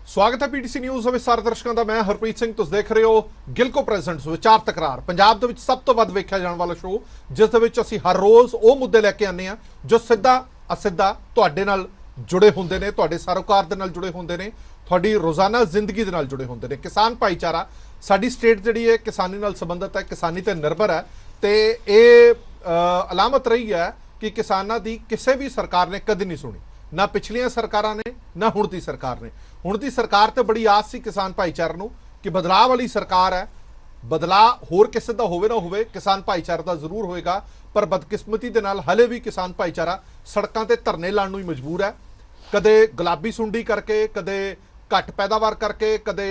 स्वागत है PTC news विस्तार दर्शकों का। मैं हरप्रीत सिंह, तुम देख रहे हो गिलको प्रेजेंट्स विचार तकरार, पंजाब दे विच सब तो वध वेख्या जाने वाला शो, जिस दे विच असीं हर रोज़ वो मुद्दे लैके आने हैं जो सीधा असिधा तुहाडे नाल जुड़े होंदे ने, तुहाडे सरोकार दे नाल जुड़े होंदे ने, तुहाडी रोज़ाना जिंदगी दे नाल जुड़े होंदे ने। किसान भाईचारा साडी स्टेट जिहड़ी है किसानी नाल संबंधित है, किसानी ते निर्भर है, ते ये अलामत रही है कि किसानां दी किसी भी सरकार ने कदी नहीं सुनी, ना पिछलियां सरकारां ने ना हुण दी सरकार ने। हुण दी सरकार ते बड़ी आस सी किसान भाईचारे नूं कि बदलाव वाली सरकार है, बदलाव होर किसी दा होवे ना होवे, किसान भाईचारा दा जरूर होएगा। पर बदकिस्मती दे नाल हले भी किसान भाईचारा सड़कां ते धरने लाण नूं ही मजबूर है, कदे गुलाबी सुंडी करके, कदे घट पैदावार करके, कदे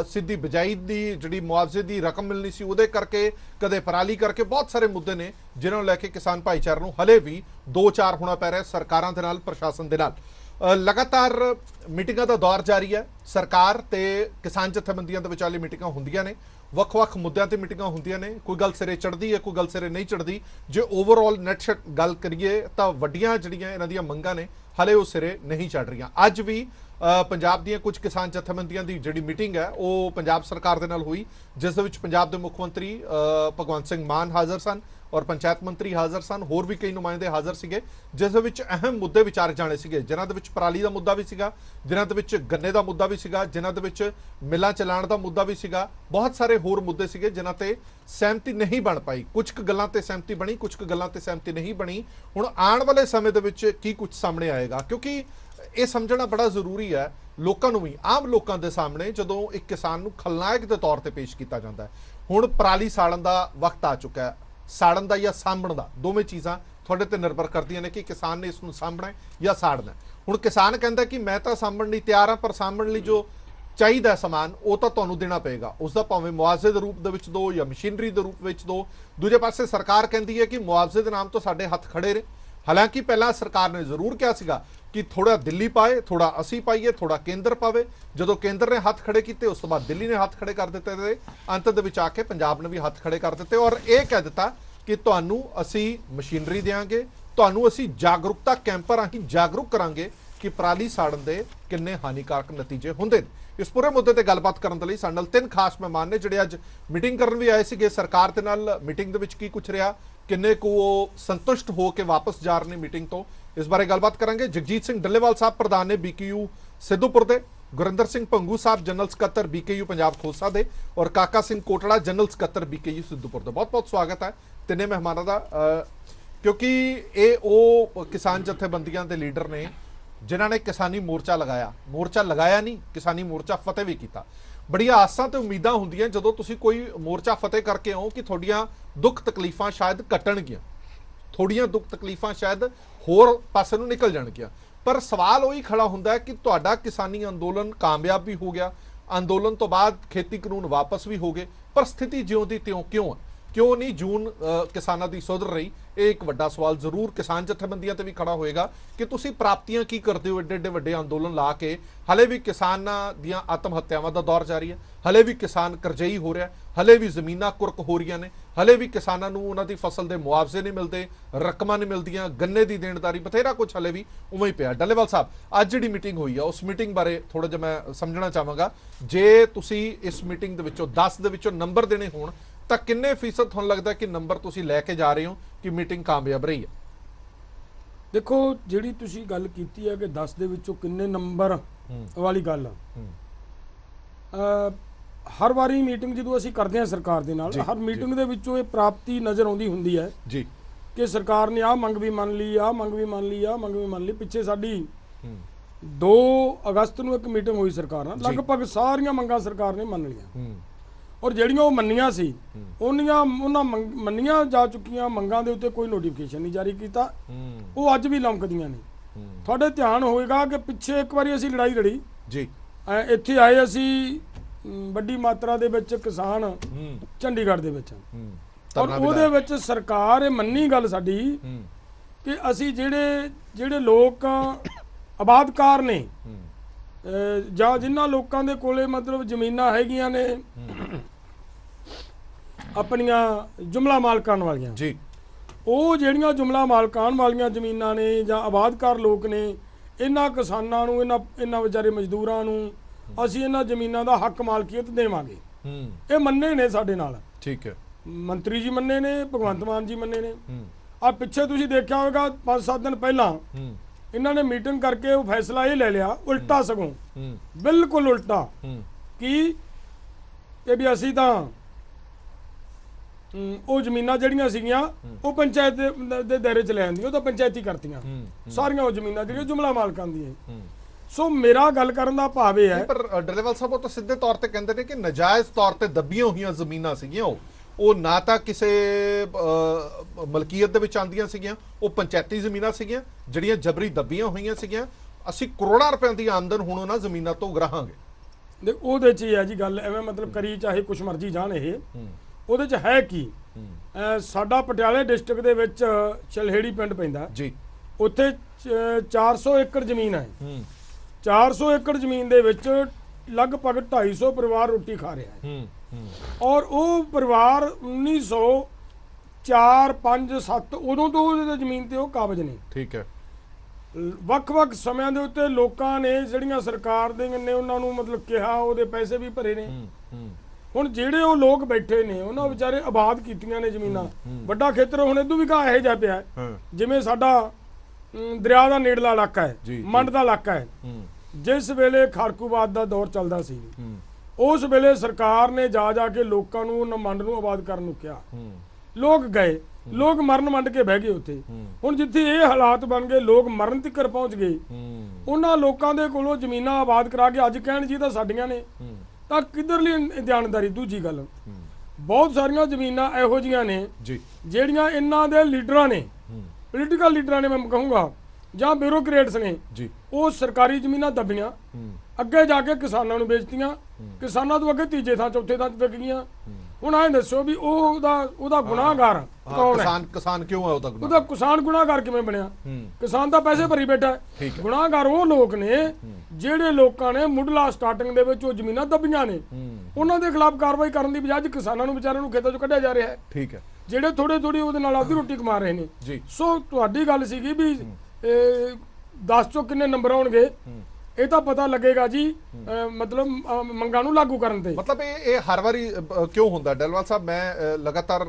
सीधी बिजाई दी जिहड़ी मुआवजे दी रकम मिलनी सी उहदे करके, कदे पराली करके। बहुत सारे मुद्दे ने जिन्हां नूं लैके किसान भाईचारे नूं हले भी दो चार होना पै रहा सरकारां दे नाल, प्रशासन दे नाल। लगातार मीटिंगां दा दौर जारी है। सरकार ते किसान जथेबंदियां दे विचाले मीटिंगां हुंदियां ने, ਵੱਖ-ਵੱਖ मुद्दों ते मीटिंगां हुंदियां ने, कोई गल सिरे चढ़दी है, कोई गल सिरे नहीं चढ़दी। जे ओवरऑल नैट गल करिए तां वड्डियां जिहड़ियां इन्हां दियां मंगां ने हले वो सिरे नहीं चढ़ रही। अज भी पंजाब दीयां कुछ किसान जथेबंदियां दी जिहड़ी मीटिंग है वो पंजाब सरकार दे नाल हुई, जिस दे विच पंजाब दे मुख मंत्री भगवंत सिंह मान हाज़र सन और पंचायत मंत्री हाज़र सन, होर भी कई नुमाइंदे हाज़र सीगे, जिस दे विच अहम मुद्दे विचारे जाने सीगे, जिन्हां दे विच पराली दा मुद्दा भी सीगा, जिन्हां दे विच गन्ने दा मुद्दा भी सीगा, जिन्हां दे विच मिलां चलाण दा मुद्दा भी सीगा। बहुत सारे होर मुद्दे सीगे जिन्हां ते सहमति नहीं बन पाई। कुछ क गल्लां ते सहमति बनी, कुछ क गल्लां ते सहमति नहीं बनी। हुण आउण वाले समय दे विच की कुछ सामने आएगा, क्योंकि ये समझना बड़ा जरूरी है लोगों नूं भी, आम लोगों के सामने जदों एक किसान नूं खलनायक के तौर पर पेश किया जाता है। हुण पराली साड़न का वक्त आ चुका है, साड़न का या साਂਭਣ का, दोवें चीज़ां तुहाडे ते निर्भर करदियां ने कि किसान ने इसनूं साਂਭਣਾ या साड़ना। हुण किसान कहता कि मैं तो ਸਾਂਭਣ लई तैयार हाँ, पर ਸਾਂਭਣ लई जो चाहिए समान वो तो तुहानूं देना पेगा, उसका भावें मुआवजे के रूप दे विच दो या मशीनरी के रूप में दो। दूजे पासे सरकार कहती है कि मुआवजे के नाम तो साडे हत्थ खड़े ने। हालांकि पहला सरकार ने जरूर कहा सीगा कि थोड़ा दिल्ली पाए, थोड़ा असी पाइए, थोड़ा केंद्र पावे। जो केंद्र ने हाथ खड़े किए उस तो बाद दिल्ली ने हाथ खड़े कर दिते थे, अंत दे विच आके पंजाब ने भी हाथ खड़े कर दिते और यह कह दिता कि तुहानूं असी मशीनरी देंगे, तुहानूं असी जागरूकता कैंप राही जागरूक करांगे कि पराली साड़न दे किन्ने हानिकारक नतीजे हुंदे ने। इस पूरे मुद्दे ते गलबात करन दे लई साडे नाल तीन खास मेहमान ने जिहड़े अज मीटिंग करन भी आए सीगे। सरकार दे नाल मीटिंग दे विच की कुछ रहा, किन्ने को वो संतुष्ट हो के वापस जा रहे हैं मीटिंग तो, इस बारे गलबात करेंगे। जगजीत सिंह डल्लेवाल साहब प्रधान ने BKU सिद्धूपुर दे, गुरिंदर सिंह भंगू साहब जनरल सकत्तर BKU पंजाब खोसा दे और काका सिंह कोटड़ा जनरल सकत्तर BKU सिद्धूपुर दे। बहुत बहुत स्वागत है तिने मेहमानों का, क्योंकि ये वो किसान जथेबंदियां दे लीडर ने जिन्हों ने किसानी मोर्चा लगाया नहीं, किसानी मोर्चा फतेह भी किया। बड़िया आसां ते उम्मीदां हुंदियां जदों तुसीं कोई मोर्चा फतेह करके आओ कि थोड़ियां दुख तकलीफां शायद घटणगियां, थोड़ियां दुख तकलीफां शायद होर पासे नूं निकल जाणगियां। पर सवाल वही खड़ा हुंदा है कि तुहाडा किसानी अंदोलन कामयाब भी हो गया, अंदोलन तो बाद खेती कानून वापस भी हो गए, पर स्थिति ज्यों दी त्यों क्यों है, क्यों नहीं जून किसानों की सुधर रही। ये एक वड्डा सवाल जरूर किसान जथेबंदियां ते भी खड़ा होएगा कि तुसीं प्राप्तियां की करते हो, एडे एडे वड्डे अंदोलन ला के हले भी किसानां दियां आत्म हत्यावां दा दौर जारी है, हले भी किसान करजई हो रहा है, हले भी जमीनां कुरक हो रही ने, हले भी किसानां नूं उन्हां दी फसल के मुआवजे नहीं मिलते, रकमां नहीं मिलदियां, गन्ने की देणदारी बथेरा कुछ हले भी उवें ही पिया। डल्लेवाल साहब अज जिहड़ी मीटिंग हुई है उस मीटिंग बारे थोड़ा जिहा मैं समझना चाहांगा, जे तुसीं इस मीटिंग दे विचों 10 दे विचों नंबर देने होण तां किन्ने फीसद तुहानूं लगदा कि नंबर तुसीं लैके जा रहे हो कि मीटिंग कामयाब रही है? देखो जिहड़ी तुसीं गल कीती है कि 10 दे विचों किन्ने नंबर वाली गल हर वारी मीटिंग जदों असीं करदे हां सरकार दे नाल, हर मीटिंग दे विचों ये प्राप्ति नज़र आउंदी हुंदी है जी कि सरकार ने आ मंग भी मान ली, आ मंग भी मान ली, आ मंग भी मान ली। पिछे साडी 2 अगस्त नूं एक मीटिंग हुई सरकार नाल, लगभग सारियां मंगां सरकार ने मान लियां और ਜਿਹੜੀਆਂ ਉਹ ਮੰਨੀਆਂ ਸੀ ਉਹਨਾਂ ਮੰਨੀਆਂ ਜਾ ਚੁੱਕੀਆਂ ਮੰਗਾਂ ਦੇ ਉੱਤੇ ਕੋਈ ਨੋਟੀਫਿਕੇਸ਼ਨ ਨਹੀਂ ਜਾਰੀ ਕੀਤਾ, ਉਹ ਅੱਜ ਵੀ ਲਮਕਦੀਆਂ ਨੇ। ਤੁਹਾਡੇ ਧਿਆਨ ਹੋਏਗਾ ਕਿ ਪਿੱਛੇ ਇੱਕ ਵਾਰੀ ਅਸੀਂ ਲੜਾਈ ਲੜੀ ਜੀ, ਇੱਥੇ ਆਏ ਅਸੀਂ ਵੱਡੀ ਮਾਤਰਾ ਦੇ ਵਿੱਚ ਕਿਸਾਨ ਚੰਡੀਗੜ੍ਹ ਦੇ ਵਿੱਚ, ਔਰ ਉਹਦੇ ਵਿੱਚ ਸਰਕਾਰ ਇਹ ਮੰਨੀ ਗੱਲ ਸਾਡੀ ਕਿ ਅਸੀਂ ਜਿਹੜੇ ਲੋਕ ਆਬਾਦਕਾਰ ਨੇ ਜਾਂ ਜਿਨ੍ਹਾਂ ਲੋਕਾਂ ਦੇ ਕੋਲੇ मतलब ਜ਼ਮੀਨਾਂ ਹੈਗੀਆਂ ਨੇ ਆਪਣੀਆਂ ਜੁਮਲਾ ਮਾਲਕਾਨ ਵਾਲੀਆਂ ਜੀ, ਉਹ ਜਿਹੜੀਆਂ ਜੁਮਲਾ ਮਾਲਕਾਨ ਵਾਲੀਆਂ ਜ਼ਮੀਨਾਂ ਨੇ ਜਾਂ ਆਬਾਦਕਾਰ ਲੋਕ ਨੇ, ਇਹਨਾਂ ਕਿਸਾਨਾਂ ਨੂੰ ਇਹਨਾਂ ਵਿਚਾਰੇ ਮਜ਼ਦੂਰਾਂ ਨੂੰ ਅਸੀਂ ਇਹਨਾਂ ਜ਼ਮੀਨਾਂ ਦਾ ਹੱਕ ਮਾਲਕੀਅਤ ਦੇਵਾਂਗੇ। ਇਹ ਮੰਨੇ ਨੇ ਸਾਡੇ ਨਾਲ, ਠੀਕ ਹੈ, ਮੰਤਰੀ ਜੀ ਮੰਨੇ ਨੇ, ਭਗਵੰਤ ਮਾਨ ਜੀ ਮੰਨੇ ਨੇ। ਆ ਪਿੱਛੇ ਤੁਸੀਂ ਦੇਖਿਆ ਹੋਵੇਗਾ 5-7 ਦਿਨ ਪਹਿਲਾਂ ਇਹਨਾਂ ਨੇ ਮੀਟਿੰਗ ਕਰਕੇ ਉਹ ਫੈਸਲਾ ਇਹ ਲੈ ਲਿਆ, ਉਲਟਾ ਸਗੋਂ ਬਿਲਕੁਲ ਉਲਟਾ, ਕਿ ਇਹ ਵੀ ਅਸੀਂ ਤਾਂ ਉਹ ਜ਼ਮੀਨਾਂ ਜਿਹੜੀਆਂ ਸੀਗੀਆਂ ਉਹ ਪੰਚਾਇਤ ਦੇ ਦਾਇਰੇ ਚ ਲੈ ਆਂਦੀਆਂ, ਉਹ ਤਾਂ ਪੰਚਾਇਤੀ ਕਰਤੀਆਂ ਸਾਰੀਆਂ ਉਹ ਜ਼ਮੀਨਾਂ ਜਿਹੜੀਆਂ ਜੁਮਲਾ ਮਾਲਕਾਂ ਦੀਆਂ। ਸੋ ਮੇਰਾ ਗੱਲ ਕਰਨ ਦਾ ਭਾਵ ਇਹ ਹੈ, ਪਰ ਡੱਲੇਵਾਲ ਸਾਹਿਬ ਉਹ ਤਾਂ ਸਿੱਧੇ ਤੌਰ ਤੇ ਕਹਿੰਦੇ ਨੇ ਕਿ ਨਜਾਇਜ਼ ਤੌਰ ਤੇ ਦੱਬੀਆਂ ਹੋਈਆਂ ਜ਼ਮੀਨਾਂ ਸੀਗੀਆਂ, ਉਹ ਨਾ ਤਾਂ ਕਿਸੇ ਮਲਕੀਅਤ ਦੇ ਵਿੱਚ ਆਉਂਦੀਆਂ ਸੀਗੀਆਂ, ਉਹ ਪੰਚਾਇਤੀ ਜ਼ਮੀਨਾਂ ਸੀਗੀਆਂ ਜਿਹੜੀਆਂ ਜਬਰੀ ਦੱਬੀਆਂ ਹੋਈਆਂ ਸੀਗੀਆਂ। ਅਸੀਂ ਕਰੋੜਾਂ ਰੁਪਏ ਦੀ ਆਮਦਨ ਹੁਣ ਉਹਨਾਂ ਜ਼ਮੀਨਾਂ ਤੋਂ ਉਗਰਾਹਾਂਗੇ। ਦੇਖ ਉਹਦੇ ਚ ਹੀ ਹੈ ਜੀ ਗੱਲ, ਐਵੇਂ ਮਤਲਬ ਕਰੀ ਚਾਹੇ ਕੁਛ ਮਰਜ਼ੀ ਜਾਣ, ਇਹ ਉਹਦੇ ਚ ਹੈ ਕੀ, ਸਾਡਾ ਪਟਿਆਲੇ ਡਿਸਟ੍ਰਿਕਟ ਦੇ ਵਿੱਚ ਛਲਹੇੜੀ ਪਿੰਡ ਪੈਂਦਾ ਜੀ, ਉੱਥੇ 400 ਏਕੜ ਜ਼ਮੀਨ ਹੈ। 400 ਏਕੜ ਜ਼ਮੀਨ ਦੇ ਵਿੱਚ ਲਗਭਗ 250 ਪਰਿਵਾਰ ਰੋਟੀ ਖਾ ਰਿਹਾ ਹੈ, ਔਰ ਉਹ ਪਰਿਵਾਰ 1904, 5, 7 ਉਦੋਂ ਤੋਂ ਉਹਦੇ ਜ਼ਮੀਨ ਤੇ ਉਹ ਕਾਬਜ਼ ਨੇ। ਠੀਕ ਹੈ, ਵੱਖ-ਵੱਖ ਸਮਿਆਂ ਦੇ ਉੱਤੇ ਲੋਕਾਂ ਨੇ ਜਿਹੜੀਆਂ ਸਰਕਾਰ ਦੇ ਨੇ ਉਹਨਾਂ ਨੂੰ ਮਤਲਬ ਕਿਹਾ, ਉਹਦੇ ਪੈਸੇ ਵੀ ਭਰੇ ਨੇ। ਹੁਣ ਜਿਹੜੇ ਉਹ ਲੋਕ ਬੈਠੇ ਨੇ ਉਹਨਾਂ ਵਿਚਾਰੇ ਆਬਾਦ ਕੀਤੀਆਂ ਨੇ ਜ਼ਮੀਨਾਂ, ਵੱਡਾ ਖੇਤਰ ਹੁਣ ਇਦੋਂ ਵੀ ਕਾ ਇਹੋ ਜਿਹਾ ਪਿਆ, ਜਿਵੇਂ ਸਾਡਾ ਦਰਿਆ ਦਾ ਨੇੜਲਾ ਇਲਾਕਾ ਹੈ, ਮੰਡ ਦਾ ਇਲਾਕਾ ਹੈ। ਜਿਸ ਵੇਲੇ ਖਾੜਕੂਵਾਦ ਦਾ ਦੌਰ ਚੱਲਦਾ ਸੀ, ਉਸ ਵੇਲੇ ਸਰਕਾਰ ਨੇ ਜਾ ਕੇ ਲੋਕਾਂ ਨੂੰ ਉਹਨਾਂ ਮੰਡ ਨੂੰ ਆਬਾਦ ਕਰਨ ਨੂੰ ਕਿਹਾ, ਲੋਕ ਗਏ, ਲੋਕ ਮਰਨ ਮੰਡ ਕੇ ਬਹਿ ਗਏ ਉੱਥੇ। ਹੁਣ ਜਿੱਥੇ ਇਹ ਹਾਲਾਤ ਬਣ ਗਏ, ਲੋਕ ਮਰਨ ਤੱਕ ਪਹੁੰਚ ਗਏ, ਉਹਨਾਂ ਲੋਕਾਂ ਦੇ ਕੋਲੋਂ ਜ਼ਮੀਨਾਂ ਆਬਾਦ ਕਰਾ ਕੇ ਅੱਜ ਕਹਿਣ ਜੀ ਤਾਂ ਸਾਡੀਆਂ ਨੇ, ਤਾਂ ਕਿੱਧਰਲੀ ਧਿਆਨਦਾਰੀ। ਦੂਜੀ ਗੱਲ, ਬਹੁਤ ਸਾਰੀਆਂ ਜ਼ਮੀਨਾਂ ਇਹੋ ਜੀਆਂ ਨੇ ਜਿਹੜੀਆਂ ਇਹਨਾਂ ਦੇ ਲੀਡਰਾਂ ਨੇ, ਪੋਲੀਟੀਕਲ ਲੀਡਰਾਂ ਨੇ, ਮੈਂ ਕਹੂੰਗਾ, ਜਾਂ ਬਿਊਰੋਕਰੇਟਸ ਨੇ, ਉਹ ਸਰਕਾਰੀ ਜ਼ਮੀਨਾਂ ਦੱਬੀਆਂ, ਅੱਗੇ ਜਾ ਕੇ ਕਿਸਾਨਾਂ ਨੂੰ ਵੇਚਤੀਆਂ, ਕਿਸਾਨਾਂ ਤੋਂ ਅੱਗੇ ਤੀਜੇ ਥਾਂ ਚੌਥੇ ਥਾਂ ਵਿਕ ਗਈਆਂ। ਹੁਣ ਐਂ ਦੱਸੋ ਵੀ ਉਹਦਾ ਗੁਨਾਹਗਾਰ ਕੌਣ ਹੈ? ਕਿਸਾਨ ਕਿਉਂ ਹੈ? ਉਹਦਾ ਕਿਸਾਨ ਗੁਨਾਹਗਾਰ ਕਿਵੇਂ ਬਣਿਆ? ਕਿਸਾਨ ਤਾਂ ਪੈਸੇ ਭਰੀ ਬੈਠਾ ਹੈ। ਗੁਨਾਹਗਾਰ ਉਹ ਲੋਕ ਨੇ ਜਿਹੜੇ ਲੋਕਾਂ ਨੇ ਮੁੱਢਲਾ ਸਟਾਰਟਿੰਗ ਦੇ ਵਿੱਚ ਉਹ ਜ਼ਮੀਨਾਂ ਦੱਬੀਆਂ ਨੇ, ਉਹਨਾਂ ਦੇ ਖਿਲਾਫ ਕਾਰਵਾਈ ਕਰਨ ਦੀ ਬਜਾਏ ਕਿਸਾਨਾਂ ਨੂੰ ਵਿਚਾਰਿਆਂ ਨੂੰ ਖੇਤਾਂ ਚੋਂ ਕੱਢਿਆ ਜਾ ਰਿਹਾ ਹੈ। ਠੀਕ ਹੈ, ਜਿਹੜੇ ਥੋੜੀ ਉਹਦੇ ਨਾਲ ਆਪਦੀ ਰੋਟੀ ਕਮਾ ਰਹੇ ਨੇ। ਸੋ ਤੁਹਾਡੀ ਗੱਲ ਸੀਗੀ ਵੀ 10 ਚੋਂ ਕਿੰਨੇ ਨੰਬਰ ਆਉਣਗੇ, ਇਹ ਤਾਂ ਪਤਾ ਲੱਗੇਗਾ ਜੀ ਮਤਲਬ ਮੰਗਾਂ ਨੂੰ ਲਾਗੂ ਕਰਨ ਤੇ। ਮਤਲਬ ਇਹ ਹਰ ਵਾਰੀ ਕਿਉਂ ਹੁੰਦਾ ਡੱਲੇਵਾਲ ਸਾਹਿਬ? ਮੈਂ ਲਗਾਤਾਰ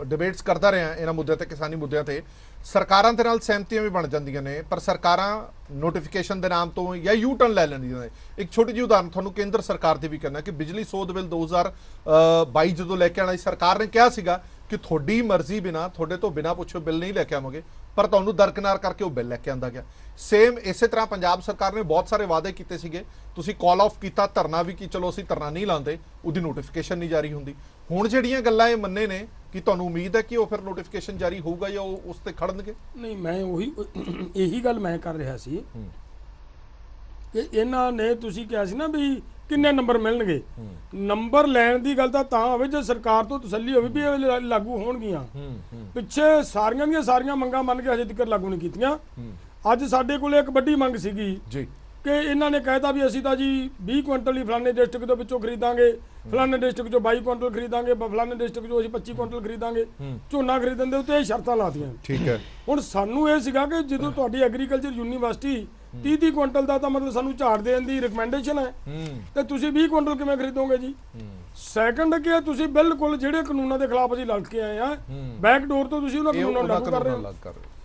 ਡਿਬੇਟਸ ਕਰਦਾ ਰਿਹਾ ਇਹਨਾਂ ਮੁੱਦਿਆਂ ਤੇ, ਕਿਸਾਨੀ ਮੁੱਦਿਆਂ ਤੇ। ਸਰਕਾਰਾਂ ਦੇ ਨਾਲ ਸਹਿਮਤੀਆਂ ਵੀ ਬਣ ਜਾਂਦੀਆਂ ਨੇ, ਪਰ ਸਰਕਾਰਾਂ ਨੋਟੀਫਿਕੇਸ਼ਨ ਦੇ ਨਾਮ ਤੋਂ ਜਾਂ ਯੂ ਟਰਨ ਲੈ ਲੈਂਦੀਆਂ ਨੇ। ਇੱਕ ਛੋਟੀ ਜਿਹੀ ਉਦਾਹਰਨ ਤੁਹਾਨੂੰ ਕੇਂਦਰ ਸਰਕਾਰ ਦੀ ਵੀ ਕਰਨਾ ਕਿ ਬਿਜਲੀ ਸੋਧ ਬਿੱਲ 2022 ਜਦੋਂ ਲੈ ਕੇ ਆਣਾ ਸੀ, ਸਰਕਾਰ ਨੇ ਕਿਹਾ ਸੀਗਾ ਕਿ ਤੁਹਾਡੀ ਮਰਜ਼ੀ ਬਿਨਾ, ਤੁਹਾਡੇ ਤੋਂ ਬਿਨਾ ਪੁੱਛੋ ਬਿੱਲ ਨਹੀਂ ਲੈ ਕੇ ਆਵਾਂਗੇ, ਪਰ ਤੁਹਾਨੂੰ ਦਰਕਨਾਰ ਕਰਕੇ ਉਹ ਬਿੱਲ ਲੈ ਕੇ ਆਂਦਾ ਗਿਆ। ਸੇਮ ਇਸੇ ਤਰ੍ਹਾਂ ਪੰਜਾਬ ਸਰਕਾਰ ਨੇ ਬਹੁਤ ਸਾਰੇ ਵਾਅਦੇ ਕੀਤੇ ਸੀਗੇ, ਤੁਸੀਂ ਕਾਲ ਆਫ ਕੀਤਾ, ਧਰਨਾ ਵੀ, ਕਿ ਚਲੋ ਅਸੀਂ ਧਰਨਾ ਨਹੀਂ ਲਾਉਂਦੇ, ਉਹਦੀ ਨੋਟੀਫਿਕੇਸ਼ਨ ਨਹੀਂ ਜਾਰੀ ਹੁੰਦੀ। ਹੁਣ ਜਿਹੜੀਆਂ ਗੱਲਾਂ ਇਹ ਮੰਨੇ ਨੇ, ਕਿ ਤੁਹਾਨੂੰ ਉਮੀਦ ਹੈ ਕਿ ਉਹ ਫਿਰ ਨੋਟੀਫਿਕੇਸ਼ਨ ਜਾਰੀ ਹੋਊਗਾ ਜਾਂ ਉਹ ਉਸ ਤੇ ਖੜਨਗੇ? ਨਹੀਂ, ਮੈਂ ਇਹੀ ਗੱਲ ਮੈਂ ਕਰ ਰਿਹਾ ਸੀ ਕਿ ਇਹਨਾਂ ਨੇ, ਤੁਸੀਂ ਕਿਹਾ ਸੀ ਨਾ ਵੀ ਕਿੰਨੇ ਨੰਬਰ ਮਿਲਣਗੇ, ਨੰਬਰ ਲੈਣ ਦੀ ਗੱਲ ਤਾਂ ਹੋਵੇ ਜੇ ਸਰਕਾਰ ਤੋਂ ਤਸੱਲੀ ਹੋਵੇ ਵੀ ਇਹ ਲਾਗੂ ਹੋਣਗੀਆਂ। ਪਿੱਛੇ ਸਾਰੀਆਂ ਦੀਆਂ ਸਾਰੀਆਂ ਮੰਗਾਂ ਮੰਨ ਕੇ ਹਜੇ ਤੱਕ ਲਾਗੂ ਨਹੀਂ ਕੀਤੀਆਂ। ਅੱਜ ਸਾਡੇ ਕੋਲ ਇੱਕ ਵੱਡੀ ਮੰਗ ਸੀਗੀ ਕਿ ਇਹਨਾਂ ਨੇ ਕਹਿਤਾ ਵੀ ਅਸੀਂ ਤਾਂ ਜੀ 20 ਕੁਇੰਟਲ ਹੀ ਫਲਾਣੇ ਡਿਸਟ੍ਰਿਕਟ ਦੇ ਵਿੱਚੋਂ ਖਰੀਦਾਂਗੇ, ਫਲਾਣੇ ਡਿਸਟ੍ਰਿਕਟ ਚੋਂ 22 ਕੁਇੰਟਲ ਖਰੀਦਾਂਗੇ, ਫਲਾਣੇ ਡਿਸਟ੍ਰਿਕਟ ਚੋਂ ਅਸੀਂ 25 ਕੁਇੰਟਲ ਖਰੀਦਾਂਗੇ। ਝੋਨਾ ਖਰੀਦਣ ਦੇ ਉੱਤੇ ਇਹ ਸ਼ਰਤਾਂ ਲਾਤੀਆਂ। ਠੀਕ ਹੈ। ਹੁਣ ਸਾਨੂੰ ਇਹ ਸੀਗਾ ਕਿ ਜਦੋਂ ਤੁਹਾਡੀ ਐਗਰੀਕਲਚਰ ਯੂਨੀਵਰਸਿਟੀ 30 ਕੁਇੰਟਲ ਦਾ ਤਾਂ ਮਤਲਬ ਸਾਨੂੰ ਝਾੜ ਦੇਣ ਦੀ ਰਿਕਮੈਂਡੇਸ਼ਨ ਹੈ, ਤੇ ਤੁਸੀਂ 20 ਕੁਇੰਟਲ ਕਿਵੇਂ ਖਰੀਦੋਗੇ ਜੀ? ਸੈਕੰਡ ਕਿ ਤੁਸੀਂ ਬਿਲਕੁਲ ਜਿਹੜੇ ਕਾਨੂੰਨਾਂ ਦੇ ਖਿਲਾਫ ਅਸੀਂ ਲੜ ਕੇ ਆਏ ਆ, ਬੈਕ ਡੋਰ ਤੋਂ ਤੁਸੀਂ ਉਹਨਾਂ ਕਾਨੂੰਨਾਂ ਨੂੰ ਲਾਗੂ ਕਰ ਰਹੇ ਹੋ।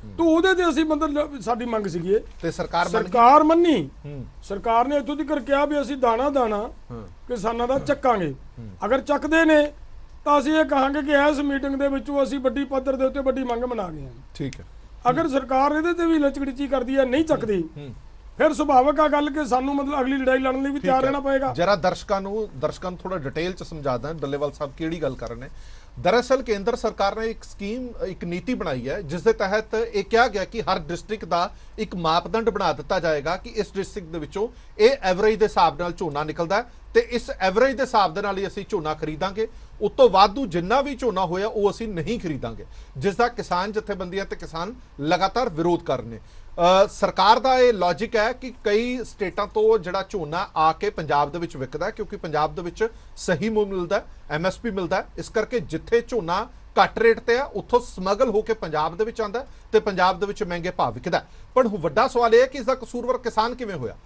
ਤਾਂ ਉਹਦੇ ਤੇ ਅਸੀਂ ਮਤਲਬ ਸਾਡੀ ਮੰਗ ਸੀਗੀ ਤੇ ਸਰਕਾਰ ਮੰਨੀ। ਸਰਕਾਰ ਨੇ ਇੱਥੋਂ ਤੱਕ ਕਿਹਾ ਵੀ ਅਸੀਂ ਦਾਣਾ ਕਿਸਾਨਾਂ ਦਾ ਚੱਕਾਂਗੇ। ਅਗਰ ਚੱਕਦੇ ਨੇ ਤਾਂ ਅਸੀਂ ਇਹ ਕਹਾਂਗੇ ਕਿ ਇਸ ਮੀਟਿੰਗ ਦੇ ਵਿੱਚੋਂ ਅਸੀਂ ਵੱਡੀ ਪੱਧਰ ਦੇ ਉੱਤੇ ਵੱਡੀ ਮੰਗ ਬਣਾ ਗਏ ਹਾਂ। ਠੀਕ ਹੈ। ਅਗਰ ਸਰਕਾਰ ਇਹਦੇ ਤੇ ਵੀ ਲਚਕੜੀਚੀ ਕਰਦੀ ਹੈ, ਨਹੀਂ ਚੱਕਦੀ, ਫਿਰ ਸੁਭਾਵਕ ਆ ਗੱਲ ਕਿ ਸਾਨੂੰ ਮਤਲਬ ਅਗਲੀ ਲੜਾਈ ਲੜਨ ਲਈ ਵੀ ਤਿਆਰ ਰਹਿਣਾ ਪਏਗਾ। ਜਰਾ ਦਰਸ਼ਕਾਂ ਨੂੰ ਥੋੜਾ ਡਿਟੇਲ ਚ ਸਮਝਾਦਾ ਡੱਲੇਵਾਲ ਸਾਹਿਬ ਕਿਹੜੀ ਗੱਲ ਕਰ ਰਹੇ ਨੇ। दरअसल केंद्र सरकार ने एक स्कीम, एक नीति बनाई है जिस दे तहत ये कहा गया कि हर डिस्ट्रिक्ट का एक मापदंड बना दिता जाएगा कि इस डिस्ट्रिक्ट दे विचों ये एवरेज के हिसाब नाल झोना निकलता है, तो इस एवरेज के हिसाब दे नाल ही असीं झोना खरीदांगे, उतों वाधू जिन्ना भी झोना होया वो असीं नहीं खरीदांगे, जिसका किसान जथेबंदियां ते किसान लगातार विरोध कर रहे हैं। सरकार का यह लॉजिक है कि कई स्टेटां तो जिहड़ा झोना आके पंजाब दे विच विकदा है, क्योंकि पंजाब दे विच सही मुल मिलता है, MSP मिलता है, इस करके जिथे झोना घट रेट ते है उत्थों समगल होकर पंजाब दे विच आंदा ते पंजाब दे विच महंगे भाव विकदा है। पर वड्डा सवाल यह है कि इसका कसूरवार किसान किवें होया।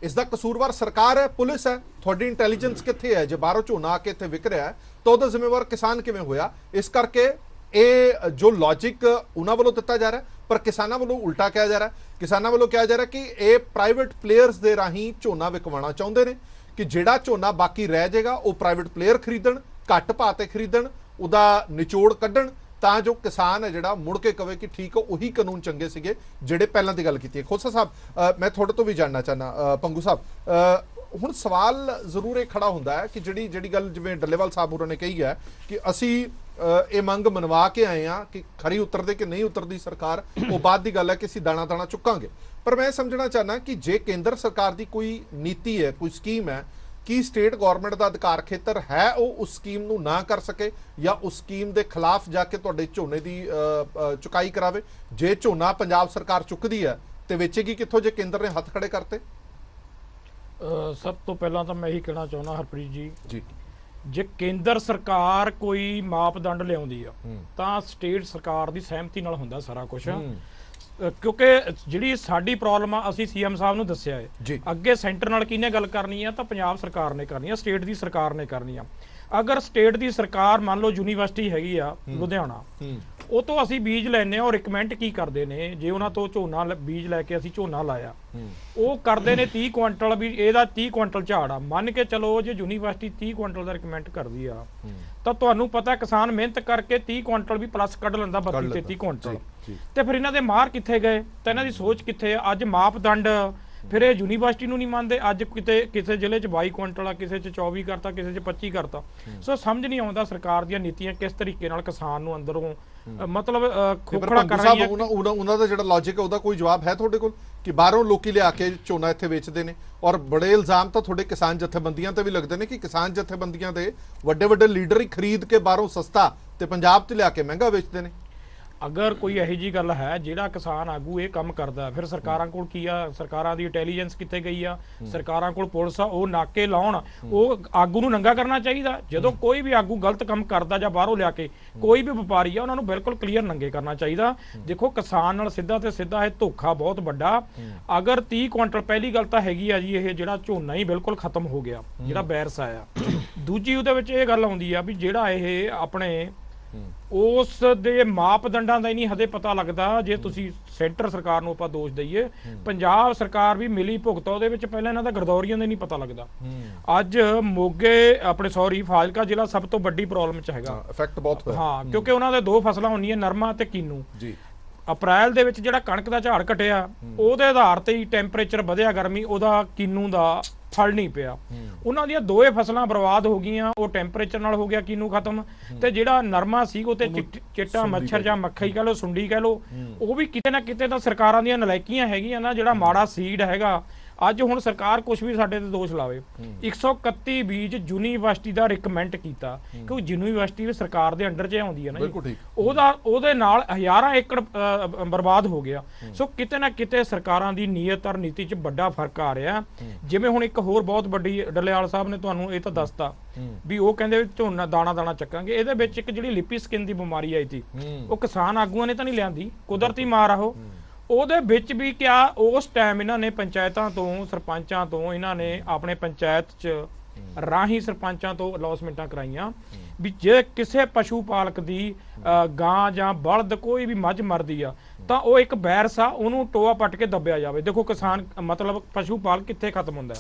ਇਸ ਦਾ ਕਸੂਰਵਾਰ ਸਰਕਾਰ ਹੈ, ਪੁਲਿਸ ਹੈ, ਤੁਹਾਡੀ ਇੰਟੈਲੀਜੈਂਸ ਕਿੱਥੇ ਹੈ? ਜੇ ਬਾਹਰੋਂ ਝੋਨਾ ਆ ਕੇ ਇੱਥੇ ਵਿਕ ਰਿਹਾ ਹੈ ਤਾਂ ਉਹਦਾ ਜ਼ਿੰਮੇਵਾਰ ਕਿਸਾਨ ਕਿਵੇਂ ਹੋਇਆ? ਇਸ ਕਰਕੇ ਇਹ ਜੋ ਲੌਜਿਕ ਉਹਨਾਂ ਵੱਲੋਂ ਦਿੱਤਾ ਜਾ ਰਿਹਾ ਪਰ ਕਿਸਾਨਾਂ ਵੱਲੋਂ ਉਲਟਾ ਕਿਹਾ ਜਾ ਰਿਹਾ। ਕਿਸਾਨਾਂ ਵੱਲੋਂ ਕਿਹਾ ਜਾ ਰਿਹਾ ਕਿ ਇਹ ਪ੍ਰਾਈਵੇਟ ਪਲੇਅਰਸ ਦੇ ਰਾਹੀਂ ਝੋਨਾ ਵਿਕਵਾਉਣਾ ਚਾਹੁੰਦੇ ਨੇ ਕਿ ਜਿਹੜਾ ਝੋਨਾ ਬਾਕੀ ਰਹਿ ਜਾਏਗਾ ਉਹ ਪ੍ਰਾਈਵੇਟ ਪਲੇਅਰ ਖਰੀਦਣ, ਘੱਟ ਭਾਅ ਤੇ ਖਰੀਦਣ, ਉਹਦਾ ਨਿਚੋੜ ਕੱਢਣ, ਤਾਂ ਜੋ ਕਿਸਾਨ ਹੈ ਜਿਹੜਾ ਮੁੜ ਕੇ ਕਵੇ ਕਿ ਠੀਕ ਉਹੀ ਕਾਨੂੰਨ ਚੰਗੇ ਸੀਗੇ ਜਿਹੜੇ ਪਹਿਲਾਂ ਦੀ ਗੱਲ ਕੀਤੀ ਹੈ। ਖੋਸਾ ਸਾਹਿਬ, ਮੈਂ ਤੁਹਾਡੇ ਤੋਂ ਵੀ ਜਾਣਨਾ ਚਾਹਨਾ, ਪੰਗੂ ਸਾਹਿਬ, ਹੁਣ ਸਵਾਲ ਜ਼ਰੂਰ ਇਹ ਖੜਾ ਹੁੰਦਾ ਹੈ ਕਿ ਜਿਹੜੀ ਗੱਲ ਜਿਵੇਂ ਡੱਲੇਵਾਲ ਸਾਹਿਬ ਹੋਰਾਂ ਨੇ ਕਹੀ ਹੈ ਕਿ ਅਸੀਂ ਇਹ ਮੰਗ ਮਨਵਾ ਕੇ ਆਏ ਆ ਕਿ ਖਰੀ ਉਤਰਦੇ ਕਿ ਨਹੀਂ ਉਤਰਦੀ ਸਰਕਾਰ, ਉਹ ਬਾਅਦ ਦੀ ਗੱਲ ਹੈ ਕਿ ਅਸੀਂ ਦਾਣਾ ਦਾਣਾ ਚੁੱਕਾਂਗੇ। ਪਰ ਮੈਂ ਸਮਝਣਾ ਚਾਹਨਾ ਕਿ ਜੇ ਕੇਂਦਰ ਸਰਕਾਰ ਦੀ ਕੋਈ ਨੀਤੀ ਹੈ, ਕੋਈ ਸਕੀਮ ਹੈ, ਕੀ ਸਟੇਟ ਗਵਰਨਮੈਂਟ ਦਾ ਅਧਿਕਾਰ ਖੇਤਰ ਹੈ ਉਹ ਉਸ ਸਕੀਮ ਨੂੰ ਨਾ ਕਰ ਸਕੇ ਜਾਂ ਉਸ ਸਕੀਮ ਦੇ ਖਿਲਾਫ ਜਾ ਕੇ ਤੁਹਾਡੇ ਝੋਨੇ ਦੀ ਚੁਕਾਈ ਕਰਾਵੇ? ਜੇ ਝੋਨਾ ਪੰਜਾਬ ਸਰਕਾਰ ਚੁੱਕਦੀ ਹੈ ਤੇ ਵੇਚੇਗੀ ਕਿੱਥੋਂ ਜੇ ਕੇਂਦਰ ਨੇ ਹੱਥ ਖੜੇ ਕਰਤੇ? ਸਭ ਤੋਂ ਪਹਿਲਾਂ ਤਾਂ ਮੈਂ ਇਹੀ ਕਹਿਣਾ ਚਾਹੁੰਦਾ ਹਰਪ੍ਰੀਤ ਜੀ, ਜੇ ਕੇਂਦਰ ਸਰਕਾਰ ਕੋਈ ਮਾਪਦੰਡ ਲਿਆਉਂਦੀ ਆ ਤਾਂ ਸਟੇਟ ਸਰਕਾਰ ਦੀ ਸਹਿਮਤੀ ਨਾਲ ਹੁੰਦਾ ਸਾਰਾ ਕੁਝ, ਕਿਉਂਕਿ ਜਿਹੜੀ ਸਾਡੀ ਪ੍ਰੋਬਲਮ ਆ ਅਸੀਂ ਸੀਐਮ ਸਾਹਿਬ ਨੂੰ ਦੱਸਿਆ ਹੈ। ਅੱਗੇ ਸੈਂਟਰ ਨਾਲ ਕਿਹਨੇ ਗੱਲ ਕਰਨੀ ਆ ਤਾਂ ਪੰਜਾਬ ਸਰਕਾਰ ਨੇ ਕਰਨੀ ਆ, ਸਟੇਟ ਦੀ ਸਰਕਾਰ ਨੇ ਕਰਨੀ ਆ। ਅਗਰ ਸਟੇਟ ਦੀ ਸਰਕਾਰ ਮੰਨ ਲਓ ਯੂਨੀਵਰਸਿਟੀ ਹੈਗੀ ਆ ਲੁਧਿਆਣਾ, ਉਹ ਤੋਂ ਅਸੀਂ ਬੀਜ ਲੈਨੇ ਆ, ਉਹ ਰਿਕਮੈਂਡ ਕੀ ਕਰਦੇ ਨੇ, ਜੇ ਉਹਨਾਂ ਤੋਂ ਝੋਨਾ ਬੀਜ ਲੈ ਕੇ ਅਸੀਂ ਝੋਨਾ ਲਾਇਆ, ਉਹ ਕਰਦੇ ਨੇ 30 ਕੁਇੰਟਲ, ਵੀ ਇਹਦਾ 30 ਕੁਇੰਟਲ ਝਾੜ ਆ, ਮੰਨ ਕੇ ਚਲੋ ਜੇ ਯੂਨੀਵਰਸਿਟੀ 30 ਕੁਇੰਟਲ ਦਾ ਰਿਕਮੈਂਡ ਕਰਦੀ ਆ ਤਾਂ ਤੁਹਾਨੂੰ ਪਤਾ ਕਿਸਾਨ ਮਿਹਨਤ ਕਰਕੇ 30 ਕੁਇੰਟਲ ਵੀ ਪਲੱਸ ਕੱਢ ਲੈਂਦਾ, 32-33 ਕੁਇੰਟਲ। ਤੇ ਫਿਰ ਇਹਨਾਂ ਦੇ ਮਾਰ ਕਿੱਥੇ ਗਏ ਤਾਂ ਇਹਨਾਂ ਦੀ ਸੋਚ ਕਿੱਥੇ ਆ? ਅੱਜ ਮਾਪਦੰਡ ਫਿਰ ਇਹ ਯੂਨੀਵਰਸਿਟੀ ਨੂੰ ਨਹੀਂ ਮੰਨਦੇ। ਅੱਜ ਕਿਤੇ ਕਿਸੇ ਜ਼ਿਲ੍ਹੇ 'ਚ 22 ਕੁਇੰਟਲ ਆ, ਕਿਸੇ 'ਚ 24 ਕਰਤਾ, ਕਿਸੇ 'ਚ 25 ਕਰਤਾ। ਸੋ ਸਮਝ ਨਹੀਂ ਆਉਂਦਾ ਸਰਕਾਰ ਦੀਆਂ ਨੀਤੀਆਂ ਕਿਸ ਤਰੀਕੇ ਨਾਲ ਕਿਸਾਨ ਨੂੰ ਅੰਦਰੋਂ ਮਤਲਬ ਖੋਖਲਾ ਕਰ ਰਹੀਆਂ। ਉਹਨਾਂ ਦਾ ਜਿਹੜਾ ਲੌਜਿਕ ਹੈ ਉਹਦਾ ਕੋਈ ਜਵਾਬ ਹੈ ਤੁਹਾਡੇ ਕੋਲ ਕਿ ਬਾਹਰੋਂ ਲੋਕੀ ਲਿਆ ਕੇ ਝੋਨਾ ਇੱਥੇ ਵੇਚਦੇ ਨੇ? ਔਰ ਬੜੇ ਇਲਜ਼ਾਮ ਤਾਂ ਤੁਹਾਡੇ ਕਿਸਾਨ ਜਥੇਬੰਦੀਆਂ ਤੇ ਵੀ ਲੱਗਦੇ ਨੇ ਕਿ ਕਿਸਾਨ ਜਥੇਬੰਦੀਆਂ ਦੇ ਵੱਡੇ ਵੱਡੇ ਲੀਡਰ ਹੀ ਖਰੀਦ ਕੇ ਬਾਹਰੋਂ ਸਸਤਾ ਤੇ ਪੰਜਾਬ 'ਚ ਲਿਆ ਕੇ ਮਹਿੰਗਾ ਵੇਚਦੇ ਨੇ। ਅਗਰ ਕੋਈ ਇਹੋ ਜੀ ਗੱਲ ਹੈ ਜਿਹੜਾ ਕਿਸਾਨ ਆਗੂ ਇਹ ਕੰਮ ਕਰਦਾ, ਫਿਰ ਸਰਕਾਰਾਂ ਕੋਲ ਕੀ ਆ? ਸਰਕਾਰਾਂ ਦੀ ਇੰਟੈਲੀਜੈਂਸ ਕਿੱਥੇ ਗਈ ਆ? ਸਰਕਾਰਾਂ ਕੋਲ ਪੁਲਿਸ ਆ, ਉਹ ਨਾਕੇ ਲਾਉਣ, ਉਹ ਆਗੂ ਨੂੰ ਨੰਗਾ ਕਰਨਾ ਚਾਹੀਦਾ। ਜਦੋਂ ਕੋਈ ਵੀ ਆਗੂ ਗਲਤ ਕੰਮ ਕਰਦਾ ਜਾਂ ਬਾਹਰੋਂ ਲਿਆ ਕੇ ਕੋਈ ਵੀ ਵਪਾਰੀ ਆ, ਉਹਨਾਂ ਨੂੰ ਬਿਲਕੁਲ ਕਲੀਅਰ ਨੰਗੇ ਕਰਨਾ ਚਾਹੀਦਾ। ਦੇਖੋ ਕਿਸਾਨ ਨਾਲ ਸਿੱਧਾ ਤੇ ਸਿੱਧਾ ਇਹ ਧੋਖਾ ਬਹੁਤ ਵੱਡਾ। ਅਗਰ 30 ਕੁਇੰਟਲ, ਪਹਿਲੀ ਗੱਲ ਤਾਂ ਹੈਗੀ ਆ ਜੀ ਇਹ ਜਿਹੜਾ ਝੋਨਾ ਹੀ ਬਿਲਕੁਲ ਖਤਮ ਹੋ ਗਿਆ, ਜਿਹੜਾ ਬੈਰਸ ਆਇਆ। ਦੂਜੀ ਉਹਦੇ ਵਿੱਚ ਇਹ ਗੱਲ ਆਉਂਦੀ ਆ ਵੀ ਜਿਹੜਾ ਇਹ ਆਪਣੇ ਉਸ ਦੇ ਮਾਪਦੰਡਾਂ ਦਾ ਹੀ ਨਹੀਂ ਹਦੇ ਪਤਾ ਲੱਗਦਾ। ਜੇ ਤੁਸੀਂ ਸੈਂਟਰ ਸਰਕਾਰ ਨੂੰ ਆਪਾਂ ਦੋਸ਼ ਦਈਏ, ਪੰਜਾਬ ਸਰਕਾਰ ਵੀ ਮਿਲੀ ਭੁਗਤਾ ਉਹਦੇ ਵਿੱਚ ਪਹਿਲਾਂ ਇਹਨਾਂ ਦਾ ਗਰਦੌਰੀਆਂ ਦਾ ਨਹੀਂ ਪਤਾ ਲੱਗਦਾ। ਅੱਜ ਮੋਗੇ ਆਪਣੇ ਫਾਜ਼ਿਲਕਾ ਜ਼ਿਲ੍ਹਾ ਸਭ ਤੋਂ ਵੱਡੀ ਪ੍ਰੋਬਲਮ ਚ ਹੈਗਾ, ਇਫੈਕਟ ਬਹੁਤ ਹੋਇਆ। ਹਾਂ, ਕਿਉਂਕਿ ਉਹਨਾਂ ਦੇ ਦੋ ਫਸਲਾਂ ਹੁੰਦੀਆਂ, ਨਰਮਾ ਤੇ ਕੀਨੂ। ਅਪ੍ਰੈਲ ਦੇ ਵਿੱਚ ਜਿਹੜਾ ਕਣਕ ਦਾ ਝਾੜ ਘਟਿਆ, ਉਹਦੇ ਆਧਾਰ ਤੇ ਹੀ ਟੈਂਪਰੇਚਰ ਵਧਿਆ, ਗਰਮੀ, ਉਹਦਾ ਕੀਨੂ ਦਾ ਫਲ ਨਹੀਂ ਪਿਆ। ਉਹਨਾਂ ਦੀਆਂ ਦੋਏ ਫਸਲਾਂ ਬਰਬਾਦ ਹੋ ਗਈਆਂ। ਉਹ ਟੈਂਪਰੇਚਰ ਨਾਲ ਹੋ ਗਿਆ ਕੀਨੂ ਖਤਮ, ਤੇ ਜਿਹੜਾ ਨਰਮਾ ਸੀ ਉਹ ਤੇ ਚਿੱਟਾ ਮੱਛਰ ਜਾਂ ਮੱਖੀ ਕਹਿ ਲੋ, ਸੁੰਡੀ ਕਹਿ ਲੋ, ਉਹ ਵੀ ਕਿਤੇ ਨਾ ਕਿਤੇ ਤਾਂ ਸਰਕਾਰਾਂ ਦੀਆਂ ਨਲਾਇਕੀਆਂ ਹੈਗੀਆਂ ਨਾ। ਜਿਹੜਾ ਮਾੜਾ ਸੀਡ ਹੈਗਾ, ਅੱਜ ਹੁਣ ਸਰਕਾਰ ਕੁਝ ਵੀ ਸਾਡੇ ਤੇ ਦੋਸ਼ ਲਾਵੇ, 131 ਬੀਜ ਯੂਨੀਵਰਸਿਟੀ ਦਾ ਰਿਕਮੈਂਡ ਕੀਤਾ, ਕਿਉਂਕਿ ਯੂਨੀਵਰਸਿਟੀ ਵੀ ਸਰਕਾਰ ਦੇ ਅੰਡਰ 'ਚ ਆਉਂਦੀ ਹੈ ਨਾ, ਉਹਦੇ ਨਾਲ ਹਜ਼ਾਰਾਂ ਏਕੜ ਬਰਬਾਦ ਹੋ ਗਿਆ। ਸੋ ਕਿਤੇ ਨਾ ਕਿਤੇ ਸਰਕਾਰਾਂ ਦੀ ਨੀਅਤ ਔਰ ਨੀਤੀ 'ਚ ਵੱਡਾ ਫਰਕ ਆ ਰਿਹਾ। ਜਿਵੇਂ ਹੁਣ ਇੱਕ ਹੋਰ ਬਹੁਤ ਵੱਡੀ, ਡੱਲੇਵਾਲ ਸਾਹਿਬ ਨੇ ਤੁਹਾਨੂੰ ਇਹ ਤਾਂ ਦੱਸਤਾ ਵੀ ਉਹ ਕਹਿੰਦੇ ਝੋਨਾ ਦਾਣਾ ਦਾਣਾ ਚੱਕਾਂਗੇ। ਇਹਦੇ ਵਿੱਚ ਇੱਕ ਜਿਹੜੀ ਲਿਪੀ ਸਕਿਨ ਦੀ ਬਿਮਾਰੀ ਆਈ ਸੀ, ਉਹ ਕਿਸਾਨ ਆਗੂਆਂ ਨੇ ਤਾਂ ਨਹੀਂ ਲਿਆਂਦੀ, ਕੁਦਰਤੀ ਮਾਰ ਆ ਉਹ। ਉਹਦੇ ਵਿੱਚ ਵੀ ਕਿਆ ਉਸ ਟਾਈਮ ਇਹਨਾਂ ਨੇ ਪੰਚਾਇਤਾਂ ਤੋਂ, ਸਰਪੰਚਾਂ ਤੋਂ, ਇਹਨਾਂ ਨੇ ਆਪਣੇ ਪੰਚਾਇਤ 'ਚ ਰਾਹੀਂ ਸਰਪੰਚਾਂ ਤੋਂ ਅਲੌਸਮੈਂਟਾਂ ਕਰਾਈਆਂ ਵੀ ਜੇ ਕਿਸੇ ਪਸ਼ੂ ਪਾਲਕ ਦੀ ਗਾਂ ਜਾਂ ਬਲਦ ਕੋਈ ਵੀ ਮੱਝ ਮਰਦੀ ਆ ਤਾਂ ਉਹ ਇੱਕ ਬੈਰਸ ਆ, ਉਹਨੂੰ ਟੋਆ ਪੱਟ ਕੇ ਦੱਬਿਆ ਜਾਵੇ। ਦੇਖੋ ਕਿਸਾਨ ਮਤਲਬ ਪਸ਼ੂ ਪਾਲਕ ਕਿੱਥੇ ਖਤਮ ਹੁੰਦਾ।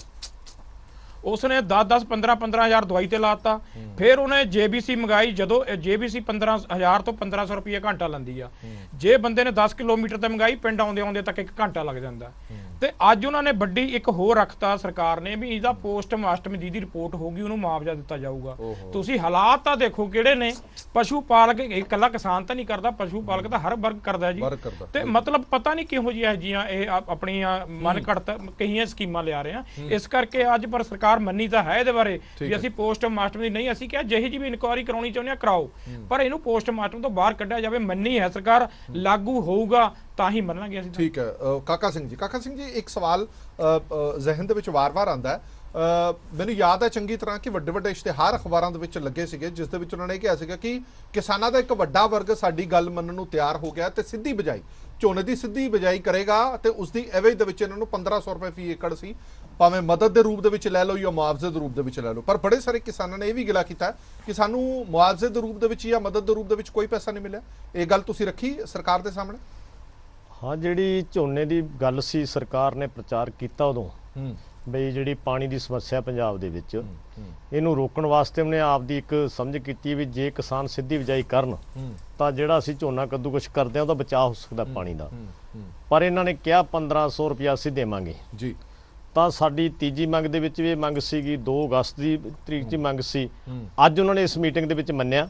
उसने 10-15 हज़ार दवाई ते लाता। फिर उन्हें JBC मंगाई, जो JBC 15,000 तो 1500 रुपये घंटा लंदी आ। जे बंदे ने 10 किलोमीटर ते मंगाई, पिंड आउंदे आउंदे तक 1 घंटा लग जाता। ते अज उन्होंने बड़ी एक होर रखता सरकार ने भी इसदा पोस्टमार्टम दी रिपोर्ट होगी, उन्होंने मुआवजा दिता जाऊगा। तुसीं हालात तां देखो किहड़े ने। पशु पालक इकल्ला किसान तां नहीं करदा, पशु पालक तां हर वर्ग करदा जी। ते मतलब पता नहीं किहो जिहियां जिहियां अपनी मन घड़त कईयां स्कीमां लिया रहे हैं। इस करके अज पर सरकार ਮੰਨੀ ਤਾਂ ਹੈ ਇਹਦੇ ਬਾਰੇ ਵੀ ਅਸੀਂ ਪੋਸਟਮਾਰਟਮ ਦੀ ਨਹੀਂ, ਅਸੀਂ ਕਿਹਾ ਜਿਹੀ ਜੀ ਵੀ ਇਨਕੁਆਇਰੀ ਕਰਾਉਣੀ ਚਾਹੁੰਦੇ ਆ ਕਰਾਓ, ਪਰ ਇਹਨੂੰ ਪੋਸਟਮਾਰਟਮ ਤੋਂ ਬਾਹਰ ਕੱਢਿਆ ਜਾਵੇ। ਮੰਨੀ ਹੈ ਸਰਕਾਰ, ਲਾਗੂ ਹੋਊਗਾ ਤਾਂ ਹੀ ਮੰਨਾਂਗੇ ਅਸੀਂ। ਠੀਕ ਹੈ ਕਾਕਾ ਸਿੰਘ ਜੀ, ਇੱਕ ਸਵਾਲ ਜ਼ਿਹਨ ਦੇ ਵਿੱਚ ਵਾਰ-ਵਾਰ ਆਉਂਦਾ ਹੈ ਮੈਨੂੰ ਯਾਦ ਹੈ ਚੰਗੀ ਤਰ੍ਹਾਂ ਕਿ ਵੱਡੇ ਵੱਡੇ ਇਸ਼ਤਿਹਾਰ ਅਖਬਾਰਾਂ ਦੇ ਵਿੱਚ ਲੱਗੇ ਸੀਗੇ, ਜਿਸ ਦੇ ਵਿੱਚ ਉਹਨਾਂ ਨੇ ਕਿਹਾ ਸੀਗਾ ਕਿ ਕਿਸਾਨਾਂ ਦਾ ਇੱਕ ਵੱਡਾ ਵਰਗ ਸਾਡੀ ਗੱਲ ਮੰਨਣ ਨੂੰ ਤਿਆਰ ਹੋ ਗਿਆ ਤੇ ਸਿੱਧੀ ਬਿਜਾਈ, ਝੋਨੇ ਦੀ ਸਿੱਧੀ ਬਿਜਾਈ ਕਰੇਗਾ ਤੇ ਉਸ ਦੀ ਐਵਰੇਜ ਦੇ ਵਿੱਚ ਇਹਨਾਂ ਨੂੰ 1500 ਰੁਪਏ ਫੀ ਏਕੜ ਸੀ, ਭਾਵੇਂ ਮਦਦ ਦੇ ਰੂਪ ਦੇ ਵਿੱਚ ਲੈ ਲਓ ਜਾਂ ਮੁਆਵਜ਼ੇ ਦੇ ਰੂਪ ਦੇ ਵਿੱਚ ਲੈ ਲਓ। ਪਰ ਬੜੇ ਸਾਰੇ ਕਿਸਾਨਾਂ ਨੇ ਇਹ ਵੀ ਗਿਲਾ ਕੀਤਾ ਕਿ ਸਾਨੂੰ ਮੁਆਵਜ਼ੇ ਦੇ ਰੂਪ ਦੇ ਵਿੱਚ ਜਾਂ ਮਦਦ ਦੇ ਰੂਪ ਦੇ ਵਿੱਚ ਕੋਈ ਪੈਸਾ ਨਹੀਂ ਮਿਲਿਆ। ਇਹ ਗੱਲ ਤੁਸੀਂ ਰੱਖੀ ਸਰਕਾਰ ਦੇ ਸਾਹਮਣੇ? ਹਾਂ, ਜਿਹੜੀ ਝੋਨੇ ਦੀ ਗੱਲ ਸੀ ਸਰਕਾਰ ਨੇ ਪ੍ਰਚਾਰ ਕੀਤਾ ਉਦੋਂ ਬਈ ਜਿਹੜੀ ਪਾਣੀ ਦੀ ਸਮੱਸਿਆ ਪੰਜਾਬ ਦੇ ਵਿੱਚ, ਇਹਨੂੰ ਰੋਕਣ ਵਾਸਤੇ ਉਹਨੇ ਆਪਦੀ ਇੱਕ ਸਮਝ ਕੀਤੀ ਵੀ ਜੇ ਕਿਸਾਨ ਸਿੱਧੀ ਬਿਜਾਈ ਕਰਨ ਤਾਂ ਜਿਹੜਾ ਅਸੀਂ ਝੋਨਾ ਕੱਦੂਕਸ਼ ਕਰਦੇ ਹਾਂ ਉਹਦਾ ਬਚਾਅ ਹੋ ਸਕਦਾ ਪਾਣੀ ਦਾ। ਪਰ ਇਹਨਾਂ ਨੇ ਕਿਹਾ 1500 ਰੁਪਇਆ ਅਸੀਂ ਦੇਵਾਂਗੇ ਜੀ। ਤਾਂ ਸਾਡੀ ਤੀਜੀ ਮੰਗ ਦੇ ਵਿੱਚ ਵੀ ਇਹ ਮੰਗ ਸੀਗੀ, 2 ਅਗਸਤ ਦੀ ਤਰੀਕ 'ਚ ਮੰਗ ਸੀ। ਅੱਜ ਉਹਨਾਂ ਨੇ ਇਸ ਮੀਟਿੰਗ ਦੇ ਵਿੱਚ ਮੰਨਿਆ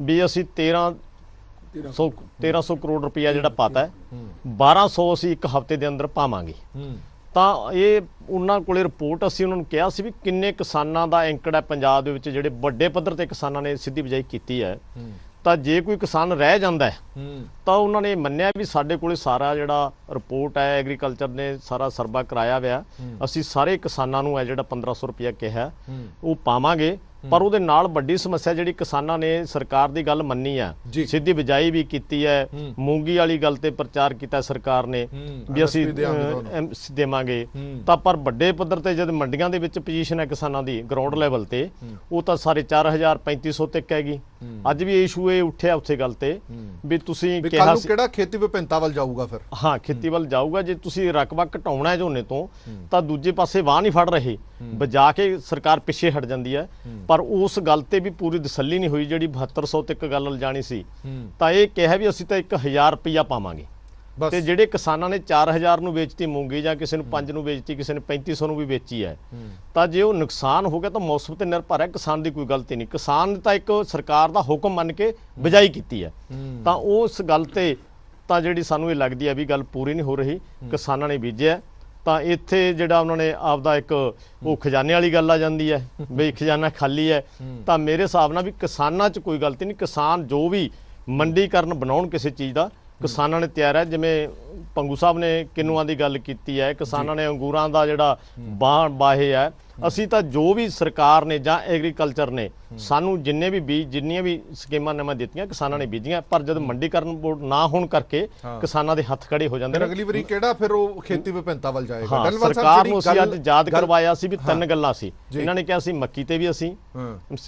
ਵੀ ਅਸੀਂ 1300 ਕਰੋੜ ਰੁਪਇਆ ਜਿਹੜਾ ਪਾਤਾ ਹੈ, 1200 ਅਸੀਂ ਇੱਕ ਹਫ਼ਤੇ ਦੇ ਅੰਦਰ ਪਾਵਾਂਗੇ। ਤਾਂ ਇਹ ਉਹਨਾਂ ਕੋਲੇ ਰਿਪੋਰਟ, ਅਸੀਂ ਉਹਨਾਂ ਨੂੰ ਕਿਹਾ ਸੀ ਵੀ ਕਿੰਨੇ ਕਿਸਾਨਾਂ ਦਾ ਐਂਕੜ ਹੈ ਪੰਜਾਬ ਦੇ ਵਿੱਚ ਜਿਹੜੇ ਵੱਡੇ ਪੱਧਰ ਤੇ ਕਿਸਾਨਾਂ ਨੇ ਸਿੱਧੀ ਬਿਜਾਈ ਕੀਤੀ ਹੈ। ਤਾਂ ਜੇ ਕੋਈ ਕਿਸਾਨ ਰਹਿ ਜਾਂਦਾ ਤਾਂ ਉਹਨਾਂ ਨੇ ਮੰਨਿਆ ਵੀ ਸਾਡੇ ਕੋਲੇ ਸਾਰਾ ਜਿਹੜਾ ਰਿਪੋਰਟ ਹੈ ਐਗਰੀਕਲਚਰ ਨੇ ਸਾਰਾ ਸਰਵਾ ਕਰਾਇਆ ਹੋਇਆ, ਅਸੀਂ ਸਾਰੇ ਕਿਸਾਨਾਂ ਨੂੰ ਹੈ ਜਿਹੜਾ 1500 ਰੁਪਇਆ ਕਿਹਾ ਉਹ ਪਾਵਾਂਗੇ। ਪਰ ਉਹਦੇ ਨਾਲ ਵੱਡੀ ਸਮੱਸਿਆ ਜਿਹੜੀ ਕਿਸਾਨਾਂ ਨੇ ਸਰਕਾਰ ਦੀ ਗੱਲ ਮੰਨੀ ਆ, ਸਿੱਧੀ ਬਿਜਾਈ ਵੀ ਕੀਤੀ ਹੈ, ਮੂੰਗੀ ਵਾਲੀ ਗੱਲ ਤੇ ਪ੍ਰਚਾਰ ਕੀਤਾ ਸਰਕਾਰ ਨੇ ਵੀ ਅਸੀਂ ਦੇਵਾਂਗੇ। ਤਾਂ ਪਰ ਵੱਡੇ ਪੱਧਰ ਤੇ ਜਦ ਮੰਡੀਆਂ ਦੇ ਵਿੱਚ ਪੋਜੀਸ਼ਨ ਹੈ ਕਿਸਾਨਾਂ ਦੀ ਗਰਾਊਂਡ ਲੈਵਲ ਤੇ, ਉਹ ਤਾਂ ਸਾਰੇ 4000 3500 ਤੱਕ ਹੈਗੀ। ਅੱਜ ਵੀ ਇਸ਼ੂ ਇਹ ਉੱਠਿਆ ਉੱਥੇ ਗੱਲ ਤੇ ਵੀ ਤੁਸੀਂ ਕਿਹਾ ਕਿਹੜਾ ਖੇਤੀ ਵਿਭਿੰਨਤਾ ਵੱਲ ਜਾਊਗਾ ਫਿਰ? ਹਾਂ, ਖੇਤੀ ਵੱਲ ਜਾਊਗਾ। ਜੇ ਤੁਸੀਂ ਰਕਬਾ ਘਟਾਉਣਾ ਹੈ ਝੋਨੇ ਤੋਂ ਤਾਂ ਦੂਜੇ ਪਾਸੇ ਵਾਹ ਨਹੀਂ ਫੜ ਰਹੇ, ਬਜਾ ਕੇ ਸਰਕਾਰ ਪਿੱਛੇ ਹਟ ਜਾਂਦੀ ਹੈ। ਪਰ ਉਸ ਗੱਲ ਤੇ ਵੀ ਪੂਰੀ ਤਸੱਲੀ ਨਹੀਂ ਹੋਈ ਜਿਹੜੀ 7200 ਤੱਕ ਗੱਲ ਲਿਜਾਣੀ ਸੀ। ਤਾਂ ਇਹ ਕਿਹਾ ਵੀ ਅਸੀਂ ਤਾਂ 1000 ਰੁਪਇਆ ਪਾਵਾਂਗੇ। ਤੇ ਜਿਹੜੇ ਕਿਸਾਨਾਂ ਨੇ 4000 ਨੂੰ ਵੇਚਤੀ ਮੂੰਗੀ, ਜਾਂ ਕਿਸੇ ਨੂੰ 5 ਨੂੰ ਵੇਚਤੀ, ਕਿਸੇ ਨੇ 3500 ਨੂੰ ਵੀ ਵੇਚੀ ਹੈ, ਤਾਂ ਜੇ ਉਹ ਨੁਕਸਾਨ ਹੋ ਗਿਆ ਤਾਂ ਮੌਸਮ ਤੇ ਨਿਰਭਰ ਹੈ, ਕਿਸਾਨ ਦੀ ਕੋਈ ਗਲਤੀ ਨਹੀਂ। ਕਿਸਾਨ ਨੇ ਤਾਂ ਇੱਕ ਸਰਕਾਰ ਦਾ ਹੁਕਮ ਮੰਨ ਕੇ ਬਿਜਾਈ ਕੀਤੀ ਹੈ। ਤਾਂ ਉਸ ਗੱਲ ਤੇ ਤਾਂ ਜਿਹੜੀ ਸਾਨੂੰ ਇਹ ਲੱਗਦੀ ਹੈ ਵੀ ਗੱਲ ਪੂਰੀ ਨਹੀਂ ਹੋ ਰਹੀ। ਕਿਸਾਨਾਂ ਨੇ ਬੀਜਿਆ ਤਾਂ ਇੱਥੇ ਜਿਹੜਾ ਉਹਨਾਂ ਨੇ ਆਪਦਾ ਇੱਕ ਉਹ ਖਜ਼ਾਨੇ ਵਾਲੀ ਗੱਲ ਆ ਜਾਂਦੀ ਹੈ ਵੀ ਖਜ਼ਾਨਾ ਖਾਲੀ ਹੈ। ਤਾਂ ਮੇਰੇ ਹਿਸਾਬ ਨਾਲ ਵੀ ਕਿਸਾਨਾਂ 'ਚ ਕੋਈ ਗਲਤੀ ਨਹੀਂ। ਕਿਸਾਨ ਜੋ ਵੀ ਮੰਡੀਕਰਨ ਬਣਾਉਣ ਕਿਸੇ ਚੀਜ਼ ਦਾ, ਕਿਸਾਨਾਂ ਨੇ ਤਿਆਰ ਹੈ। ਜਿਵੇਂ ਪੰਗੂ ਸਾਹਿਬ ਨੇ ਕਿੰਨੂਆਂ ਦੀ ਗੱਲ ਕੀਤੀ ਹੈ, ਕਿਸਾਨਾਂ ਨੇ ਅੰਗੂਰਾਂ ਦਾ ਜਿਹੜਾ ਬਾਹੇ ਹੈ। ਅਸੀਂ ਤਾਂ ਜੋ ਵੀ ਸਰਕਾਰ ਨੇ ਜਾਂ ਐਗਰੀਕਲਚਰ ਨੇ ਸਾਨੂੰ ਜਿੰਨੇ ਵੀ ਬੀਜ, ਜਿੰਨੀਆਂ ਵੀ ਸਕੀਮਾਂ ਨਵਾਂ ਦਿੱਤੀਆਂ ਕਿਸਾਨਾਂ ਨੇ ਬੀਜੀਆਂ, ਪਰ ਜਦ ਮੰਡੀਕਰਨ ਬੋਰਡ ਨਾ ਹੋਣ ਕਰਕੇ ਕਿਸਾਨਾਂ ਦੇ ਹੱਥ ਖੜੇ ਹੋ ਜਾਂਦੇ ਨੇ। ਅਗਲੀ ਵਾਰੀ ਕਿਹੜਾ ਫਿਰ ਉਹ ਖੇਤੀ ਵਿਭਿੰਨਤਾ ਵੱਲ ਜਾਏਗਾ? ਸਰਕਾਰ ਨੂੰ ਅਸੀਂ ਅੱਜ ਯਾਦ ਕਰਵਾਇਆ ਸੀ ਵੀ 3 ਗੱਲਾਂ ਸੀ। ਇਹਨਾਂ ਨੇ ਕਿਹਾ ਸੀ ਮੱਕੀ ਤੇ ਵੀ ਅਸੀਂ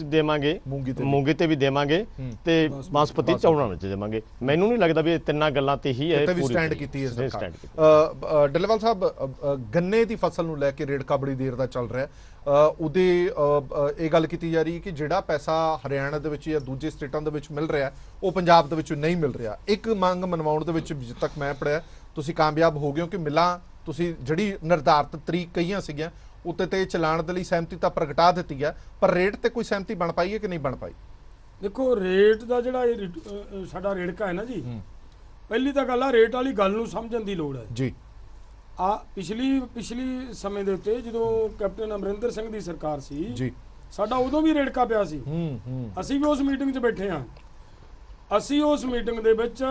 ਦੇਵਾਂਗੇ, ਮੂੰਗੀ ਤੇ ਵੀ ਦੇਵਾਂਗੇ, ਤੇ ਬਾਸਪਤੀ ਚੌਲਾਂ ਵਿੱਚ ਦੇਵਾਂਗੇ। ਮੈਨੂੰ ਨਹੀਂ ਲੱਗਦਾ ਵੀ ਇਹ 3 ਗੱਲਾਂ ਤੇ ਹੀ ਹੈ ਸਟੈਂਡ ਕੀਤੀ ਹੈ ਸਰਕਾਰ। ਡੱਲੇਵਾਲ ਸਾਹਿਬ, ਗੰਨੇ ਦੀ ਫਸਲ ਨੂੰ ਲੈ ਕੇ ਰੇੜਕਾ ਬੜੀ ਦੇਰ ਦਾ ਚੱਲ ਰਿਹਾ। ਉਹਦੇ ਇਹ ਗੱਲ ਕੀਤੀ ਜਾ ਰਹੀ ਹੈ ਕਿ ਜਿਹੜਾ ਪੈਸਾ ਹਰਿਆਣਾ ਦੇ ਵਿੱਚ ਜਾਂ ਦੂਜੇ ਸਟੇਟਾਂ ਦੇ ਵਿੱਚ ਮਿਲ ਰਿਹਾ ਉਹ ਪੰਜਾਬ ਦੇ ਵਿੱਚ ਨਹੀਂ ਮਿਲ ਰਿਹਾ। ਇੱਕ ਮੰਗ ਮਨਵਾਉਣ ਦੇ ਵਿੱਚ ਜਿੱਥੇ ਤੱਕ ਮੈਂ ਪੜਿਆ ਤੁਸੀਂ ਕਾਮਯਾਬ ਹੋ ਗਏ ਹੋ ਕਿ ਮਿਲਾਂ ਤੁਸੀਂ ਜਿਹੜੀ ਨਿਰਧਾਰਤ ਤਰੀਕ ਕਹੀਆਂ ਸੀਗੀਆਂ ਉੱਤੇ ਤੇ ਚਲਾਉਣ ਦੇ ਲਈ ਸਹਿਮਤੀ ਤਾਂ ਪ੍ਰਗਟਾ ਦਿੱਤੀ ਹੈ, ਪਰ ਰੇਟ ਤੇ ਕੋਈ ਸਹਿਮਤੀ ਬਣ ਪਾਈ ਹੈ ਕਿ ਨਹੀਂ ਬਣ ਪਾਈ? ਦੇਖੋ, ਰੇਟ ਦਾ ਜਿਹੜਾ ਸਾਡਾ ਰੇੜਕਾ ਹੈ ਨਾ ਜੀ, ਪਹਿਲੀ ਤਾਂ ਗੱਲ ਆ ਰੇਟ ਵਾਲੀ ਗੱਲ ਨੂੰ ਸਮਝਣ ਦੀ ਲੋੜ ਹੈ ਜੀ। ਪਿਛਲੀ ਸਮੇਂ ਦੇ ਉੱਤੇ ਜਦੋਂ ਕੈਪਟਨ ਅਮਰਿੰਦਰ ਸਿੰਘ ਦੀ ਸਰਕਾਰ ਸੀ ਜੀ, ਸਾਡਾ ਉਦੋਂ ਵੀ ਰੇੜਕਾ ਪਿਆ ਸੀ। ਅਸੀਂ ਵੀ ਉਸ ਮੀਟਿੰਗ 'ਚ ਬੈਠੇ ਹਾਂ। ਅਸੀਂ ਉਸ ਮੀਟਿੰਗ ਦੇ ਵਿੱਚ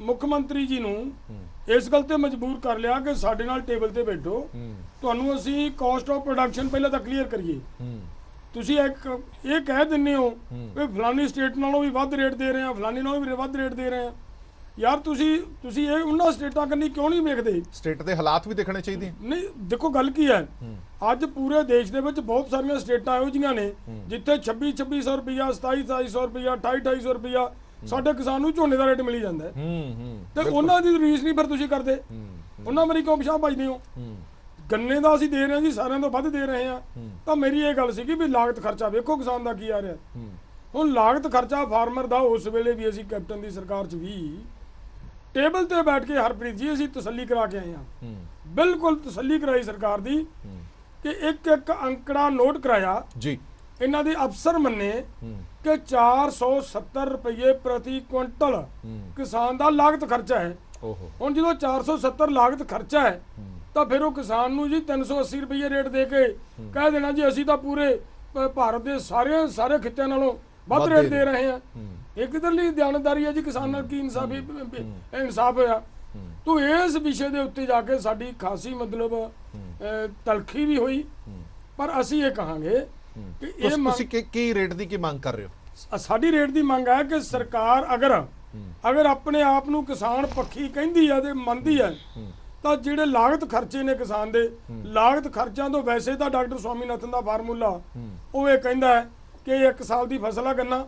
ਮੁੱਖ ਮੰਤਰੀ ਜੀ ਨੂੰ ਇਸ ਗੱਲ ਤੇ ਮਜਬੂਰ ਕਰ ਲਿਆ ਕਿ ਸਾਡੇ ਨਾਲ ਟੇਬਲ ਤੇ ਬੈਠੋ, ਤੁਹਾਨੂੰ ਅਸੀਂ ਕਾਸਟ ਆਫ ਪ੍ਰੋਡਕਸ਼ਨ ਪਹਿਲਾਂ ਤਾਂ ਕਲੀਅਰ ਕਰੀਏ। ਤੁਸੀਂ ਇਹ ਕਹਿ ਦਿੰਦੇ ਹੋ ਵੀ ਫਲਾਨੀ ਸਟੇਟ ਨਾਲੋਂ ਵੀ ਵੱਧ ਰੇਟ ਦੇ ਰਹੇ ਆ, ਫਲਾਨੀ ਨਾਲੋਂ ਵੀ ਵੱਧ ਰੇਟ ਦੇ ਰਹੇ ਆ। ਯਾਰ ਤੁਸੀਂ ਇਹ ਉਹਨਾਂ ਸਟੇਟਾਂ ਕੰਨੀ ਕਿਉਂ ਨਹੀਂ ਵੇਖਦੇ? ਸਟੇਟ ਦੇ ਹਾਲਾਤ ਵੀ ਦੇਖਣੇ ਚਾਹੀਦੇ ਨਹੀਂ। ਦੇਖੋ ਗੱਲ ਕੀ ਹੈ, ਅੱਜ ਪੂਰੇ ਦੇਸ਼ ਦੇ ਵਿੱਚ ਬਹੁਤ ਸਾਰੀਆਂ ਸਟੇਟਾਂ ਇਹੋ ਜਿਹੀਆਂ ਨੇ ਜਿੱਥੇ 2600 ਰੁਪਇਆ, 2700 ਰੁਪਇਆ, 2800 ਰੁਪਇਆ ਸਾਡੇ ਕਿਸਾਨ ਨੂੰ ਝੋਨੇ ਦਾ ਰੇਟ ਮਿਲੀ ਜਾਂਦਾ ਹੈ। ਤੇ ਉਹਨਾਂ ਦੀ ਰੀਸ ਨਹੀਂ ਫਿਰ ਤੁਸੀਂ ਕਰਦੇ, ਉਹਨਾਂ ਮੇਰੀ ਕਿਉਂ ਪਿਛਾਂਹ ਭੱਜਦੇ ਹੋ? ਗੰਨੇ ਦਾ ਅਸੀਂ ਦੇ ਰਹੇ ਹਾਂ ਜੀ, ਸਾਰਿਆਂ ਤੋਂ ਵੱਧ ਦੇ ਰਹੇ ਹਾਂ। ਤਾਂ ਮੇਰੀ ਇਹ ਗੱਲ ਸੀਗੀ ਵੀ ਲਾਗਤ ਖਰਚਾ ਵੇਖੋ ਕਿਸਾਨ ਦਾ ਕੀ ਆ ਰਿਹਾ। ਹੁਣ ਲਾਗਤ ਖਰਚਾ ਫਾਰਮਰ ਦਾ ਉਸ ਵੇਲੇ ਵੀ ਅਸੀਂ ਕੈਪਟਨ ਦੀ ਸਰਕਾਰ 'ਚ ਵੀ ਟੇਬਲ ਤੇ ਬੈਠ ਕੇ ਹਰਪ੍ਰੀਤ ਜੀ ਅਸੀਂ ਤਸੱਲੀ ਕਰਾ ਕੇ ਆਏ ਹਾਂ। ਬਿਲਕੁਲ ਤਸੱਲੀ ਕਰਾਈ ਸਰਕਾਰ ਦੀ ਕਿ ਇੱਕ ਅੰਕੜਾ ਨੋਟ ਕਰਾਇਆ ਜੀ। ਇਹਨਾਂ ਦੇ ਅਫਸਰ ਮੰਨੇ ਕਿ 470 ਰੁਪਏ ਪ੍ਰਤੀ ਕੁਇੰਟਲ ਕਿਸਾਨ ਦਾ ਲਾਗਤ ਖਰਚਾ ਹੈ। ਹੁਣ ਜਦੋਂ 470 ਲਾਗਤ ਖਰਚਾ ਹੈ ਤਾਂ ਫਿਰ ਉਹ ਕਿਸਾਨ ਨੂੰ ਜੀ 380 ਰੁਪਏ ਰੇਟ ਦੇ ਕੇ ਕਹਿ ਦੇਣਾ ਜੀ ਅਸੀਂ ਤਾਂ ਪੂਰੇ ਭਾਰਤ ਦੇ ਸਾਰੇ ਖਿੱਤਿਆਂ ਨਾਲੋਂ ਵੱਧ ਰੇਟ ਦੇ ਰਹੇ ਹਾਂ। ਇਹ ਕਿਧਰਲੀ ਦਿਆਨਤਦਾਰੀ ਹੈ ਜੀ? ਕਿਸਾਨ ਨਾਲ ਕੀ ਇਨਸਾਫ ਹੋਇਆ? ਤੋ ਇਸ ਵਿਸ਼ੇ ਦੇ ਉੱਤੇ ਜਾ ਕੇ ਸਾਡੀ ਖਾਸੀ ਮਤਲਬ ਤਲਖੀ ਵੀ ਹੋਈ, ਪਰ ਅਸੀਂ ਇਹ ਕਹਾਂਗੇ ਕਿ ਇਹ ਤੁਸੀਂ ਕੀ ਰੇਟ ਦੀ ਕੀ ਮੰਗ ਕਰ ਰਹੇ ਹੋ? ਸਾਡੀ ਰੇਟ ਦੀ ਮੰਗ ਹੈ ਕਿ ਸਰਕਾਰ ਅਗਰ ਆਪਣੇ ਆਪ ਨੂੰ ਕਿਸਾਨ ਪੱਖੀ ਕਹਿੰਦੀ ਹੈ ਤੇ ਮੰਨਦੀ ਹੈ ਤਾਂ ਜਿਹੜੇ ਲਾਗਤ ਖਰਚੇ ਨੇ ਕਿਸਾਨ ਦੇ, ਲਾਗਤ ਖਰਚਿਆਂ ਤੋਂ ਵੈਸੇ ਤਾਂ ਡਾਕਟਰ ਸਵਾਮੀਨਾਥਨ ਦਾ ਫਾਰਮੂਲਾ ਉਹ ਇਹ ਕਹਿੰਦਾ ਹੈ ਕਿ 1 ਸਾਲ ਦੀ ਫਸਲ ਆ ਗੰਨਾ,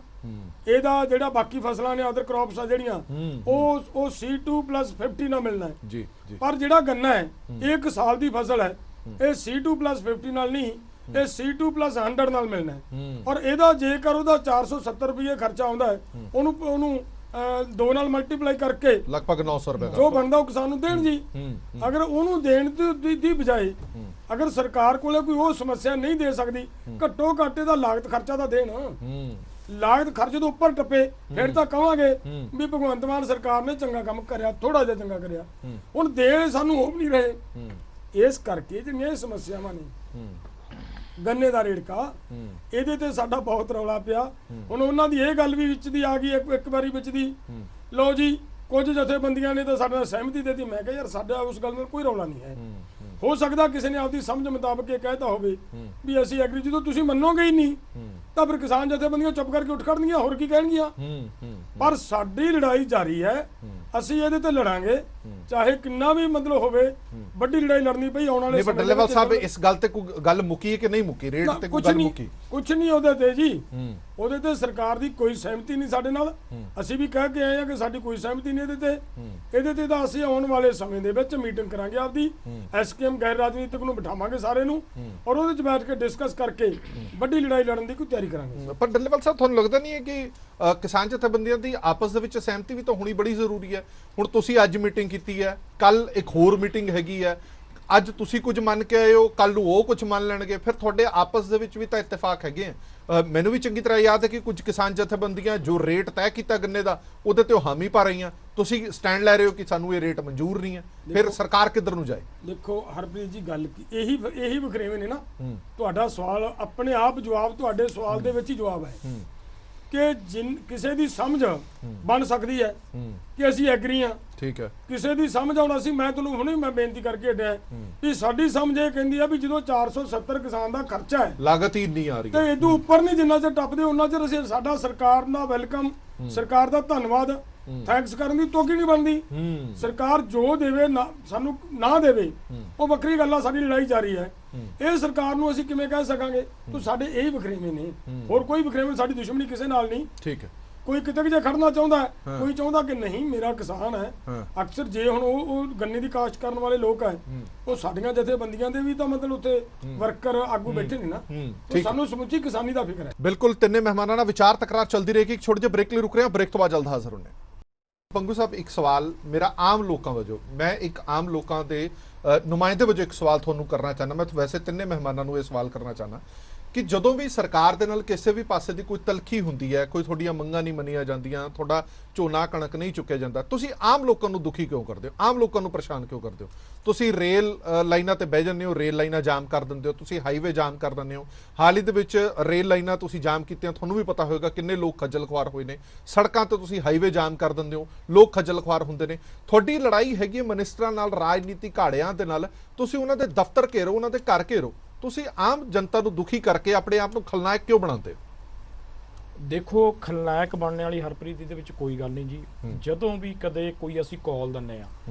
ਇਹਦਾ ਜਿਹੜਾ ਬਾਕੀ ਫਸਲਾਂ ਨੇ ਅਦਰ ਕ੍ਰੌਪਸ ਆ ਜਿਹੜੀਆਂ ਉਹ C2+50 ਨਾਲ ਮਿਲਣਾ ਹੈ ਜੀ। ਪਰ ਜਿਹੜਾ ਗੰਨਾ ਹੈ 1 ਸਾਲ ਦੀ ਫਸਲ ਹੈ, ਇਹ C2+50 ਨਾਲ ਨਹੀਂ, ਇਹ C2+100 ਨਾਲ ਮਿਲਣਾ ਹੈ। ਔਰ ਇਹਦਾ ਜੇਕਰ ਉਹਦਾ 470 ਰੁਪਏ ਖਰਚਾ ਆਉਂਦਾ ਹੈ, ਉਹਨੂੰ 2 ਨਾਲ ਮਲਟੀਪਲਾਈ ਕਰਕੇ ਲਗਭਗ 900 ਰੁਪਏ ਜੋ ਬਣਦਾ ਉਹ ਕਿਸਾਨ ਨੂੰ ਦੇਣ ਜੀ। ਅਗਰ ਉਹਨੂੰ ਦੇਣ ਦੀ ਬਜਾਏ ਅਗਰ ਸਰਕਾਰ ਕੋਲੇ ਕੋਈ ਉਹ ਸਮੱਸਿਆ ਨਹੀਂ ਦੇ ਸਕਦੀ, ਘੱਟੋ ਘੱਟ ਇਹਦਾ ਲਾਗਤ ਖਰਚਾ ਤਾਂ ਦੇਣ। ਲਾਗਤ ਖਰਚੇ ਤੋਂ ਉੱਪਰ ਟੱਪੇ ਫਿਰ ਤਾਂ ਕਹਾਂਗੇ ਵੀ ਭਗਵੰਤ ਮਾਨ ਸਰਕਾਰ ਨੇ ਚੰਗਾ ਕੰਮ ਕਰਿਆ, ਥੋੜਾ ਜਿਹਾ ਚੰਗਾ ਕਰਿਆ। ਹੁਣ ਦੇ ਸਾਨੂੰ ਹੋ ਨਹੀਂ ਰਹੇ। ਇਸ ਕਰਕੇ ਜਿਹੜੀਆਂ ਇਹ ਸਮੱਸਿਆਵਾਂ ਨੇ, ਗੰਨੇ ਦਾ ਰੇੜਕਾ, ਇਹਦੇ ਤੇ ਸਾਡਾ ਬਹੁਤ ਰੌਲਾ ਪਿਆ। ਹੁਣ ਉਹਨਾਂ ਦੀ ਇਹ ਗੱਲ ਵੀ ਵਿੱਚ ਦੀ ਆ ਗਈ ਇੱਕ ਵਾਰੀ ਵਿੱਚ ਦੀ, ਲਓ ਜੀ ਕੁਝ ਜਥੇਬੰਦੀਆਂ ਨੇ ਤਾਂ ਸਾਡੇ ਨਾਲ ਸਹਿਮਤੀ ਦੇ ਦਿੱਤੀ। ਮੈਂ ਕਿਹਾ ਯਾਰ ਸਾਡਾ ਉਸ ਗੱਲ ਨਾਲ ਕੋਈ ਰੌਲਾ ਨਹੀਂ ਹੈ। ਹੋ ਸਕਦਾ ਕਿਸੇ ਨੇ ਆਪਦੀ ਸਮਝ ਮੁਤਾਬਕ ਇਹ ਕਹਿਤਾ ਹੋਵੇ ਵੀ ਅਸੀਂ ਐਗਰੀ, ਜਦੋਂ ਤੁਸੀਂ ਮੰਨੋਗੇ ਹੀ ਨਹੀਂ ਤਾਂ ਫਿਰ ਕਿਸਾਨ ਜਥੇਬੰਦੀਆਂ ਚੁੱਪ ਕਰਕੇ ਉੱਠ ਖੜਨਗੀਆਂ, ਹੋਰ ਕੀ ਕਹਿਣਗੀਆਂ। ਪਰ ਸਾਡੀ ਲੜਾਈ ਜਾਰੀ ਹੈ, ਅਸੀਂ ਇਹਦੇ ਤੇ ਲੜਾਂਗੇ, ਚਾਹੇ ਕਿੰਨਾ ਵੀ ਮਤਲਬ ਹੋਵੇ। ਵੱਡੀ ਲੜਾਈ ਲੜਨੀ ਪਈ ਆਉਣ ਵਾਲੇ ਸਮੇਂ। ਡੱਲੇਵਾਲ ਸਾਹਿਬ, ਇਸ ਗੱਲ ਤੇ ਕੋਈ ਗੱਲ ਮੁੱਕੀ ਹੈ ਕਿ ਨਹੀਂ ਮੁੱਕੀ? ਰੇਟ ਤੇ ਕੋਈ ਗੱਲ ਮੁੱਕੀ? ਕੁਝ ਨਹੀਂ ਉਹਦੇ ਤੇ ਜੀ, ਉਹਦੇ ਤੇ ਸਰਕਾਰ ਦੀ ਕੋਈ ਸਹਿਮਤੀ ਨਹੀਂ ਸਾਡੇ ਨਾਲ। ਅਸੀਂ ਵੀ ਕਹਿ ਕੇ ਆਏ ਆ ਕਿ ਸਾਡੀ ਕੋਈ ਸਹਿਮਤੀ ਨਹੀਂ ਇਹਦੇ ਤੇ ਤਾਂ ਅਸੀਂ ਆਉਣ ਵਾਲੇ ਸਮੇਂ ਦੇ ਵਿੱਚ ਮੀਟਿੰਗ ਕਰਾਂਗੇ, ਆਪਦੀ ਐਸਕੇਐਮ ਗੈਰ ਰਾਜਨੀਤਿਕ ਨੂੰ ਬਿਠਾਵਾਂਗੇ ਸਾਰੇ ਨੂੰ, ਔਰ ਉਹਦੇ ਚ ਬੈਠ ਕੇ ਡਿਸਕਸ ਕਰਕੇ ਵੱਡੀ ਲੜਾਈ ਲੜਨ ਦੀ ਕੋਈ ਤਿਆਰੀ ਕਰਾਂਗੇ। ਪਰ ਡੱਲੇਵਾਲ ਸਾਹਿਬ, ਤੁਹਾਨੂੰ ਲੱਗਦਾ ਨਹੀਂ ਹੈ ਕਿ ਕਿਸਾਨ ਜਥੇਬੰਦੀਆਂ ਦੀ ਆਪਸ ਦੇ ਵਿੱਚ ਸਹਿਮਤੀ ਵੀ ਤਾਂ ਹੋਣੀ ਬੜੀ ਜ਼ਰੂਰੀ ਹੈ? ਹੁਣ ਤੁਸੀਂ ਅੱਜ ਮੀਟਿੰਗ ਕੀਤੀ ਹੈ, ਕੱਲ ਇੱਕ ਹੋਰ ਮੀਟਿੰਗ ਹੈਗੀ ਹੈ, ਅੱਜ ਤੁਸੀਂ ਕੁਝ ਮੰਨ ਕੇ ਆਏ ਹੋ, ਕੱਲ ਨੂੰ ਉਹ ਕੁਝ ਮੰਨ ਲੈਣਗੇ, ਫਿਰ ਤੁਹਾਡੇ ਆਪਸ ਦੇ ਵਿੱਚ ਵੀ ਤਾਂ ਇਤਫਾਕ ਹੈਗੇ ਆ। ਮੈਨੂੰ ਵੀ ਚੰਗੀ ਤਰ੍ਹਾਂ ਯਾਦ ਹੈ ਕਿ ਕੁਝ ਕਿਸਾਨ ਜਥੇਬੰਦੀਆਂ ਜੋ ਰੇਟ ਤੈਅ ਕੀਤਾ ਗੰਨੇ ਦਾ, ਉਹਦੇ ਤੇ ਉਹ ਹਾਮੀ ਪਾ ਰਹੀਆਂ, ਤੁਸੀਂ ਸਟੈਂਡ ਲੈ ਰਹੇ ਹੋ ਕਿ ਸਾਨੂੰ ਇਹ ਰੇਟ ਮਨਜ਼ੂਰ ਨਹੀਂ ਹੈ। ਫਿਰ ਸਰਕਾਰ ਕਿੱਧਰ ਨੂੰ ਜਾਏ? ਦੇਖੋ ਹਰਪ੍ਰੀਤ ਜੀ, ਗੱਲ ਕੀ ਇਹੀ ਵਖਰੇਵੇਂ ਨੇ ਨਾ। ਤੁਹਾਡਾ ਸਵਾਲ ਆਪਣੇ ਆਪ ਜਵਾਬ ਤੁਹਾਡੇ ਸਵਾਲ ਦੇ ਵਿੱਚ ਹੀ ਜਵਾਬ ਹੈ ਕਿ ਕਿਸੇ ਦੀ ਸਮਝ ਬਣ ਸਕਦੀ ਹੈ ਕਿ ਅਸੀਂ ਐਗਰੀ ਹਾਂ, ਠੀਕ ਹੈ। ਕਿਸੇ ਦੀ ਸਮਝ ਆਉਣਾ ਸੀ, ਮੈਂ ਤੁਹਾਨੂੰ ਹੁਣੇ ਮੈਂ ਬੇਨਤੀ ਕਰਕੇ ਹਟਿਆ ਵੀ ਸਾਡੀ ਸਮਝ ਇਹ ਕਹਿੰਦੀ ਆ ਵੀ ਜਦੋਂ 470 ਕਿਸਾਨ ਦਾ ਖਰਚਾ ਹੈ, ਲਾਗਤ ਹੀ ਨਹੀਂ ਆ ਰਹੀ ਤੇ ਇਦੋਂ ਉੱਪਰ ਨਹੀਂ, ਜਿੰਨਾ ਚਿਰ ਟੱਪਦੇ ਉਹਨਾਂ ਚਿਰ ਅਸੀਂ ਸਾਡਾ ਸਰਕਾਰ ਦਾ ਵੈਲਕਮ, ਸਰਕਾਰ ਦਾ ਧੰਨਵਾਦ, ਥੈਂਕਸ ਕਰਨ ਦੀ ਤੋਕੀ ਨਹੀਂ ਬਣਦੀ। ਸਰਕਾਰ ਜੋ ਦੇਵੇ ਸਾਨੂੰ ਨਾ ਦੇਵੇ ਉਹ ਵੱਖਰੀ ਗੱਲ ਆ, ਸਾਡੀ ਲੜਾਈ ਜਾਰੀ ਹੈ। ਇਹ ਸਰਕਾਰ ਨੂੰ ਅਸੀਂ ਕਿਵੇਂ ਕਹਿ ਸਕਾਂਗੇ? ਤੂੰ ਸਾਡੇ ਇਹੀ ਵਖਰੇਵੇਂ ਨੇ, ਹੋਰ ਕੋਈ ਵਖਰੇਵੇਂ, ਸਾਡੀ ਦੁਸ਼ਮਣੀ ਕਿਸੇ ਨਾਲ ਨਹੀਂ। ਠੀਕ ਹੈ। ਕੋਈ ਕਿਤੇ ਜੇ ਖੜਨਾ ਚਾਹੁੰਦਾ ਹੈ, ਕੋਈ ਚਾਹੁੰਦਾ ਕਿ ਨਹੀਂ ਮੇਰਾ ਕਿਸਾਨ ਹੈ। ਅਕਸਰ ਜੇ ਹੁਣ ਉਹ ਗੰਨੇ ਦੀ ਕਾਸ਼ਤ ਕਰਨ ਵਾਲੇ ਲੋਕ ਹੈ, ਉਹ ਸਾਡੀਆਂ ਜਥੇਬੰਦੀਆਂ ਦੇ ਵੀ ਤਾਂ ਮਤਲਬ ਉੱਥੇ ਵਰਕਰ ਆਗੂ ਬੈਠੇ ਨੇ ਨਾ, ਸਾਨੂੰ ਸਮੁੱਚੀ ਕਿਸਾਨੀ ਦਾ ਫਿਕਰ ਹੈ। ਬਿਲਕੁਲ, ਤਿੰਨੇ ਮਹਿਮਾਨਾਂ ਨਾਲ ਵਿਚਾਰ ਤਕਰਾਰ ਚੱਲਦੀ ਰਹੇਗੀ। ਇੱਕ ਛੋਟੇ ਜਿਹੇ ਬ੍ਰੇਕ ਲਈ ਰੁਕ ਰਹੇ ਹਾਂ, ਬ੍ਰੇਕ ਤੋਂ ਬਾਅਦ ਜਲਦ ਹਾਜ਼ਰ ਹੋਣੇ। ਪੰਗੂ ਸਾਹਿਬ, ਇੱਕ ਸਵਾਲ ਮੇਰਾ ਆਮ ਲੋਕਾਂ ਵਜੋਂ, ਮੈਂ ਇੱਕ ਆਮ ਲੋਕਾਂ ਦੇ ਨੁਮਾਇੰਦੇ ਵਜੋਂ ਇੱਕ ਸਵਾਲ ਤੁਹਾਨੂੰ ਕਰਨਾ ਚਾਹੁੰਦਾ। ਮੈਂ ਵੈਸੇ ਤਿੰਨੇ ਮਹਿਮਾਨਾਂ ਨੂੰ ਇਹ ਸਵਾਲ ਕਰਨਾ ਚਾਹੁੰਦਾ ਕਿ ਜਦੋਂ ਵੀ ਸਰਕਾਰ ਦੇ ਨਾਲ ਕਿਸੇ ਵੀ ਪਾਸੇ ਦੀ ਕੋਈ ਤਲਖੀ ਹੁੰਦੀ ਹੈ, ਕੋਈ ਤੁਹਾਡੀਆਂ ਮੰਗਾਂ ਨਹੀਂ ਮੰਨੀਆਂ ਜਾਂਦੀਆਂ, ਤੁਹਾਡਾ ਝੋਨਾ ਕਣਕ ਨਹੀਂ ਚੁੱਕਿਆ ਜਾਂਦਾ, ਤੁਸੀਂ ਆਮ ਲੋਕਾਂ ਨੂੰ ਦੁਖੀ ਕਿਉਂ ਕਰਦੇ ਹੋ? ਆਮ ਲੋਕਾਂ ਨੂੰ ਪਰੇਸ਼ਾਨ ਕਿਉਂ ਕਰਦੇ ਹੋ? ਤੁਸੀਂ ਰੇਲ ਲਾਈਨਾਂ ਤੇ ਬਹਿ ਜਾਂਦੇ ਹੋ, ਰੇਲ ਲਾਈਨਾਂ ਜਾਮ ਕਰ ਦਿੰਦੇ ਹੋ, ਤੁਸੀਂ ਹਾਈਵੇ ਜਾਮ ਕਰ ਦਿੰਦੇ ਹੋ। ਹਾਲ ਹੀ ਦੇ ਵਿੱਚ ਰੇਲ ਲਾਈਨਾਂ ਤੁਸੀਂ ਜਾਮ ਕੀਤੀਆਂ, ਤੁਹਾਨੂੰ ਵੀ ਪਤਾ ਹੋਵੇਗਾ ਕਿੰਨੇ ਲੋਕ ਖੱਜਲ ਖੁਆਰ ਹੋਏ ਨੇ। ਸੜਕਾਂ ਤੇ ਤੁਸੀਂ ਹਾਈਵੇ ਜਾਮ ਕਰ ਦਿੰਦੇ ਹੋ, ਲੋਕ ਖੱਜਲ ਖੁਆਰ ਹੁੰਦੇ ਨੇ। ਤੁਹਾਡੀ ਲੜਾਈ ਹੈਗੀ ਹੈ ਮਿਨਿਸਟਰਾਂ ਨਾਲ, ਰਾਜਨੀਤੀ ਘਾੜਿਆਂ ਦੇ ਨਾਲ। ਤੁਸੀਂ ਉਹਨਾਂ ਦੇ ਦਫ਼ਤਰ ਘੇਰੋ, ਉਹਨਾਂ ਦੇ ਘਰ ਘੇਰੋ, ਤੁਸੀਂ ਆਮ ਜਨਤਾ ਨੂੰ ਦੁਖੀ ਕਰਕੇ ਆਪਣੇ ਆਪ ਨੂੰ ਖਲਨਾਇਕ ਕਿਉਂ ਬਣਾਉਂਦੇ ਹੋ? ਦੇਖੋ, ਖਲਨਾਇਕ ਬਣਨ ਵਾਲੀ ਹਰਪ੍ਰੀਤ ਦੇ ਵਿੱਚ ਕੋਈ ਗੱਲ ਨਹੀਂ ਜੀ। ਜਦੋਂ ਵੀ ਕਦੇ ਕੋਈ ਅਸੀਂ ਕਾਲ ਦਿੰਨੇ ਆ,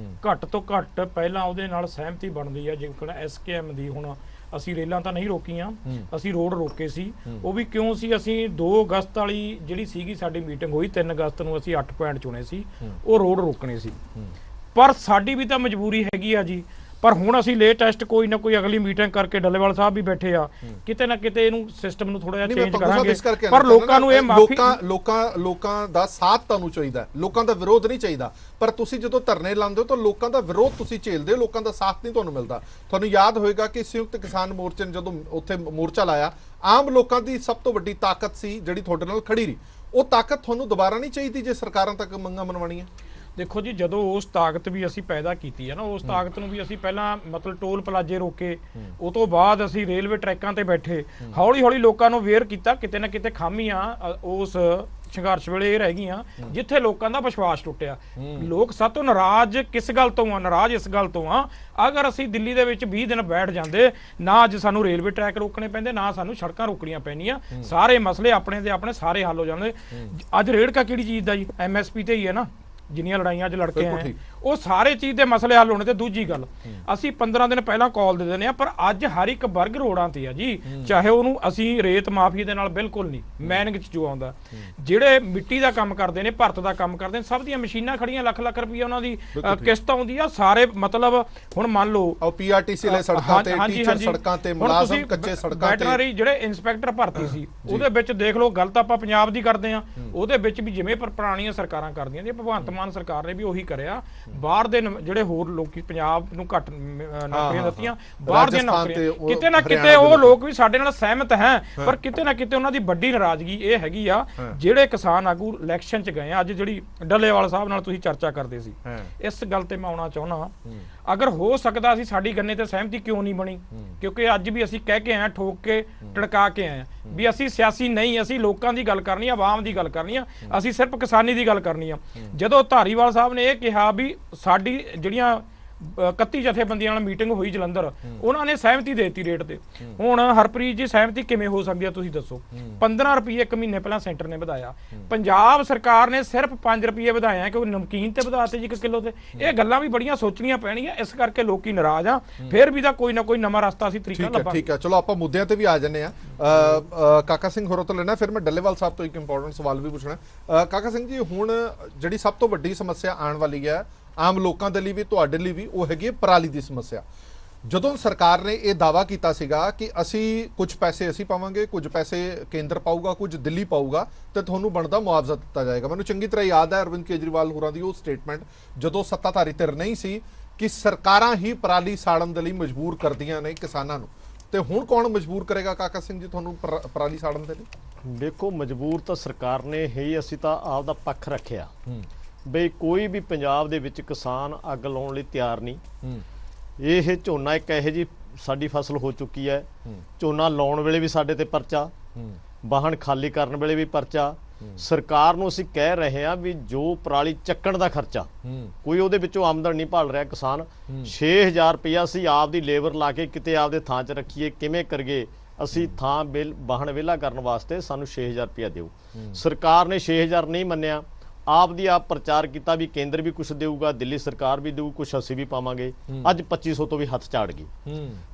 ਘੱਟ ਤੋਂ ਘੱਟ ਪਹਿਲਾਂ ਉਹਦੇ ਨਾਲ ਸਹਿਮਤੀ ਬਣਦੀ ਹੈ। ਜਿਵੇਂ ਐਸਕੇਐਮ ਦੀ ਹੁਣ ਅਸੀਂ ਰੇਲਾਂ ਤਾਂ ਨਹੀਂ ਰੋਕੀਆਂ, ਅਸੀਂ ਰੋਡ ਰੋਕੇ ਸੀ। ਉਹ ਵੀ ਕਿਉਂ ਸੀ? ਅਸੀਂ 2 ਅਗਸਤ ਵਾਲੀ ਜਿਹੜੀ ਸੀਗੀ ਸਾਡੀ ਮੀਟਿੰਗ ਹੋਈ, 3 ਅਗਸਤ ਨੂੰ ਅਸੀਂ 8 ਪੁਆਇੰਟ ਚੁਣੇ ਸੀ, ਉਹ ਰੋਡ ਰੋਕਣੇ ਸੀ। ਪਰ ਸਾਡੀ ਵੀ ਤਾਂ ਮਜਬੂਰੀ ਹੈਗੀ ਆ ਜੀ। ਪਰ ਹੁਣ ਅਸੀਂ ਲੇਟੈਸਟ ਕੋਈ ਨਾ ਕੋਈ ਅਗਲੀ ਮੀਟਿੰਗ ਕਰਕੇ, ਡੱਲੇਵਾਲ ਸਾਹਿਬ ਵੀ ਬੈਠੇ ਆ, ਕਿਤੇ ਨਾ ਕਿਤੇ ਇਹਨੂੰ ਸਿਸਟਮ ਨੂੰ ਥੋੜਾ ਜਿਹਾ ਚੇਂਜ ਕਰਾਂਗੇ। ਪਰ ਲੋਕਾਂ ਨੂੰ ਇਹ ਲੋਕਾਂ ਦਾ ਸਾਥ ਤੁਹਾਨੂੰ ਚਾਹੀਦਾ, ਲੋਕਾਂ ਦਾ ਵਿਰੋਧ ਨਹੀਂ ਚਾਹੀਦਾ। ਪਰ ਤੁਸੀਂ ਜਦੋਂ ਧਰਨੇ ਲਾਉਂਦੇ ਹੋ ਤਾਂ ਲੋਕਾਂ ਦਾ ਵਿਰੋਧ ਤੁਸੀਂ ਝੇਲਦੇ ਹੋ, ਲੋਕਾਂ ਦਾ ਸਾਥ ਨਹੀਂ ਤੁਹਾਨੂੰ ਮਿਲਦਾ। ਤੁਹਾਨੂੰ ਯਾਦ ਹੋਏਗਾ ਕਿ ਸੰਯੁਕਤ ਕਿਸਾਨ ਮੋਰਚੇ ਨੇ ਜਦੋਂ ਉੱਥੇ ਮੋਰਚਾ ਲਾਇਆ, ਆਮ ਲੋਕਾਂ ਦੀ ਸਭ ਤੋਂ ਵੱਡੀ ਤਾਕਤ ਸੀ ਜਿਹੜੀ ਤੁਹਾਡੇ ਨਾਲ ਖੜੀ ਰਹੀ। ਉਹ ਤਾਕਤ ਤੁਹਾਨੂੰ ਦੁਬਾਰਾ ਨਹੀਂ ਚਾਹੀਦੀ ਜੇ ਸਰਕਾਰਾਂ ਤੱਕ ਮੰਗਾਂ ਮਨਵਾਉਣੀਆਂ? ਦੇਖੋ ਜੀ, ਜਦੋਂ ਉਸ ਤਾਕਤ ਵੀ ਅਸੀਂ ਪੈਦਾ ਕੀਤੀ ਹੈ ਨਾ, ਉਸ ਤਾਕਤ ਨੂੰ ਵੀ ਅਸੀਂ ਪਹਿਲਾਂ ਮਤਲਬ ਟੋਲ ਪਲਾਜੇ ਰੋਕੇ, ਉਹ ਤੋਂ ਬਾਅਦ ਅਸੀਂ ਰੇਲਵੇ ਟਰੈਕਾਂ ਤੇ ਬੈਠੇ, ਹੌਲੀ ਹੌਲੀ ਲੋਕਾਂ ਨੂੰ ਅਵੇਅਰ ਕੀਤਾ ਕਿਤੇ ਨਾ ਕਿਤੇ ਖਾਮੀਆਂ ਉਸ ਸੰਘਰਸ਼ ਵੇਲੇ ਇਹ ਰਹਿ ਗਈਆਂ ਜਿੱਥੇ ਲੋਕਾਂ ਦਾ ਵਿਸ਼ਵਾਸ ਟੁੱਟਿਆ। ਲੋਕ ਸਾਤੋਂ ਨਾਰਾਜ਼ ਕਿਸ ਗੱਲ ਤੋਂ ਆ? ਨਾਰਾਜ਼ ਇਸ ਗੱਲ ਤੋਂ ਆ, ਅਗਰ ਅਸੀਂ ਦਿੱਲੀ ਦੇ ਵਿੱਚ 20 ਦਿਨ ਬੈਠ ਜਾਂਦੇ, ਨਾ ਅੱਜ ਸਾਨੂੰ ਰੇਲਵੇ ਟਰੈਕ ਰੋਕਣੇ ਪੈਂਦੇ, ਨਾ ਸਾਨੂੰ ਸੜਕਾਂ ਰੋਕਣੀਆਂ ਪੈਣੀਆਂ, ਸਾਰੇ ਮਸਲੇ ਆਪਣੇ ਦੇ ਆਪਣੇ ਸਾਰੇ ਹੱਲ ਹੋ ਜਾਂਦੇ। ਅੱਜ ਰੇੜਕਾ ਕਿਹੜੀ ਚੀਜ਼ ਦਾ ਜੀ? MSP ਤੇ ਹੀ ਹੈ ਨਾ, ਜਿੰਨੀਆਂ ਲੜਾਈਆਂ 'ਚ ਲੜਕੇ ਆਏ ਉਹ ਸਾਰੇ ਚੀਜ਼ ਦੇ ਮਸਲੇ ਹੱਲ ਹੋਣੇ। ਤੇ ਦੂਜੀ ਗੱਲ, ਅਸੀਂ 15 ਦਿਨ ਪਹਿਲਾਂ ਕਾਲ ਦੇ ਦਿੰਦੇ ਆ, ਪਰ ਅੱਜ ਹਰ ਇੱਕ ਵਰਗ ਰੋਡਾਂ ਤੇ ਆ ਜੀ। ਚਾਹੇ ਉਹਨੂੰ ਅਸੀਂ ਰੇਤ ਮਾਫੀ ਦੇ ਨਾਲ ਬਿਲਕੁਲ ਨਹੀਂ, ਮੈਨਿੰਗ 'ਚ ਜੋ ਆਉਂਦਾ, ਜਿਹੜੇ ਮਿੱਟੀ ਦਾ ਕੰਮ ਕਰਦੇ ਨੇ, ਭਰਤ ਦਾ ਕੰਮ ਕਰਦੇ ਨੇ, ਸਭ ਦੀਆਂ ਮਸ਼ੀਨਾਂ ਖੜੀਆਂ, ਲੱਖ ਲੱਖ ਰੁਪਈਆ ਉਹਨਾਂ ਦੀ ਕਿਸ਼ਤ ਆਉਂਦੀ ਆ। ਸਾਰੇ ਮਤਲਬ ਹੁਣ ਮੰਨ ਲਓ PRTC ਵਾਲੇ ਸੜਕਾਂ ਤੇ, ਟੀਚਰ ਸੜਕਾਂ ਤੇ, ਮੁਲਾਜ਼ਮ ਕੱਚੇ ਸੜਕਾਂ ਤੇ, ਵੈਟਰਨਰੀ ਜਿਹੜੇ ਇੰਸਪੈਕਟਰ ਭਰਤੀ ਸੀ ਉਹਦੇ ਵਿੱਚ ਦੇਖ ਲਓ, ਗੱਲ ਤਾਂ ਆਪਾਂ ਪੰਜਾਬ ਦੀ ਕਰਦੇ ਆ, ਉਹਦੇ ਵਿੱਚ ਵੀ ਜਿਵੇਂ ਪੁਰਾਣੀਆਂ ਸਰਕਾਰਾਂ ਕਰਦੀਆਂ ਨੇ, ਭਗਵੰਤ ਮਾਨ ਸਰਕਾਰ ਨੇ ਵੀ ਉਹੀ ਕਰਿਆ। ਬਾਹਰ ਦੇ ਜਿਹੜੇ ਹੋਰ ਲੋਕੀ ਪੰਜਾਬ ਨੂੰ ਘੱਟ ਨੌਕਰੀਆਂ ਦਿੱਤੀਆਂ, ਬਾਹਰ ਦੀਆਂ ਨੌਕਰੀਆਂ, ਕਿਤੇ ਨਾ ਕਿਤੇ ਉਹ ਲੋਕ ਵੀ ਸਾਡੇ ਨਾਲ ਸਹਿਮਤ ਹੈ, ਪਰ ਕਿਤੇ ਨਾ ਕਿਤੇ ਉਹਨਾਂ ਦੀ ਵੱਡੀ ਨਾਰਾਜ਼ਗੀ ਇਹ ਹੈਗੀ ਆ, ਜਿਹੜੇ ਕਿਸਾਨ ਆਗੂ ਇਲੈਕਸ਼ਨ 'ਚ ਗਏ ਆ। ਅੱਜ ਜਿਹੜੀ ਡੱਲੇਵਾਲ ਸਾਹਿਬ ਨਾਲ ਤੁਸੀਂ ਚਰਚਾ ਕਰਦੇ ਸੀ, ਇਸ ਗੱਲ ਤੇ ਮੈਂ ਆਉਣਾ ਚਾਹੁੰਦਾ, ਅਗਰ ਹੋ ਸਕਦਾ ਸੀ ਸਾਡੀ ਗੰਨੇ ਤੇ ਸਹਿਮਤੀ ਕਿਉਂ ਨਹੀਂ ਬਣੀ? ਕਿਉਂਕਿ ਅੱਜ ਵੀ ਅਸੀਂ ਕਹਿ ਕੇ ਆਏ, ਠੋਕ ਕੇ ਟੜਕਾ ਕੇ ਆਏ ਵੀ ਅਸੀਂ ਸਿਆਸੀ ਨਹੀਂ, ਅਸੀਂ ਲੋਕਾਂ ਦੀ ਗੱਲ ਕਰਨੀ ਆ, ਆਵਾਮ ਦੀ ਗੱਲ ਕਰਨੀ ਆ, ਅਸੀਂ ਸਿਰਫ ਕਿਸਾਨੀ ਦੀ ਗੱਲ ਕਰਨੀ ਆ। ਜਦੋਂ ਧਾਰੀਵਾਲ ਸਾਹਿਬ ਨੇ ਇਹ ਕਿਹਾ ਵੀ ਸਾਡੀ ਜਿਹੜੀਆਂ 31 ਜਥੇਬੰਦੀਆਂ ਨਾਲ ਮੀਟਿੰਗ ਹੋਈ ਜਲੰਧਰ, ਉਹਨਾਂ ਨੇ ਸਹਿਮਤੀ ਦੇ ਦਿੱਤੀ ਰੇਟ ਤੇ। ਹੁਣ ਹਰਪ੍ਰੀਤ ਜੀ ਸਹਿਮਤੀ ਕਿਵੇਂ ਹੋ ਸਕਦੀ ਆ ਤੁਸੀਂ ਦੱਸੋ? 15 ਰੁਪਏ ਇੱਕ ਮਹੀਨੇ ਪਹਿਲਾਂ ਸੈਂਟਰ ਨੇ ਵਧਾਇਆ, ਪੰਜਾਬ ਸਰਕਾਰ ਨੇ ਸਿਰਫ 5 ਰੁਪਏ ਵਧਾਇਆ, ਕਿ ਉਹ ਨਮਕੀਨ ਤੇ ਵਧਾਤੇ ਜੀ 1 ਕਿਲੋ ਤੇ। ਇਹ ਗੱਲਾਂ ਵੀ ਬੜੀਆਂ ਸੋਚਣੀਆਂ ਪੈਣੀਆਂ, ਇਸ ਕਰਕੇ ਲੋਕੀ ਨਾਰਾਜ਼ ਆ। ਫਿਰ ਵੀ ਤਾਂ ਕੋਈ ਨਾ ਕੋਈ ਨਵਾਂ ਰਸਤਾ ਅਸੀਂ ਤਰੀਕਾ ਲੱਭਾਂਗੇ। ਠੀਕ ਹੈ, ਚਲੋ ਆਪਾਂ ਮੁੱਦਿਆਂ ਤੇ ਵੀ ਆ ਜੰਨੇ ਆ। ਕਾਕਾ ਸਿੰਘ ਹੋਰਾਂ ਤੋਂ ਲੈਣਾ, ਫਿਰ ਮੈਂ ਡੱਲੇਵਾਲ ਸਾਹਿਬ ਤੋਂ ਇੱਕ ਇੰਪੋਰਟੈਂਟ ਸਵਾਲ ਵੀ ਪੁੱਛਣਾ। ਕਾਕਾ ਸਿੰਘ ਜੀ, ਹੁਣ ਜਿਹੜੀ ਸਭ ਤੋਂ ਵੱਡੀ ਸਮੱਸਿਆ ਆਉਣ ਵਾਲੀ ਹੈ ਆਮ ਲੋਕਾਂ ਦੇ ਲਈ ਵੀ, ਤੁਹਾਡੇ ਲਈ ਵੀ, ਉਹ ਹੈਗੀ ਪਰਾਲੀ ਦੀ ਸਮੱਸਿਆ। ਜਦੋਂ ਸਰਕਾਰ ਨੇ ਇਹ ਦਾਅਵਾ ਕੀਤਾ ਸੀਗਾ ਕਿ ਅਸੀਂ ਕੁਝ ਪੈਸੇ ਅਸੀਂ ਪਾਵਾਂਗੇ, ਕੁਝ ਪੈਸੇ ਕੇਂਦਰ ਪਾਊਗਾ, ਕੁਝ ਦਿੱਲੀ ਪਾਊਗਾ, ਤੇ ਤੁਹਾਨੂੰ ਬਣਦਾ ਮੁਆਵਜ਼ਾ ਦਿੱਤਾ ਜਾਏਗਾ। ਮੈਨੂੰ ਚੰਗੀ ਤਰ੍ਹਾਂ ਯਾਦ ਹੈ ਅਰਵਿੰਦ ਕੇਜਰੀਵਾਲ ਹੋਰਾਂ ਦੀ ਉਹ ਸਟੇਟਮੈਂਟ, ਜਦੋਂ ਸੱਤਾਧਾਰੀ ਧਿਰ ਨਹੀਂ ਸੀ, ਕਿ ਸਰਕਾਰਾਂ ਹੀ ਪਰਾਲੀ ਸਾੜਨ ਦੇ ਲਈ ਮਜਬੂਰ ਕਰਦੀਆਂ ਨੇ ਕਿਸਾਨਾਂ ਨੂੰ। ਤੇ ਹੁਣ ਕੌਣ ਮਜਬੂਰ ਕਰੇਗਾ ਕਾਕਾ ਸਿੰਘ ਜੀ ਤੁਹਾਨੂੰ ਪਰਾਲੀ ਸਾੜਨ ਦੇ ਲਈ? ਦੇਖੋ, ਮਜਬੂਰ ਤਾਂ ਸਰਕਾਰ ਨੇ ਹੀ, ਅਸੀਂ ਤਾਂ ਆਪ ਦਾ ਪੱਖ ਰੱਖਿਆ ਬਈ ਕੋਈ ਵੀ ਪੰਜਾਬ ਦੇ ਵਿੱਚ ਕਿਸਾਨ ਅੱਗ ਲਾਉਣ ਲਈ ਤਿਆਰ ਨਹੀਂ। ਇਹ ਝੋਨਾ ਇੱਕ ਇਹੋ ਜਿਹੀ ਸਾਡੀ ਫਸਲ ਹੋ ਚੁੱਕੀ ਹੈ, ਝੋਨਾ ਲਾਉਣ ਵੇਲੇ ਵੀ ਸਾਡੇ ਤੇ ਪਰਚਾ, ਵਾਹਣ ਖਾਲੀ ਕਰਨ ਵੇਲੇ ਵੀ ਪਰਚਾ। ਸਰਕਾਰ ਨੂੰ ਅਸੀਂ ਕਹਿ ਰਹੇ ਹਾਂ ਵੀ ਜੋ ਪਰਾਲੀ ਚੱਕਣ ਦਾ ਖਰਚਾ, ਕੋਈ ਉਹਦੇ ਵਿੱਚੋਂ ਆਮਦਨ ਨਹੀਂ ਭਾਲ ਰਿਹਾ ਕਿਸਾਨ। 6000 ਰੁਪਇਆ ਅਸੀਂ ਆਪ ਦੀ ਲੇਬਰ ਲਾ ਕੇ ਕਿਤੇ ਆਪਦੇ ਥਾਂ 'ਚ ਰੱਖੀਏ, ਕਿਵੇਂ ਕਰੀਏ? ਅਸੀਂ ਥਾਂ ਵਾਹਣ ਵਿਹਲਾ ਕਰਨ ਵਾਸਤੇ ਸਾਨੂੰ 6000 ਰੁਪਇਆ ਦਿਓ। ਸਰਕਾਰ ਨੇ 6000 ਨਹੀਂ ਮੰਨਿਆ, ਆਪ ਦੀ ਆਪ ਪ੍ਰਚਾਰ ਕੀਤਾ ਵੀ ਕੇਂਦਰ ਵੀ ਕੁਝ ਦੇਊਗਾ, ਦਿੱਲੀ ਸਰਕਾਰ ਵੀ ਦੇਊ, ਕੁਝ ਅਸੀਂ ਵੀ ਪਾਵਾਂਗੇ। ਅੱਜ 2500 ਤੋਂ ਵੀ ਹੱਥ ਝਾੜ ਗਈ।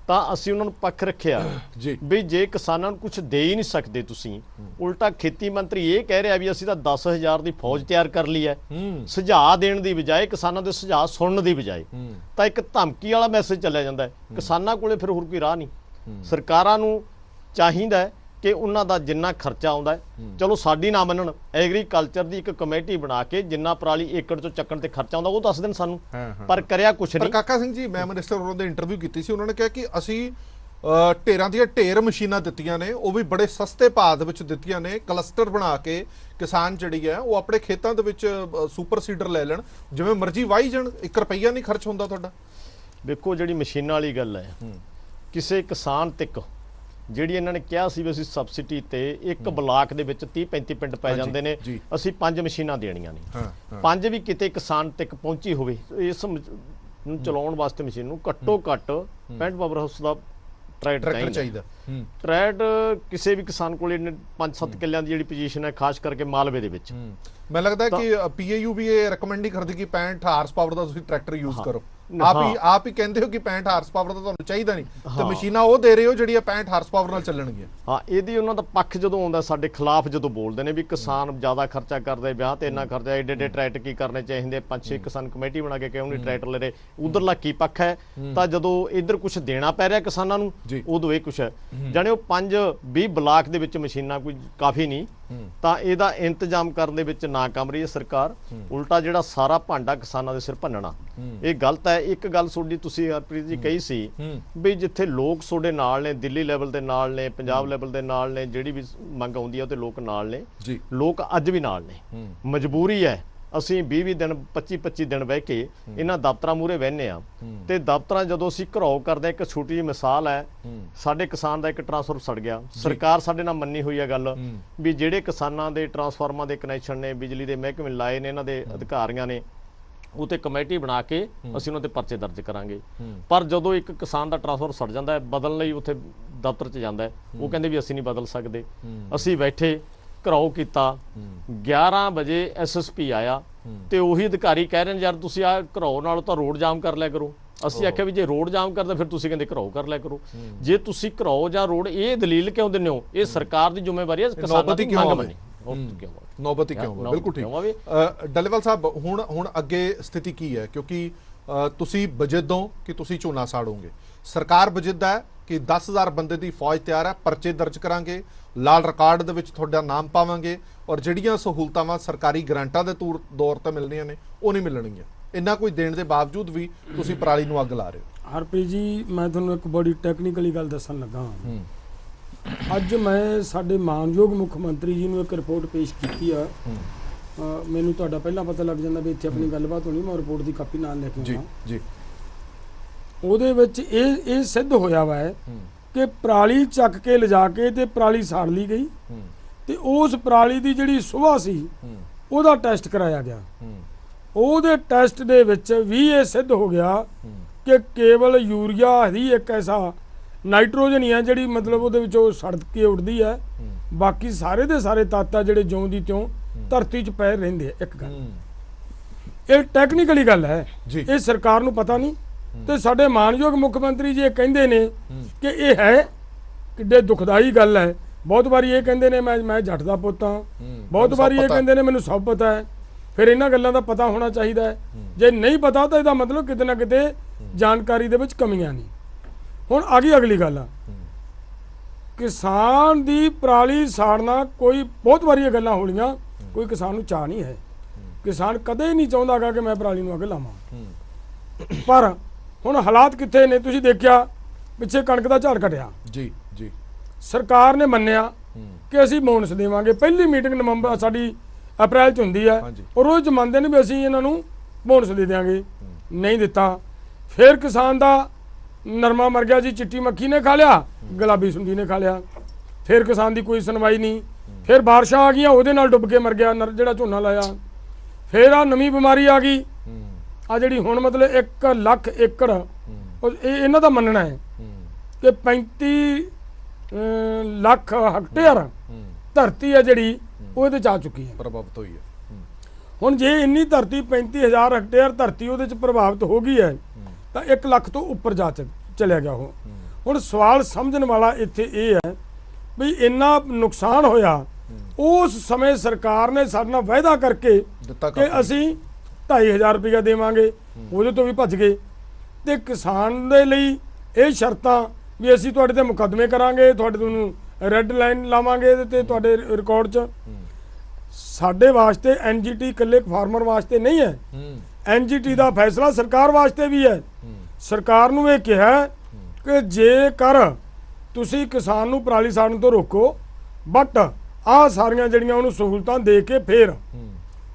ਤਾਂ ਅਸੀਂ ਉਹਨਾਂ ਨੂੰ ਪੱਖ ਰੱਖਿਆ ਵੀ ਜੇ ਕਿਸਾਨਾਂ ਨੂੰ ਕੁਝ ਦੇ ਹੀ ਨਹੀਂ ਸਕਦੇ ਤੁਸੀਂ, ਉਲਟਾ ਖੇਤੀ ਮੰਤਰੀ ਇਹ ਕਹਿ ਰਿਹਾ ਵੀ ਅਸੀਂ ਤਾਂ 10000 ਦੀ ਫੌਜ ਤਿਆਰ ਕਰ ਲਈ ਹੈ। ਸੁਝਾਅ ਦੇਣ ਦੀ ਬਜਾਏ, ਕਿਸਾਨਾਂ ਦੇ ਸੁਝਾਅ ਸੁਣਨ ਦੀ ਬਜਾਏ ਤਾਂ ਇੱਕ ਧਮਕੀ ਵਾਲਾ ਮੈਸੇਜ ਚੱਲਿਆ ਜਾਂਦਾ ਹੈ। ਕਿਸਾਨਾਂ ਕੋਲੇ ਫਿਰ ਹੋਰ ਕੋਈ ਰਾਹ ਨਹੀਂ। ਸਰਕਾਰਾਂ ਨੂੰ ਚਾਹੀਦਾ ਕਿ ਉਹਨਾਂ ਦਾ ਜਿੰਨਾ ਖਰਚਾ ਆਉਂਦਾ ਹੈ, ਚਲੋ ਸਾਡੀ ਨਾ ਮੰਨਣ, ਐਗਰੀਕਲਚਰ ਦੀ ਇੱਕ ਕਮੇਟੀ ਬਣਾ ਕੇ ਜਿੰਨਾ ਪਰਾਲੀ ਏਕੜ ਚੋਂ ਚੱਕਣ ਤੇ ਖਰਚਾ ਆਉਂਦਾ ਉਹ ਦੱਸ ਦੇਣ ਸਾਨੂੰ, ਪਰ ਕਰਿਆ ਕੁਛ ਨਹੀਂ। ਕਾਕਾ ਸਿੰਘ ਜੀ, ਮੈਂ ਮਿਨਿਸਟਰ ਹੋਰਾਂ ਦੇ ਇੰਟਰਵਿਊ ਕੀਤੀ ਸੀ, ਉਹਨਾਂ ਨੇ ਕਿਹਾ ਕਿ ਅਸੀਂ ਢੇਰਾਂ ਦੀਆਂ ਢੇਰ ਮਸ਼ੀਨਾਂ ਦਿੱਤੀਆਂ ਨੇ, ਉਹ ਵੀ ਬੜੇ ਸਸਤੇ ਭਾਅ ਦੇ ਵਿੱਚ ਦਿੱਤੀਆਂ ਨੇ, ਕਲਸਟਰ ਬਣਾ ਕੇ ਕਿਸਾਨ ਜਿਹੜੀ ਹੈ ਉਹ ਆਪਣੇ ਖੇਤਾਂ ਦੇ ਵਿੱਚ ਸੁਪਰ ਸੀਡਰ ਲੈ ਲੈਣ, ਜਿਵੇਂ ਮਰਜ਼ੀ ਵਾਹੀ ਜਾਣ, 1 ਰੁਪਈਆ ਨਹੀਂ ਖਰਚ ਹੁੰਦਾ ਤੁਹਾਡਾ। ਦੇਖੋ, ਜਿਹੜੀ ਮਸ਼ੀਨਾਂ ਵਾਲੀ ਗੱਲ ਹੈ, ਕਿਸੇ ਕਿਸਾਨ ਤੱਕ ਜਿਹੜੀ ਇਹਨਾਂ ਨੇ ਕਿਹਾ ਸੀ ਵੀ ਅਸੀਂ ਸਬਸਿਡੀ ਤੇ ਇੱਕ ਬਲਾਕ ਦੇ ਵਿੱਚ 30-35 ਪਿੰਡ ਪੈ ਜਾਂਦੇ ਨੇ, ਅਸੀਂ 5 ਮਸ਼ੀਨਾਂ ਦੇਣੀਆਂ ਨੇ। 5 ਵੀ ਕਿਤੇ ਕਿਸਾਨ ਤੱਕ ਪਹੁੰਚੀ ਹੋਵੇ, ਇਸ ਨੂੰ ਚਲਾਉਣ ਵਾਸਤੇ ਮਸ਼ੀਨ ਨੂੰ ਘੱਟੋ ਘੱਟ 65 ਪਾਵਰ ਹਾਊਸ ਦਾ ਟਰੈਕਟਰ ਚਾਹੀਦਾ। ਟਰੈਕਟਰ ਕਿਸੇ ਵੀ ਕਿਸਾਨ ਕੋਲ 5-7 ਕਿੱਲਿਆਂ ਦੀ ਜਿਹੜੀ ਪੋਜੀਸ਼ਨ ਹੈ, ਖਾਸ ਕਰਕੇ ਮਾਲਵੇ ਦੇ ਵਿੱਚ, ਮੈਨੂੰ ਲੱਗਦਾ ਕਿ PAU ਵੀ ਇਹ ਰეკਮੈਂਡ ਨਹੀਂ ਕਰਦੀ ਕਿ 65 ਹਾਰਸ ਪਾਵਰ ਦਾ ਤੁਸੀਂ ਟਰੈਕਟਰ ਯੂਜ਼ ਕਰੋ। ਆਪ ਹੀ ਕਹਿੰਦੇ ਹੋ ਕਿ 65 ਹਾਰਸ ਪਾਵਰ ਦਾ ਤੁਹਾਨੂੰ ਚਾਹੀਦਾ ਨਹੀਂ, ਤੇ ਮਸ਼ੀਨਾਂ ਉਹ ਦੇ ਰਹੇ ਹੋ ਜਿਹੜੀਆਂ 65 ਹਾਰਸ ਪਾਵਰ ਨਾਲ ਚੱਲਣਗੀਆਂ। ਹਾਂ, ਇਹਦੀ ਉਹਨਾਂ ਦਾ ਪੱਖ ਜਦੋਂ ਆਉਂਦਾ ਸਾਡੇ ਖਿਲਾਫ, ਜਦੋਂ ਬੋਲਦੇ ਨੇ ਵੀ ਕਿਸਾਨ ਜ਼ਿਆਦਾ ਖਰਚਾ ਕਰਦੇ, ਵਿਆਹ ਤੇ ਇੰਨਾ ਖਰਚਾ, ਏਡੇ ਏਡੇ ਟਰੈਕਟਰ ਕੀ ਕਰਨੇ ਚਾਹੀਦੇ, 5-6 ਕਿਸਾਨ ਕਮੇਟੀ ਬਣਾ ਕੇ ਕਿਉਂ ਨਹੀਂ ਟਰੈਕਟਰ ਲੈ ਰਹੇ, ਉਧਰਲਾ ਕੀ ਪੱਖ ਹੈ? ਤਾਂ ਜਦੋਂ ਇੱਧਰ ਕੁਝ ਦੇਣਾ ਪੈ ਰਿਹਾ ਕਿਸਾਨਾਂ ਨੂੰ, ਉਦੋਂ ਇਹ ਕੁਛ ਹੈ। ਜਾਣੇ ਉਹ 5-20 ਬਲਾਕ ਦੇ ਵਿੱਚ ਮਸ਼ੀਨਾਂ ਕੋਈ ਕਾਫੀ ਨਹੀਂ, ਤਾਂ ਇਹਦਾ ਇੰਤਜ਼ਾਮ ਕਰਨ ਦੇ ਵਿੱਚ ਨਾਕਾਮ ਰਹੀ ਹੈ ਸਰਕਾਰ। ਉਲਟਾ ਜਿਹੜਾ ਸਾਰਾ ਭਾਂਡਾ ਕਿਸਾਨਾਂ ਦੇ ਸਿਰ ਭੰਨਣਾ, ਇਹ ਗਲਤ ਹੈ। ਇੱਕ ਗੱਲ ਤੁਹਾਡੀ ਤੁਸੀਂ ਹਰਪ੍ਰੀਤ ਜੀ ਕਹੀ ਸੀ ਵੀ ਜਿੱਥੇ ਲੋਕ ਤੁਹਾਡੇ ਨਾਲ ਨੇ, ਦਿੱਲੀ ਲੈਵਲ ਦੇ ਨਾਲ ਨੇ, ਪੰਜਾਬ ਲੈਵਲ ਦੇ ਨਾਲ ਨੇ, ਜਿਹੜੀ ਵੀ ਮੰਗ ਆਉਂਦੀ ਹੈ ਉਹਦੇ ਲੋਕ ਨਾਲ ਨੇ, ਲੋਕ ਅੱਜ ਵੀ ਨਾਲ ਨੇ। ਮਜਬੂਰੀ ਹੈ ਅਸੀਂ 20 ਦਿਨ 25 ਦਿਨ ਬਹਿ ਕੇ ਇਹਨਾਂ ਦਫ਼ਤਰਾਂ ਮੂਹਰੇ ਬਹਿੰਦੇ ਆ ਤੇ ਦਫ਼ਤਰਾਂ ਜਦੋਂ ਅਸੀਂ ਘਰੋਂ ਕਰਦੇ, ਇੱਕ ਛੋਟੀ ਜਿਹੀ ਮਿਸਾਲ ਹੈ, ਸਾਡੇ ਕਿਸਾਨ ਦਾ ਇੱਕ ਟਰਾਂਸਫਰ ਸੜ ਗਿਆ, ਸਰਕਾਰ ਸਾਡੇ ਨਾਲ ਮੰਨੀ ਹੋਈ ਹੈ ਗੱਲ ਵੀ ਜਿਹੜੇ ਕਿਸਾਨਾਂ ਦੇ ਟਰਾਂਸਫਾਰਮਰਾਂ ਦੇ ਕਨੈਕਸ਼ਨ ਨੇ ਬਿਜਲੀ ਦੇ ਮਹਿਕਮੇ ਲਾਏ ਨੇ ਇਹਨਾਂ ਦੇ ਅਧਿਕਾਰੀਆਂ ਨੇ, ਉਹ ਤੇ ਕਮੇਟੀ ਬਣਾ ਕੇ ਅਸੀਂ ਉਹਨਾਂ ਤੇ ਪਰਚੇ ਦਰਜ ਕਰਾਂਗੇ। ਪਰ ਜਦੋਂ ਇੱਕ ਕਿਸਾਨ ਦਾ ਟਰਾਂਸਫਰ ਸੜ ਜਾਂਦਾ ਹੈ, ਬਦਲਣ ਲਈ ਉੱਥੇ ਦਫ਼ਤਰ 'ਚ ਜਾਂਦਾ ਹੈ, ਉਹ ਕਹਿੰਦੇ ਵੀ ਅਸੀਂ ਨਹੀਂ ਬਦਲ ਸਕਦੇ। ਅਸੀਂ ਬੈਠੇ ਘਰਾਓ ਕੀਤਾ, 11 ਵਜੇ SSP ਆਇਆ ਤੇ ਉਹੀ ਅਧਿਕਾਰੀ ਕਹਿ ਰਹੇ ਨੇ ਯਾਰ ਤੁਸੀਂ ਆ ਘਰਾਓ ਨਾਲ ਤਾਂ ਰੋਡ ਜਾਮ ਕਰ ਲਿਆ ਕਰੋ। ਅਸੀਂ ਆਖਿਆ ਵੀ ਜੇ ਰੋਡ ਜਾਮ ਕਰਦਾ ਫਿਰ ਤੁਸੀਂ ਕਹਿੰਦੇ ਘਰਾਓ ਕਰ ਲਿਆ ਕਰੋ। ਜੇ ਤੁਸੀਂ ਘਰਾਓ ਜਾਂ ਰੋਡ ਇਹ ਦਲੀਲ ਕਿਉਂ ਦਿੰਦੇ ਹੋ? ਇਹ ਸਰਕਾਰ ਦੀ ਜ਼ਿੰਮੇਵਾਰੀ ਹੈ, ਕਿਸਾਨਾਂ ਦੀ ਮੰਗ ਮੰਨੀ। ਨੌਬਤੀ ਕਿਉਂ? ਬਿਲਕੁਲ ਠੀਕ। ਡੱਲੇਵਾਲ ਸਾਹਿਬ, ਹੁਣ ਅੱਗੇ ਸਥਿਤੀ ਕੀ ਹੈ? ਕਿਉਂਕਿ ਤੁਸੀਂ ਬਜਿੱਦੋਂ ਕਿ ਤੁਸੀਂ ਝੋਨਾ ਸਾੜੋਗੇ, ਸਰਕਾਰ ਬਜਿੱਦਾ ਹੈ ਕਿ 10,000 ਬੰਦੇ ਦੀ ਫੌਜ ਤਿਆਰ ਹੈ, ਪਰਚੇ ਦਰਜ ਕਰਾਂਗੇ, ਲਾਲ ਰਿਕਾਰਡ ਦੇ ਵਿੱਚ ਤੁਹਾਡਾ ਨਾਮ ਪਾਵਾਂਗੇ ਔਰ ਜਿਹੜੀਆਂ ਸਹੂਲਤਾਂ ਸਰਕਾਰੀ ਗ੍ਰਾਂਟਾਂ ਦੇ ਦੌਰ ਤੇ ਮਿਲਣੀਆਂ ਨੇ ਉਹ ਨਹੀਂ ਮਿਲਣਗੀਆਂ। ਇੰਨਾ ਕੋਈ ਦੇਣ ਦੇ ਬਾਵਜੂਦ ਵੀ ਤੁਸੀਂ ਪਰਾਲੀ ਨੂੰ ਅੱਗ ਲਾ ਰਹੇ ਹੋ। ਹਰਪ੍ਰੀਤ ਜੀ, ਮੈਂ ਤੁਹਾਨੂੰ ਇੱਕ ਬੜੀ ਟੈਕਨੀਕਲੀ ਗੱਲ ਦੱਸਣ ਲੱਗਾ। ਅੱਜ ਮੈਂ ਸਾਡੇ ਮਾਨਯੋਗ ਮੁੱਖ ਮੰਤਰੀ ਜੀ ਨੂੰ ਇੱਕ ਰਿਪੋਰਟ ਪੇਸ਼ ਕੀਤੀ ਆ। ਮੈਨੂੰ ਤੁਹਾਡਾ ਪਹਿਲਾਂ ਪਤਾ ਲੱਗ ਜਾਂਦਾ ਵੀ ਇੱਥੇ ਆਪਣੀ ਗੱਲਬਾਤ ਹੋਣੀ, ਮੈਂ ਰਿਪੋਰਟ ਦੀ ਕਾਪੀ ਨਾਲ ਲੈ ਕੇ ਆਉਣਾ ਜੀ। ਉਹਦੇ ਵਿੱਚ ਇਹ ਸਿੱਧ ਹੋਇਆ ਵਾ ਹੈ ਕਿ ਪਰਾਲੀ ਚੱਕ ਕੇ ਲਿਜਾ ਕੇ ਤੇ ਪਰਾਲੀ ਸਾੜ ਲਈ ਗਈ ਤੇ ਉਸ ਪਰਾਲੀ ਦੀ ਜਿਹੜੀ ਸੁਆਹ ਸੀ ਉਹਦਾ ਟੈਸਟ ਕਰਾਇਆ ਗਿਆ। ਉਹਦੇ ਟੈਸਟ ਦੇ ਵਿੱਚ ਵੀ ਇਹ ਸਿੱਧ ਹੋ ਗਿਆ ਕਿ ਕੇਵਲ ਯੂਰੀਆ ਹੀ ਇੱਕ ਐਸਾ ਨਾਈਟ੍ਰੋਜਨ ਹੀ ਹੈ ਜਿਹੜੀ ਮਤਲਬ ਉਹਦੇ ਵਿੱਚੋਂ ਸੜ ਕੇ ਉੱਡਦੀ ਹੈ, ਬਾਕੀ ਸਾਰੇ ਦੇ ਸਾਰੇ ਤੱਤ ਆ ਜਿਹੜੇ ਜਿਉਂ ਦੀ ਤਿਉਂ ਧਰਤੀ 'ਚ ਪੈ ਰਹਿੰਦੇ ਆ। ਇੱਕ ਗੱਲ ਇਹ ਟੈਕਨੀਕਲੀ ਗੱਲ ਹੈ, ਇਹ ਸਰਕਾਰ ਨੂੰ ਪਤਾ ਨਹੀਂ ਤੇ ਸਾਡੇ ਮਾਨਯੋਗ ਮੁੱਖ ਮੰਤਰੀ ਜੀ ਇਹ ਕਹਿੰਦੇ ਨੇ ਕਿ ਇਹ ਹੈ ਕਿੱਡੇ ਦੁਖਦਾਈ ਗੱਲ ਹੈ। ਬਹੁਤ ਵਾਰੀ ਇਹ ਕਹਿੰਦੇ ਨੇ ਮੈਂ ਜੱਟ ਦਾ ਪੁੱਤ ਹਾਂ, ਬਹੁਤ ਵਾਰੀ ਇਹ ਕਹਿੰਦੇ ਨੇ ਮੈਨੂੰ ਸਭ ਪਤਾ ਹੈ। ਫਿਰ ਇਹਨਾਂ ਗੱਲਾਂ ਦਾ ਪਤਾ ਹੋਣਾ ਚਾਹੀਦਾ ਹੈ। ਜੇ ਨਹੀਂ ਪਤਾ ਤਾਂ ਇਹਦਾ ਮਤਲਬ ਕਿਤੇ ਨਾ ਕਿਤੇ ਜਾਣਕਾਰੀ ਦੇ ਵਿੱਚ ਕਮੀਆਂ ਨਹੀਂ। ਹੁਣ ਆ ਗਈ ਅਗਲੀ ਗੱਲ, ਕਿਸਾਨ ਦੀ ਪਰਾਲੀ ਸਾੜਨਾ, ਕੋਈ ਬਹੁਤ ਵਾਰੀ ਇਹ ਗੱਲਾਂ ਹੋਲੀਆਂ, ਕੋਈ ਕਿਸਾਨ ਨੂੰ ਚਾਹ ਨਹੀਂ ਹੈ। ਕਿਸਾਨ ਕਦੇ ਨਹੀਂ ਚਾਹੁੰਦਾਗਾ ਕਿ ਮੈਂ ਪਰਾਲੀ ਨੂੰ ਅੱਗ ਲਾਵਾਂ। ਪਰ ਹੁਣ ਹਾਲਾਤ ਕਿੱਥੇ ਨੇ? ਤੁਸੀਂ ਦੇਖਿਆ ਪਿੱਛੇ ਕਣਕ ਦਾ ਝਾੜ ਘਟਿਆ ਜੀ ਜੀ, ਸਰਕਾਰ ਨੇ ਮੰਨਿਆ ਕਿ ਅਸੀਂ ਬੋਨਸ ਦੇਵਾਂਗੇ। ਪਹਿਲੀ ਮੀਟਿੰਗ ਨਵੰਬਰ ਸਾਡੀ ਅਪ੍ਰੈਲ 'ਚ ਹੁੰਦੀ ਹੈ ਔਰ ਉਹ 'ਚ ਮੰਨਦੇ ਨੇ ਵੀ ਅਸੀਂ ਇਹਨਾਂ ਨੂੰ ਬੋਨਸ ਦੇ ਦਿਆਂਗੇ, ਨਹੀਂ ਦਿੱਤਾ। ਫਿਰ ਕਿਸਾਨ ਦਾ ਨਰਮਾ ਮਰ ਗਿਆ ਜੀ, ਚਿੱਟੀ ਮੱਖੀ ਨੇ ਖਾ ਲਿਆ, ਗੁਲਾਬੀ ਸੁੰਡੀ ਨੇ ਖਾ ਲਿਆ। ਫਿਰ ਕਿਸਾਨ ਦੀ ਕੋਈ ਸੁਣਵਾਈ ਨਹੀਂ। ਫਿਰ ਬਾਰਿਸ਼ਾਂ ਆ ਗਈਆਂ, ਉਹਦੇ ਨਾਲ ਡੁੱਬ ਕੇ ਮਰ ਗਿਆ ਜਿਹੜਾ ਝੋਨਾ ਲਾਇਆ। ਫਿਰ ਆ ਨਵੀਂ ਬਿਮਾਰੀ ਆ ਗਈ, ਆ ਜਿਹੜੀ ਹੁਣ ਮਤਲਬ 1 ਲੱਖ ਏਕੜ, ਇਹਨਾਂ ਦਾ ਮੰਨਣਾ ਹੈ ਕਿ 35 ਲੱਖ ਹੈਕਟੇਅਰ ਧਰਤੀ ਹੈ ਜਿਹੜੀ ਉਹ ਇਹਦੇ 'ਚ ਆ ਚੁੱਕੀ ਹੈ, ਪ੍ਰਭਾਵਿਤ ਹੋਈ ਹੈ। ਹੁਣ ਜੇ ਇੰਨੀ ਧਰਤੀ 35,000 ਹੈਕਟੇਅਰ ਧਰਤੀ ਉਹਦੇ 'ਚ ਪ੍ਰਭਾਵਿਤ ਹੋ ਗਈ ਹੈ ਤਾਂ 1 ਲੱਖ ਤੋਂ ਉੱਪਰ ਜਾ ਚਲਿਆ ਗਿਆ ਉਹ। ਹੁਣ ਸਵਾਲ ਸਮਝਣ ਵਾਲਾ ਇੱਥੇ ਇਹ ਹੈ ਵੀ ਇੰਨਾ ਨੁਕਸਾਨ ਹੋਇਆ, ਉਸ ਸਮੇਂ ਸਰਕਾਰ ਨੇ ਸਾਡੇ ਨਾਲ ਵਾਅਦਾ ਕਰਕੇ ਕਿ ਅਸੀਂ 2,500 ਰੁਪਇਆ ਦੇਵਾਂਗੇ, ਉਹਦੇ ਤੋਂ ਵੀ ਭੱਜ ਗਏ। ਤੇ ਕਿਸਾਨ ਦੇ ਲਈ ਇਹ ਸ਼ਰਤਾਂ ਵੀ ਅਸੀਂ ਤੁਹਾਡੇ ਤੇ ਮੁਕੱਦਮੇ ਕਰਾਂਗੇ, ਤੁਹਾਡੇ ਤੁਹਾਨੂੰ ਰੈੱਡ ਲਾਈਨ ਲਾਵਾਂਗੇ ਤੇ ਤੁਹਾਡੇ ਰਿਕਾਰਡ 'ਚ। ਸਾਡੇ ਵਾਸਤੇ NGT ਇਕੱਲੇ ਫਾਰਮਰ ਵਾਸਤੇ ਨਹੀਂ ਹੈ, NGT ਦਾ ਫੈਸਲਾ ਸਰਕਾਰ ਵਾਸਤੇ ਵੀ ਹੈ। ਸਰਕਾਰ ਨੂੰ ਇਹ ਕਿਹਾ ਕਿ ਜੇਕਰ ਤੁਸੀਂ ਕਿਸਾਨ ਨੂੰ ਪਰਾਲੀ ਸਾੜਨ ਤੋਂ ਰੋਕੋ, ਬਟ ਆਹ ਸਾਰੀਆਂ ਜਿਹੜੀਆਂ ਉਹਨੂੰ ਸਹੂਲਤਾਂ ਦੇ ਕੇ ਫਿਰ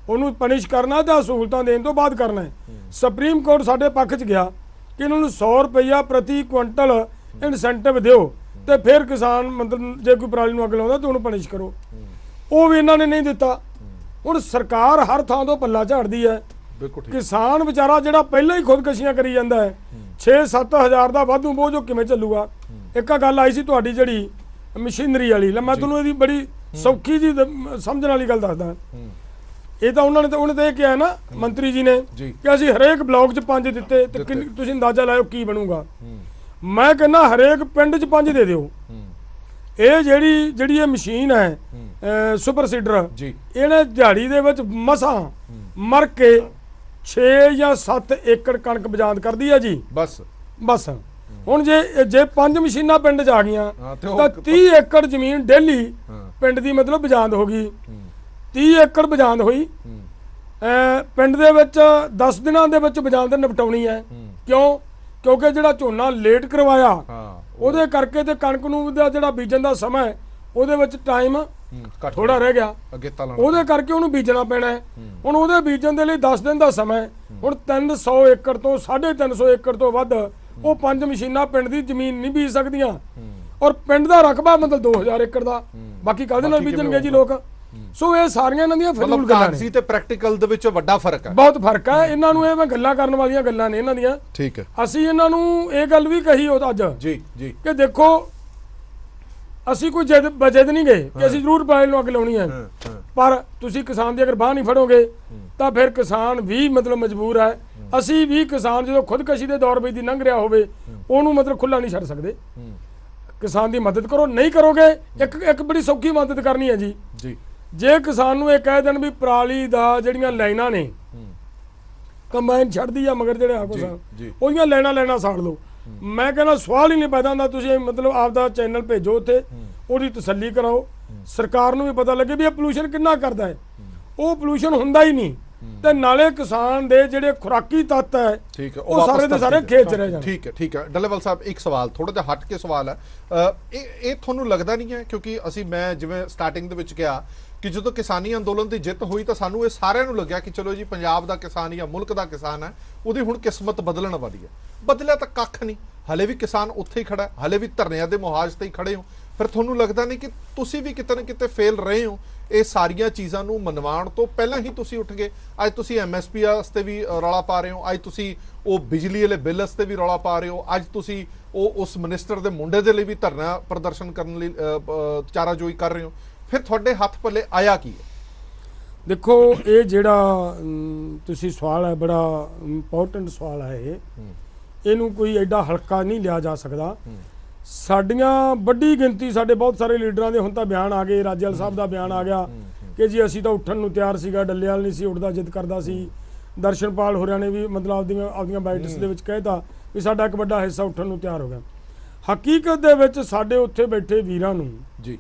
ਉਹਨੂੰ ਪਨਿਸ਼ ਕਰਨਾ ਤਾਂ ਸਹੂਲਤਾਂ ਦੇਣ ਤੋਂ ਬਾਅਦ ਕਰਨਾ ਹੈ। ਸੁਪਰੀਮ ਕੋਰਟ ਸਾਡੇ ਪੱਖ 'ਚ ਗਿਆ ਕਿ ਇਹਨਾਂ ਨੂੰ 100 ਰੁਪਇਆ ਪ੍ਰਤੀ ਕੁਇੰਟਲ ਇਨਸੈਂਟਿਵ ਦਿਓ ਤੇ ਫਿਰ ਕਿਸਾਨ ਮਤਲਬ ਜੇ ਕੋਈ ਪਰਾਲੀ ਨੂੰ ਅੱਗ ਲਾਉਂਦਾ ਤਾਂ ਉਹਨੂੰ ਪਨਿਸ਼ ਕਰੋ। ਉਹ ਵੀ ਇਹਨਾਂ ਨੇ ਨਹੀਂ ਦਿੱਤਾ। ਹੁਣ ਸਰਕਾਰ ਹਰ ਥਾਂ ਤੋਂ ਪੱਲਾ ਝਾੜਦੀ ਹੈ। ਕਿਸਾਨ ਵਿਚਾਰਾ ਜਿਹੜਾ ਪਹਿਲਾਂ ਹੀ ਖੁਦਕਸ਼ੀਆਂ ਕਰੀ ਜਾਂਦਾ ਹੈ, 6-7 ਹਜ਼ਾਰ ਦਾ ਵਾਧੂ ਬੋਝ, ਉਹ ਕਿਵੇਂ ਚੱਲੂਗਾ? ਇੱਕ ਗੱਲ ਆਈ ਸੀ ਤੁਹਾਡੀ ਜਿਹੜੀ ਮਸ਼ੀਨਰੀ ਵਾਲੀ, ਮੈਂ ਤੁਹਾਨੂੰ ਇਹਦੀ ਬੜੀ ਸੌਖੀ ਜੀ ਸਮਝਣ ਵਾਲੀ ਗੱਲ ਦੱਸਦਾ। ਇਹ ਤਾਂ ਉਹਨੇ ਤਾਂ ਇਹ ਕਿਹਾ ਨਾ ਮੰਤਰੀ ਜੀ ਨੇ ਕਿ ਅਸੀਂ ਹਰੇਕ ਬਲਾਕ 'ਚ 5 ਦਿੱਤੇ ਤੇ ਤੁਸੀਂ ਅੰਦਾਜ਼ਾ ਲਾਇਓ ਕੀ ਬਣੂਗਾ। ਮੈਂ ਕਹਿੰਦਾ ਹਰੇਕ ਪਿੰਡ 'ਚ 5 ਦੇ ਦਿਓ। ਇਹ ਜਿਹੜੀ ਇਹ ਮਸ਼ੀਨ ਹੈ ਸੁਪਰ ਸੀਡਰ, ਇਹਨੇ ਦਿਹਾੜੀ ਦੇ ਵਿੱਚ ਮਸਾਂ ਮਰ ਕੇ 6 ਜਾਂ 7 ਏਕੜ ਕਣਕ ਬਜਾਂਦ ਕਰਦੀ ਹੈ ਜੀ, ਬਸ। ਹੁਣ ਜੇ 5 ਮਸ਼ੀਨਾਂ ਪਿੰਡ 'ਚ ਆ ਗਈਆਂ ਤਾਂ 30 ਏਕੜ ਜ਼ਮੀਨ ਡੇਲੀ ਪਿੰਡ ਦੀ ਮਤਲਬ ਬਜਾਂਦ ਹੋ ਗਈ। 30 ਏਕੜ ਬਜਾਂਦ ਹੋਈ ਪਿੰਡ ਦੇ ਵਿੱਚ 10 ਦਿਨਾਂ ਦੇ ਵਿੱਚ ਬਜਾਂਦ ਨਿਪਟਾਉਣੀ ਹੈ। ਕਿਉਂਕਿ ਜਿਹੜਾ ਝੋਨਾ ਲੇਟ ਕਰਵਾਇਆ ਉਹਦੇ ਕਰਕੇ ਤੇ ਕਣਕ ਨੂੰ ਜਿਹੜਾ ਬੀਜਣ ਦਾ ਸਮਾਂ ਉਹਦੇ ਵਿੱਚ ਟਾਈਮ ਥੋੜਾ ਰਹਿ ਗਿਆ, ਅਗੇਤਾ ਲਾਉਣਾ, ਉਹਦੇ ਕਰਕੇ ਉਹਨੂੰ ਬੀਜਣਾ ਪੈਣਾ ਹੈ। ਹੁਣ ਉਹਦੇ ਬੀਜਣ ਦੇ ਲਈ 10 ਦਿਨ ਦਾ ਸਮਾਂ ਹੈ। ਹੁਣ 300 ਏਕੜ ਤੋਂ 350 ਏਕੜ ਤੋਂ ਵੱਧ ਉਹ 5 ਮਸ਼ੀਨਾਂ ਪਿੰਡ ਦੀ ਜ਼ਮੀਨ ਨਹੀਂ ਬੀਜ ਸਕਦੀਆਂ, ਔਰ ਪਿੰਡ ਦਾ ਰਕਬਾ ਮਤਲਬ 2000 ਏਕੜ ਦਾ, ਬਾਕੀ ਕਾਹਦੇ ਨਾਲ ਬੀਜਣਗੇ ਜੀ ਲੋਕ। ਸੋ ਇਹ ਸਾਰੀਆਂ ਇਹਨਾਂ ਦੀਆਂ ਫਜ਼ੂਲ ਗੱਲਾਂ ਨੇ। ਕਾਗਜ਼ੀ ਤੇ ਪ੍ਰੈਕਟੀਕਲ ਦੇ ਵਿੱਚ ਵੱਡਾ ਫਰਕ ਹੈ, ਬਹੁਤ ਫਰਕ ਹੈ। ਇਹਨਾਂ ਨੂੰ ਇਹ ਮੈਂ ਗੱਲਾਂ ਕਰਨ ਵਾਲੀਆਂ ਗੱਲਾਂ ਨੇ ਇਹਨਾਂ ਦੀਆਂ। ਠੀਕ ਹੈ, ਅਸੀਂ ਇਹਨਾਂ ਨੂੰ ਇਹ ਗੱਲ ਵੀ ਕਹੀ ਉਹ ਅੱਜ ਜੀ ਜੀ, ਕਿ ਦੇਖੋ ਅਸੀਂ ਕੋਈ ਜਿੱਦ ਨਹੀਂ ਗਏ ਕਿ ਅਸੀਂ ਜ਼ਰੂਰ ਪਾਇਲ ਨੂੰ ਅੱਗ ਲਾਉਣੀ ਹੈ, ਪਰ ਤੁਸੀਂ ਕਿਸਾਨ ਦੀ ਅਗਰ ਬਾਹ ਨਹੀਂ ਫੜੋਗੇ ਤਾਂ ਫਿਰ ਕਿਸਾਨ ਵੀ ਮਤਲਬ ਮਜਬੂਰ ਹੈ। ਅਸੀਂ ਵੀ ਕਿਸਾਨ ਜਦੋਂ ਖੁਦਕਸ਼ੀ ਦੇ ਦੌਰ ਵਿੱਚ ਦੀ ਲੰਘ ਰਿਹਾ ਹੋਵੇ ਉਹਨੂੰ ਮਤਲਬ ਖੁੱਲਾ ਨਹੀਂ ਛੱਡ ਸਕਦੇ। ਕਿਸਾਨ ਦੀ ਮਦਦ ਕਰੋ, ਨਹੀਂ ਕਰੋਗੇ ਇੱਕ ਬੜੀ ਸੌਖੀ ਮਦਦ ਕਰਨੀ ਹੈ ਜੀ। ਜੇ ਕਿਸਾਨ ਨੂੰ ਇਹ ਕਹਿ ਦੇਣ ਵੀ ਪਰਾਲੀ ਦਾ ਜਿਹੜੀਆਂ ਲਾਈਨਾਂ ਨੇ ਕੰਬਾਈਨ ਛੱਡਦੀ ਆ ਮਗਰ ਜਿਹੜੇ ਆਗੂ ਸਾਹਿਬ ਉਹਦੀਆਂ ਲਾਈਨਾਂ ਸਾੜ ਲਓ। ਮੈਂ ਕਹਿੰਦਾ ਸਵਾਲ ਹੀ ਨਹੀਂ ਪੈਦਾ ਹੁੰਦਾ। ਤੁਸੀਂ ਮਤਲਬ ਆਪਦਾ ਚੈਨਲ ਭੇਜੋ ਉੱਥੇ, ਉਹਦੀ ਤਸੱਲੀ ਕਰਾਓ, ਸਰਕਾਰ ਨੂੰ ਵੀ ਪਤਾ ਲੱਗੇ ਵੀ ਇਹ ਪੋਲੂਸ਼ਨ ਕਿੰਨਾ ਕਰਦਾ ਹੈ। ਉਹ ਪੋਲੂਸ਼ਨ ਹੁੰਦਾ ਹੀ ਨਹੀਂ, ਤੇ ਨਾਲੇ ਕਿਸਾਨ ਦੇ ਜਿਹੜੇ ਖੁਰਾਕੀ ਤੱਤ ਹੈ ਠੀਕ ਹੈ ਉਹ ਸਾਰੇ ਦੇ ਸਾਰੇ ਖੇਤ ਚ ਰਹਿ ਜਾਣ। ਠੀਕ ਹੈ, ਠੀਕ ਹੈ। ਡੱਲੇਵਾਲ ਸਾਹਿਬ ਇੱਕ ਸਵਾਲ ਥੋੜਾ ਜਿਹਾ ਹਟ ਕੇ ਸਵਾਲ ਹੈ, ਇਹ ਤੁਹਾਨੂੰ ਲੱਗਦਾ ਨਹੀਂ ਹੈ ਕਿਉਂਕਿ ਮੈਂ ਜਿਵੇਂ ਸਟਾਰਟਿੰਗ ਦੇ ਵਿੱਚ ਕਿਹਾ ਕਿ ਜਦੋਂ ਕਿਸਾਨੀ ਅੰਦੋਲਨ ਦੀ ਜਿੱਤ ਹੋਈ ਤਾਂ ਸਾਨੂੰ ਇਹ ਸਾਰਿਆਂ ਨੂੰ ਲੱਗਿਆ ਕਿ ਚਲੋ ਜੀ ਪੰਜਾਬ ਦਾ ਕਿਸਾਨ ਜਾਂ ਮੁਲਕ ਦਾ ਕਿਸਾਨ ਹੈ, ਉਹਦੀ ਹੁਣ ਕਿਸਮਤ ਬਦਲਣ ਵਾਲੀ ਹੈ। ਬਦਲਿਆ ਤਾਂ ਕੱਖ ਨਹੀਂ, ਹਲੇ ਵੀ ਕਿਸਾਨ ਉੱਥੇ ਹੀ ਖੜਾ, ਹਲੇ ਵੀ ਧਰਨਿਆਂ ਦੇ ਮੁਹਾਜ਼ ਤੇ ਹੀ ਖੜੇ ਹੋ। ਫਿਰ ਤੁਹਾਨੂੰ ਲੱਗਦਾ ਨਹੀਂ ਕਿ ਤੁਸੀਂ ਵੀ ਕਿਤੇ ਨਾ ਕਿਤੇ ਫੇਲ ਰਹੇ ਹੋ ਇਹ ਸਾਰੀਆਂ ਚੀਜ਼ਾਂ ਨੂੰ ਮਨਵਾਉਣ ਤੋਂ ਪਹਿਲਾਂ ਹੀ ਤੁਸੀਂ ਉੱਠ ਗਏ? ਅੱਜ ਤੁਸੀਂ MSP ਵਾਸਤੇ ਵੀ ਰੌਲਾ ਪਾ ਰਹੇ ਹੋ, ਅੱਜ ਤੁਸੀਂ ਉਹ ਬਿਜਲੀ ਵਾਲੇ ਬਿੱਲ ਵਾਸਤੇ ਵੀ ਰੌਲਾ ਪਾ ਰਹੇ ਹੋ, ਅੱਜ ਤੁਸੀਂ ਉਸ ਮਿਨਿਸਟਰ ਦੇ ਮੁੰਡੇ ਦੇ ਲਈ ਵੀ ਧਰਨਾ ਪ੍ਰਦਰਸ਼ਨ ਕਰਨ ਲਈ ਚਾਰਾਜੋਈ ਕਰ ਰਹੇ ਹੋ। ਫਿਰ ਤੁਹਾਡੇ ਹੱਥ ਪੱਲੇ ਆਇਆ ਕੀ ਹੈ? ਦੇਖੋ ਇਹ ਜਿਹੜਾ ਤੁਸੀਂ ਸਵਾਲ ਹੈ ਬੜਾ ਇੰਪੋਰਟੈਂਟ ਸਵਾਲ ਹੈ। ਇਹਨੂੰ ਕੋਈ ਐਡਾ ਹਲਕਾ ਨਹੀਂ ਲਿਆ ਜਾ ਸਕਦਾ। ਸਾਡੀਆਂ ਵੱਡੀ ਗਿਣਤੀ ਸਾਡੇ ਬਹੁਤ ਸਾਰੇ ਲੀਡਰਾਂ ਦੇ ਹੁਣ ਤਾਂ ਬਿਆਨ ਆ ਗਏ, ਰਾਜੇਵਾਲ ਸਾਹਿਬ ਦਾ ਬਿਆਨ ਆ ਗਿਆ ਕਿ ਜੀ ਅਸੀਂ ਤਾਂ ਉੱਠਣ ਨੂੰ ਤਿਆਰ ਸੀਗਾ, ਡੱਲੇਵਾਲ ਨਹੀਂ ਸੀ ਉੱਠਦਾ, ਜਿੱਦ ਕਰਦਾ ਸੀ। ਦਰਸ਼ਨਪਾਲ ਹੋਰਿਆਂ ਨੇ ਵੀ ਮਤਲਬ ਆਪਦੀਆਂ ਬਾਈਟਸ ਦੇ ਵਿੱਚ ਕਹਿਤਾ ਵੀ ਸਾਡਾ ਇੱਕ ਵੱਡਾ ਹਿੱਸਾ ਉੱਠਣ ਨੂੰ ਤਿਆਰ ਹੋ ਗਿਆ। ਹਕੀਕਤ ਦੇ ਵਿੱਚ ਸਾਡੇ ਉੱਥੇ ਬੈਠੇ ਵੀਰਾਂ ਨੂੰ ਜੀ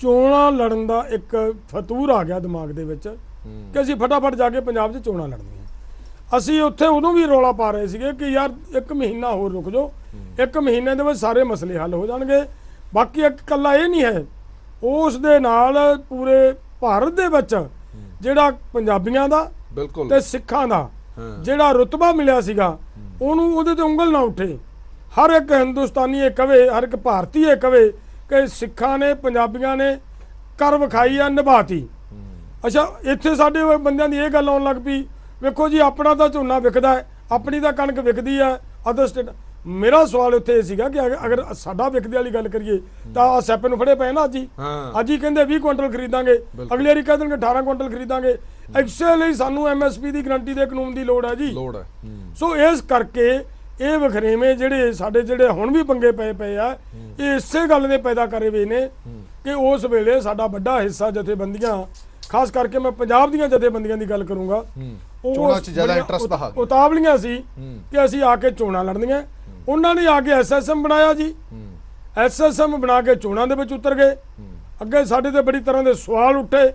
ਚੋਣਾਂ ਲੜਨ ਦਾ ਇੱਕ ਫਤੂਰ ਆ ਗਿਆ ਦਿਮਾਗ ਦੇ ਵਿੱਚ ਕਿ ਅਸੀਂ ਫਟਾਫਟ ਜਾ ਕੇ ਪੰਜਾਬ 'ਚ ਚੋਣਾਂ ਲੜਨੀਆਂ। ਅਸੀਂ ਉੱਥੇ ਉਦੋਂ ਵੀ ਰੌਲਾ ਪਾ ਰਹੇ ਸੀਗੇ ਕਿ ਯਾਰ 1 ਮਹੀਨਾ ਹੋਰ ਰੁਕ ਜਾਓ, 1 ਮਹੀਨੇ ਦੇ ਵਿੱਚ ਸਾਰੇ ਮਸਲੇ ਹੱਲ ਹੋ ਜਾਣਗੇ। ਬਾਕੀ ਇੱਕ ਇਕੱਲਾ ਇਹ ਨਹੀਂ ਹੈ, ਉਸ ਦੇ ਨਾਲ ਪੂਰੇ ਭਾਰਤ ਦੇ ਵਿੱਚ ਜਿਹੜਾ ਪੰਜਾਬੀਆਂ ਦਾ ਬਿਲਕੁਲ ਤੇ ਸਿੱਖਾਂ ਦਾ ਜਿਹੜਾ ਰੁਤਬਾ ਮਿਲਿਆ ਸੀਗਾ ਉਹਨੂੰ ਉਹਦੇ ਤੇ ਉਂਗਲ ਨਾ ਉੱਠੇ। ਹਰ ਇੱਕ ਹਿੰਦੁਸਤਾਨੀ ਇਹ ਕਵੇ, ਹਰ ਇੱਕ ਭਾਰਤੀ ਇਹ ਕਵੇ ਕਿ ਸਿੱਖਾਂ ਨੇ ਪੰਜਾਬੀਆਂ ਨੇ ਕਰ ਵਿਖਾਈ ਆ, ਨਿਭਾਤੀ। ਅੱਛਾ ਇੱਥੇ ਸਾਡੇ ਬੰਦਿਆਂ ਦੀ ਇਹ ਗੱਲ ਆਉਣ ਲੱਗ ਪਈ, ਵੇਖੋ ਜੀ ਆਪਣਾ ਤਾਂ ਝੋਨਾ ਵਿਕਦਾ ਹੈ, ਆਪਣੀ ਤਾਂ ਕਣਕ ਵਿਕਦੀ ਹੈ ਅਦਰ ਸਟੇਟ। ਮੇਰਾ ਸਵਾਲ ਉੱਥੇ ਇਹ ਸੀਗਾ ਕਿ ਅਗਰ ਸਾਡਾ ਵਿਕਦੇ ਵਾਲੀ ਗੱਲ ਕਰੀਏ ਤਾਂ ਸੈਪੇ ਨੂੰ ਫੜੇ ਪਏ ਨਾ ਅੱਜ ਹੀ ਕਹਿੰਦੇ 20 ਕੁਇੰਟਲ ਖਰੀਦਾਂਗੇ, ਅਗਲੀ ਵਾਰੀ ਕਹਿ ਦੇਣਗੇ 18 ਕੁਇੰਟਲ ਖਰੀਦਾਂਗੇ। ਇਸੇ ਲਈ ਸਾਨੂੰ MSP ਦੀ ਗਰੰਟੀ ਦੇ ਕਾਨੂੰਨ ਦੀ ਲੋੜ ਹੈ ਜੀ। ਸੋ ਇਸ ਕਰਕੇ ਇਹ ਵਖਰੇਵੇਂ ਜਿਹੜੇ ਹੁਣ ਵੀ ਪੰਗੇ ਪਏ ਆ, ਇਹ ਇਸੇ ਗੱਲ ਦੇ ਪੈਦਾ ਕਰੇ ਹੋਏ ਨੇ ਕਿ ਉਸ ਵੇਲੇ ਸਾਡਾ ਵੱਡਾ ਹਿੱਸਾ ਜਥੇਬੰਦੀਆਂ, ਖਾਸ ਕਰਕੇ ਮੈਂ ਪੰਜਾਬ ਦੀਆਂ ਜਥੇਬੰਦੀਆਂ ਦੀ ਗੱਲ ਕਰੂੰਗਾ, ਚੋਣਾਂ 'ਚ ਜ਼ਿਆਦਾ ਇੰਟਰਸਟ ਦਿਖਾ ਗਏ, ਉਤਾਵਲੀਆਂ ਸੀ ਕਿ ਅਸੀਂ ਆ ਕੇ ਚੋਣਾਂ ਲੜਨੀਆਂ। ਉਹਨਾਂ ਨੇ ਆ ਕੇ SSM ਬਣਾਇਆ ਜੀ, SSM ਬਣਾ ਕੇ ਚੋਣਾਂ ਦੇ ਵਿੱਚ ਉਤਰ ਗਏ। ਅੱਗੇ ਸਾਡੇ ਤੇ ਬੜੀ ਤਰ੍ਹਾਂ ਦੇ ਸਵਾਲ ਉੱਠੇ,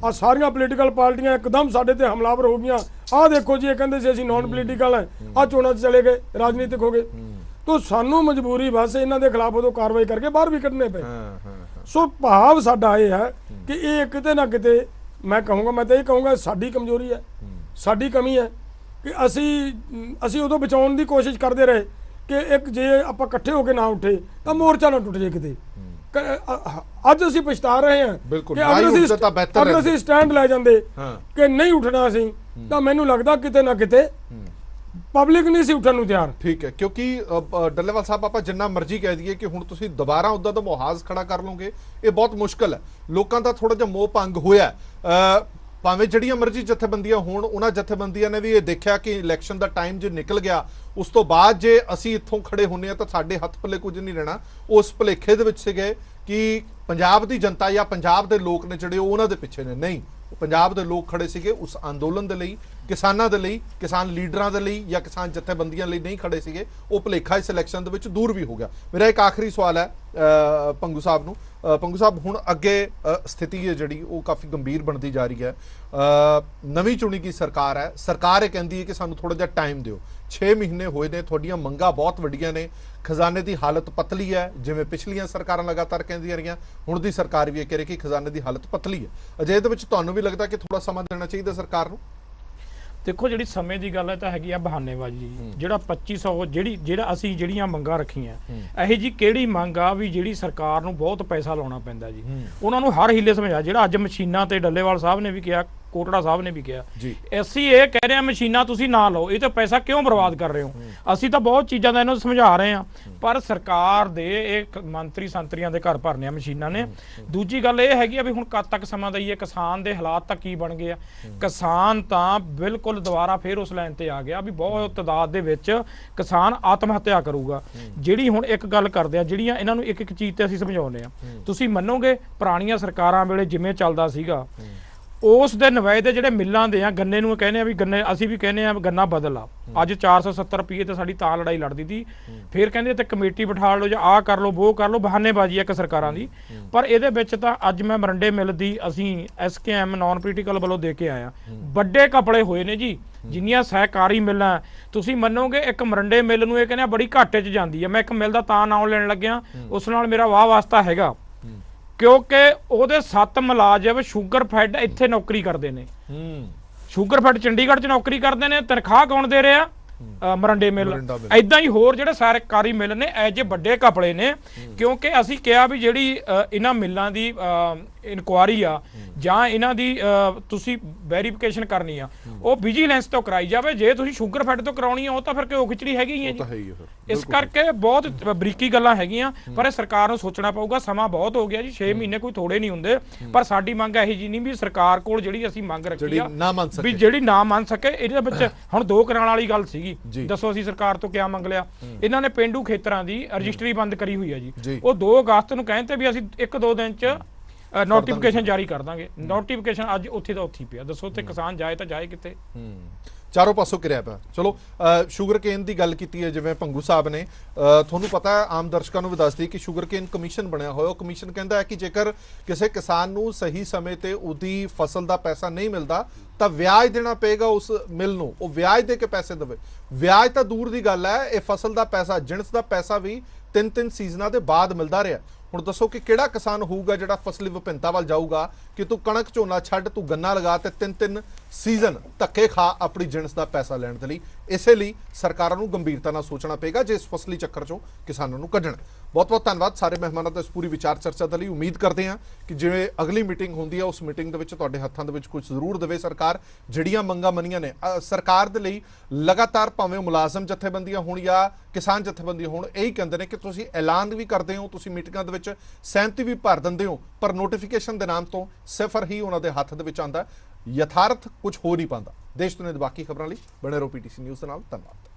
ਆ ਸਾਰੀਆਂ ਪੋਲੀਟੀਕਲ ਪਾਰਟੀਆਂ ਇੱਕਦਮ ਸਾਡੇ ਤੇ ਹਮਲਾਵਰ ਹੋ ਗਈਆਂ। ਆਹ ਦੇਖੋ ਜੀ ਇਹ ਕਹਿੰਦੇ ਸੀ ਅਸੀਂ ਨਾਨ ਪੋਲੀਟੀਕਲ ਹੈ, ਆਹ ਚੋਣਾਂ 'ਚ ਚਲੇ ਗਏ, ਰਾਜਨੀਤਿਕ ਹੋ ਗਏ। ਤਾਂ ਸਾਨੂੰ ਮਜਬੂਰੀ ਬਸ ਇਹਨਾਂ ਦੇ ਖਿਲਾਫ ਉਦੋਂ ਕਾਰਵਾਈ ਕਰਕੇ ਬਾਹਰ ਵੀ ਕੱਢਣੇ ਪਏ। ਸੋ ਭਾਵ ਸਾਡਾ ਇਹ ਹੈ ਕਿ ਇਹ ਕਿਤੇ ਨਾ ਕਿਤੇ ਮੈਂ ਤਾਂ ਇਹ ਕਹੂੰਗਾ ਸਾਡੀ ਕਮਜ਼ੋਰੀ ਹੈ, ਸਾਡੀ ਕਮੀ ਹੈ ਕਿ ਅਸੀਂ ਉਦੋਂ ਬਚਾਉਣ ਦੀ ਕੋਸ਼ਿਸ਼ ਕਰਦੇ ਰਹੇ ਕਿ ਜੇ ਆਪਾਂ ਇਕੱਠੇ ਹੋ ਕੇ ਨਾ ਉੱਠੇ ਤਾਂ ਮੋਰਚਾ ਨਾ ਟੁੱਟ ਜੇ ਕਿਤੇ। ਅੱਜ ਅਸੀਂ ਪਛਤਾ ਰਹੇ ਹਾਂ ਕਿ ਅਗਰ ਅਸੀਂ ਸਟੈਂਡ ਲੈ ਜਾਂਦੇ ਕਿ ਨਹੀਂ ਉੱਠਣਾ ਅਸੀਂ, ਤਾਂ ਮੈਨੂੰ ਲੱਗਦਾ ਕਿਤੇ ਨਾ ਕਿਤੇ ਪਬਲਿਕ ਨਹੀਂ ਸੀ ਉੱਠਣ ਨੂੰ ਤਿਆਰ। ਠੀਕ ਹੈ, ਕਿਉਂਕਿ ਡੱਲੇਵਾਲ ਸਾਹਿਬ ਆਪਾਂ ਜਿੰਨਾ ਮਰਜ਼ੀ ਕਹਿ ਦਈਏ ਕਿ ਹੁਣ ਤੁਸੀਂ ਦੁਬਾਰਾ ਉਦਾਂ ਦਾ ਮੁਹਾਜ਼ ਖੜਾ ਕਰ ਲਓਗੇ, ਇਹ ਬਹੁਤ ਮੁਸ਼ਕਲ ਹੈ। ਲੋਕਾਂ ਦਾ ਥੋੜਾ ਜਿਹਾ ਮੋਹ ਭੰਗ ਹੋਇਆ, ਭਾਵੇਂ ਜਿਹੜੀਆਂ ਮਰਜ਼ੀ ਜਥੇਬੰਦੀਆਂ ਹੋਣ, ਉਹਨਾਂ ਜਥੇਬੰਦੀਆਂ ਨੇ ਵੀ ਇਹ ਦੇਖਿਆ ਕਿ ਇਲੈਕਸ਼ਨ ਦਾ ਟਾਈਮ ਜੇ ਨਿਕਲ ਗਿਆ, ਉਸ ਤੋਂ ਬਾਅਦ ਜੇ ਅਸੀਂ ਇੱਥੋਂ ਖੜੇ ਹੁੰਨੇ ਆ ਤਾਂ ਸਾਡੇ ਹੱਥ ਪੱਲੇ ਕੁਝ ਨਹੀਂ ਰਹਿਣਾ। ਉਸ ਭੁਲੇਖੇ ਦੇ ਵਿੱਚ ਸੀਗੇ ਕਿ ਪੰਜਾਬ ਦੀ ਜਨਤਾ ਜਾਂ ਪੰਜਾਬ ਦੇ ਲੋਕ ਨੇ ਜਿਹੜੇ ਉਹਨਾਂ ਦੇ ਪਿੱਛੇ ਨੇ। ਨਹੀਂ, ਪੰਜਾਬ ਦੇ ਲੋਕ ਖੜੇ ਸੀਗੇ ਉਸ ਅੰਦੋਲਨ ਦੇ ਲਈ ਕਿਸਾਨਾਂ ਦੇ ਲਈ, ਕਿਸਾਨ ਲੀਡਰਾਂ ਦੇ ਲਈ ਜਾਂ ਕਿਸਾਨ ਜਥੇਬੰਦੀਆਂ ਲਈ ਨਹੀਂ ਖੜੇ ਸੀਗੇ, ਉਹ ਭੁਲੇਖਾ ਇਸ ਇਲੈਕਸ਼ਨ ਦੇ ਵਿੱਚ ਦੂਰ ਵੀ ਹੋ ਗਿਆ। ਮੇਰਾ ਇੱਕ ਆਖਰੀ ਸਵਾਲ ਹੈ ਪੰਗੂ ਸਾਹਿਬ ਨੂੰ। ਪੰਗੂ ਸਾਹਿਬ, ਹੁਣ ਅੱਗੇ ਸਥਿਤੀ ਹੈ ਜਿਹੜੀ ਉਹ ਕਾਫੀ ਗੰਭੀਰ ਬਣਦੀ ਜਾ ਰਹੀ ਹੈ। ਨਵੀਂ ਚੁਣੀ ਗਈ ਸਰਕਾਰ ਹੈ, ਸਰਕਾਰ ਇਹ ਕਹਿੰਦੀ ਹੈ ਕਿ ਸਾਨੂੰ ਥੋੜਾ ਜਿਹਾ ਟਾਈਮ ਦਿਓ। 6 ਮਹੀਨੇ ਹੋਏ ਨੇ, ਤੁਹਾਡੀਆਂ ਮੰਗਾਂ ਬਹੁਤ ਵੱਡੀਆਂ ਨੇ, ਖਜ਼ਾਨੇ ਦੀ ਹਾਲਤ ਪਤਲੀ ਹੈ, ਜਿਵੇਂ ਪਿਛਲੀਆਂ ਸਰਕਾਰਾਂ ਲਗਾਤਾਰ ਕਹਿੰਦੀਆਂ ਰਹੀਆਂ, ਹੁਣ ਦੀ ਸਰਕਾਰ ਵੀ ਇਹ ਕਹਿ ਰਹੀ ਕਿ ਖਜ਼ਾਨੇ ਦੀ ਹਾਲਤ ਪਤਲੀ ਹੈ। ਅਜੇ ਦੇ ਵਿੱਚ ਤੁਹਾਨੂੰ ਵੀ ਲੱਗਦਾ ਕਿ ਥੋੜਾ ਸਮਾਂ ਦੇਣਾ ਚਾਹੀਦਾ ਸਰਕਾਰ ਨੂੰ? ਦੇਖੋ, ਜਿਹੜੀ ਸਮੇਂ ਦੀ ਗੱਲ ਹੈ ਤਾਂ ਹੈਗੀ ਆ ਬਹਾਨੇਬਾਜ਼ੀ। ਜਿਹੜਾ 2500 ਜਿਹੜਾ ਅਸੀਂ ਜਿਹੜੀਆਂ ਮੰਗਾਂ ਰੱਖੀਆਂ, ਇਹੋ ਜੀ ਕਿਹੜੀ ਮੰਗ ਆ ਵੀ ਜਿਹੜੀ ਸਰਕਾਰ ਨੂੰ ਬਹੁਤ ਪੈਸਾ ਲਾਉਣਾ ਪੈਂਦਾ ਜੀ? ਉਹਨਾਂ ਨੂੰ ਹਰ ਹੀਲੇ ਸਮਝਾ। ਜਿਹੜਾ ਅੱਜ ਮਸ਼ੀਨਾਂ ਤੇ ਡੱਲੇਵਾਲ ਸਾਹਿਬ ਨੇ ਵੀ ਕਿਹਾ, ਕੋਟੜਾ ਸਾਹਿਬ ਨੇ ਵੀ ਕਿਹਾ, ਅਸੀਂ ਇਹ ਕਹਿ ਰਹੇ ਹਾਂ ਮਸ਼ੀਨਾਂ ਤੁਸੀਂ ਨਾ ਲਓ, ਇਹ ਤਾਂ ਪੈਸਾ ਕਿਉਂ ਬਰਬਾਦ ਕਰ ਰਹੇ ਹੋ? ਅਸੀਂ ਤਾਂ ਬਹੁਤ ਚੀਜ਼ਾਂ ਦਾ ਇਹਨਾਂ ਨੂੰ ਸਮਝਾ ਰਹੇ ਹਾਂ, ਪਰ ਸਰਕਾਰ ਦੇ ਇਹ ਮੰਤਰੀ ਸੰਤਰੀਆਂ ਦੇ ਘਰ ਭਰਨੇ ਆ ਮਸ਼ੀਨਾਂ ਨੇ। ਦੂਜੀ ਗੱਲ ਇਹ ਹੈਗੀ ਆ ਵੀ ਹੁਣ ਕਦ ਤੱਕ ਸਮਾਂ ਦਈਏ? ਕਿਸਾਨ ਦੇ ਹਾਲਾਤ ਤਾਂ ਕੀ ਬਣ ਗਏ ਆ? ਕਿਸਾਨ ਤਾਂ ਬਿਲਕੁਲ ਦੁਬਾਰਾ ਫੇਰ ਉਸ ਲਾਈਨ ਤੇ ਆ ਗਿਆ ਵੀ ਬਹੁਤ ਤਾਦਾਦ ਦੇ ਵਿੱਚ ਕਿਸਾਨ ਆਤਮ ਹੱਤਿਆ ਕਰੂਗਾ। ਜਿਹੜੀ ਹੁਣ ਇੱਕ ਗੱਲ ਕਰਦੇ ਆ, ਜਿਹੜੀਆਂ ਇਹਨਾਂ ਨੂੰ ਇੱਕ ਇੱਕ ਚੀਜ਼ ਤੇ ਅਸੀਂ ਸਮਝਾਉਂਦੇ ਆ, ਤੁਸੀਂ ਮੰਨੋਗੇ ਪੁਰਾਣੀਆਂ ਸਰਕਾਰਾਂ ਵੇਲੇ ਜਿਵੇਂ ਚੱਲਦਾ ਸੀਗਾ, ਉਸ ਦੇ ਨਵੇਦੇ ਜਿਹੜੇ ਮਿੱਲਾਂ ਦੇ ਆ, ਗੰਨੇ ਨੂੰ ਕਹਿੰਦੇ ਆ ਵੀ ਗੰਨੇ, ਅਸੀਂ ਵੀ ਕਹਿੰਦੇ ਆ ਗੰਨਾ ਬਦਲ ਆ। ਅੱਜ 470 ਰੁਪਏ ਤੇ ਸਾਡੀ ਤਾਂ ਲੜਾਈ ਲੜਦੀ ਸੀ, ਫਿਰ ਕਹਿੰਦੇ ਤੇ ਕਮੇਟੀ ਬਿਠਾ ਲਓ ਜਾਂ ਆਹ ਕਰ ਲਓ ਉਹ ਕਰ ਲਓ, ਬਹਾਨੇਬਾਜ਼ੀ ਇੱਕ ਸਰਕਾਰਾਂ ਦੀ। ਪਰ ਇਹਦੇ ਵਿੱਚ ਤਾਂ ਅੱਜ ਮੈਂ ਮਰੰਡੇ ਮਿਲ ਦੀ ਅਸੀਂ SKM ਨਾਨ ਪੋਲੀਟੀਕਲ ਵੱਲੋਂ ਦੇ ਕੇ ਆਇਆ, ਵੱਡੇ ਕਪੜੇ ਹੋਏ ਨੇ ਜੀ। ਜਿੰਨੀਆਂ ਸਹਿਕਾਰੀ ਮਿੱਲਾਂ, ਤੁਸੀਂ ਮੰਨੋਗੇ ਇੱਕ ਮਰੰਡੇ ਮਿੱਲ ਨੂੰ ਇਹ ਕਹਿੰਦੇ ਬੜੀ ਘਾਟੇ 'ਚ ਜਾਂਦੀ ਹੈ। ਮੈਂ ਇੱਕ ਮਿੱਲ ਦਾ ਤਾਂ ਨਾਮ ਲੈਣ ਲੱਗਿਆ, ਉਸ ਨਾਲ ਮੇਰਾ ਵਾਹ ਵਾਸਤਾ ਹੈਗਾ, ਕਿਉਂਕਿ ਉਹਦੇ 7 ਮੁਲਾਜ਼ਮ ਸ਼ੂਗਰ ਫੈਡ ਇੱਥੇ ਨੌਕਰੀ ਕਰਦੇ ਨੇ। ਸ਼ੂਗਰ ਫੈਡ ਚੰਡੀਗੜ੍ਹ 'ਚ ਨੌਕਰੀ ਕਰਦੇ ਨੇ, ਤਨਖਾਹ ਕੌਣ ਦੇ ਰਿਹਾ? ਮਰੰਡੇ ਮਿਲ। ਐਦਾਂ ਹੀ ਹੋਰ ਜਿਹੜੇ ਸਰਕਾਰੀ ਮਿਲ ਨੇ, ਇਹ ਜੇ ਵੱਡੇ ਕਪੜੇ ਨੇ। ਕਿਉਂਕਿ ਅਸੀਂ ਕਿਹਾ ਵੀ ਜਿਹੜੀ ਇਹਨਾਂ ਮਿੱਲਾਂ ਦੀ ਇਨਕੁਆਰੀ ਆ ਜਾਂ ਇਹਨਾਂ ਦੀ ਤੁਸੀਂ ਵੈਰੀਫਿਕੇਸ਼ਨ ਕਰਨੀ ਆ, ਉਹ ਵਿਜੀਲੈਂਸ ਤੋਂ ਕਰਾਈ ਜਾਵੇ। ਜੇ ਤੁਸੀਂ ਸ਼ੂਗਰ ਫੈਡ ਤੋਂ ਕਰਾਉਣੀ ਆ, ਉਹ ਤਾਂ ਫਿਰ ਘਿਓ ਖਿਚੜੀ ਹੈਗੀ ਹੈ ਜੀ। ਇਸ ਕਰਕੇ ਬਹੁਤ ਬਰੀਕੀ ਗੱਲਾਂ ਹੈਗੀਆਂ, ਪਰ ਇਹ ਸਰਕਾਰ ਨੂੰ ਸੋਚਣਾ ਪਊਗਾ। ਸਮਾਂ ਬਹੁਤ ਹੋ ਗਿਆ ਜੀ, 6 ਮਹੀਨੇ ਕੋਈ ਥੋੜੇ ਨਹੀਂ ਹੁੰਦੇ। ਪਰ ਸਾਡੀ ਮੰਗ ਇਹੋ ਜਿਹੀ ਨਹੀਂ ਵੀ ਸਰਕਾਰ ਕੋਲ ਜਿਹੜੀ ਅਸੀਂ ਮੰਗ ਰੱਖੀ ਆ ਵੀ ਜਿਹੜੀ ਨਾ ਮੰਨ ਸਕੇ। ਇਹਦੇ ਵਿੱਚ ਹੁਣ 2 ਕਨਾਲ ਵਾਲੀ ਗੱਲ ਸੀਗੀ, ਦੱਸੋ ਅਸੀਂ ਸਰਕਾਰ ਤੋਂ ਕਿਆ ਮੰਗ ਲਿਆ? ਇਹਨਾਂ ਨੇ ਪੇਂਡੂ ਖੇਤਰਾਂ ਦੀ ਰਜਿਸਟਰੀ ਬੰਦ ਕਰੀ ਹੋਈ ਹੈ ਜੀ। ਉਹ 2 ਅਗਸਤ ਨੂੰ ਕਹਿੰਦੇ ਵੀ ਅਸੀਂ 1-2 ਦਿਨ 'ਚ ਨੋਟੀਫਿਕੇਸ਼ਨ ਜਾਰੀ ਕਰ ਦਾਂਗੇ। ਨੋਟੀਫਿਕੇਸ਼ਨ ਅੱਜ ਉੱਥੇ ਦਾ ਉੱਥੇ ਪਿਆ। ਦੱਸੋ ਤੇ ਕਿਸਾਨ ਜਾਏ ਤਾਂ ਜਾਏ ਕਿੱਥੇ? ਚਾਰੋਂ ਪਾਸੋਂ ਕਿਰਿਆ ਪਿਆ। ਚਲੋ, ਸ਼ੂਗਰ ਕੇਨ ਦੀ ਗੱਲ ਕੀਤੀ ਹੈ ਜਿਵੇਂ ਭੰਗੂ ਸਾਹਿਬ ਨੇ, ਤੁਹਾਨੂੰ ਪਤਾ ਹੈ, ਆਮ ਦਰਸ਼ਕਾਂ ਨੂੰ ਵੀ ਦੱਸ ਦਈਏ ਕਿ ਸ਼ੂਗਰ ਕੇਨ ਕਮਿਸ਼ਨ ਬਣਿਆ ਹੋਇਆ। ਉਹ ਕਮਿਸ਼ਨ ਕਹਿੰਦਾ ਹੈ ਕਿ ਜੇਕਰ ਕਿਸੇ ਕਿਸਾਨ ਨੂੰ ਸਹੀ ਸਮੇਂ ਤੇ ਉਹਦੀ ਫਸਲ ਦਾ ਪੈਸਾ ਨਹੀਂ ਮਿਲਦਾ ਤਾਂ ਵਿਆਜ ਦੇਣਾ ਪਏਗਾ ਉਸ ਮਿਲ ਨੂੰ। ਉਹ ਵਿਆਜ ਦੇ ਕੇ ਪੈਸੇ ਦੇਵੇ। ਵਿਆਜ ਤਾਂ ਦੂਰ ਦੀ ਗੱਲ ਹੈ, ਇਹ ਫਸਲ ਦਾ ਪੈਸਾ, ਜਿਣਸ ਦਾ ਪੈਸਾ ਵੀ 3-3 ਸੀਜ਼ਨਾਂ ਦੇ ਬਾਅਦ ਮਿਲਦਾ ਰਿਹਾ। ਹੁਣ ਦੱਸੋ ਕਿ ਕਿਹੜਾ ਕਿਸਾਨ ਹੋਊਗਾ ਜਿਹੜਾ ਫਸਲੀ ਵਿਭਿੰਨਤਾ ਵੱਲ ਜਾਊਗਾ ਕਿ ਤੂੰ ਕਣਕ ਝੋਨਾ ਛੱਡ, ਤੂੰ ਗੰਨਾ ਲਗਾ ਤੇ 3-3 ਸੀਜ਼ਨ ਧੱਕੇ ਖਾ ਆਪਣੀ ਜਿਣਸ ਦਾ ਪੈਸਾ ਲੈਣ ਦੇ ਲਈ। ਇਸੇ ਲਈ ਸਰਕਾਰਾਂ ਨੂੰ ਗੰਭੀਰਤਾ ਨਾਲ ਸੋਚਣਾ ਪਏਗਾ ਜੇ ਇਸ ਫਸਲੀ ਚੱਕਰ ਚੋਂ ਕਿਸਾਨਾਂ ਨੂੰ ਕੱਢਣਾ। ਬਹੁਤ ਬਹੁਤ ਧੰਨਵਾਦ ਸਾਰੇ ਮਹਿਮਾਨਾਂ ਦਾ ਇਸ ਪੂਰੀ ਵਿਚਾਰ ਚਰਚਾ ਦੇ ਲਈ। ਉਮੀਦ ਕਰਦੇ ਹਾਂ ਕਿ ਜਿਵੇਂ ਅਗਲੀ ਮੀਟਿੰਗ ਹੁੰਦੀ ਹੈ ਉਸ ਮੀਟਿੰਗ ਦੇ ਵਿੱਚ ਤੁਹਾਡੇ ਹੱਥਾਂ ਦੇ ਵਿੱਚ ਕੁਝ ਜ਼ਰੂਰ ਦੇਵੇ ਸਰਕਾਰ। ਜਿਹੜੀਆਂ ਮੰਗਾਂ ਮੰਨੀਆਂ ਨੇ ਸਰਕਾਰ ਦੇ ਲਈ ਲਗਾਤਾਰ, ਭਾਵੇਂ ਮੁਲਾਜ਼ਮ ਜਥੇਬੰਦੀਆਂ ਹੋਣ ਜਾਂ ਕਿਸਾਨ ਜਥੇਬੰਦੀਆਂ ਹੋਣ, ਇਹੀ ਕਹਿੰਦੇ ਨੇ ਕਿ ਤੁਸੀਂ ਐਲਾਨ ਵੀ ਕਰਦੇ ਹੋ, ਤੁਸੀਂ ਮੀਟਿੰਗਾਂ ਦੇ ਵਿੱਚ ਸਹਿਮਤੀ ਵੀ ਭਰ ਦਿੰਦੇ ਹੋ, ਪਰ ਨੋਟੀਫਿਕੇਸ਼ਨ ਦੇ ਨਾਮ ਤੋਂ ਸਿਫਰ ਹੀ ਉਹਨਾਂ ਦੇ ਹੱਥ ਦੇ ਵਿੱਚ ਆਉਂਦਾ। ਯਥਾਰਥ ਕੁਝ ਹੋ ਨਹੀਂ ਪਾਉਂਦਾ। ਦੇਸ਼ ਦੁਨੀਆ ਦੀ ਬਾਕੀ ਖਬਰਾਂ ਲਈ ਬਣੇ ਰਹੋ PTC ਨਿਊਜ਼ ਦੇ ਨਾਲ। ਧੰਨਵਾਦ।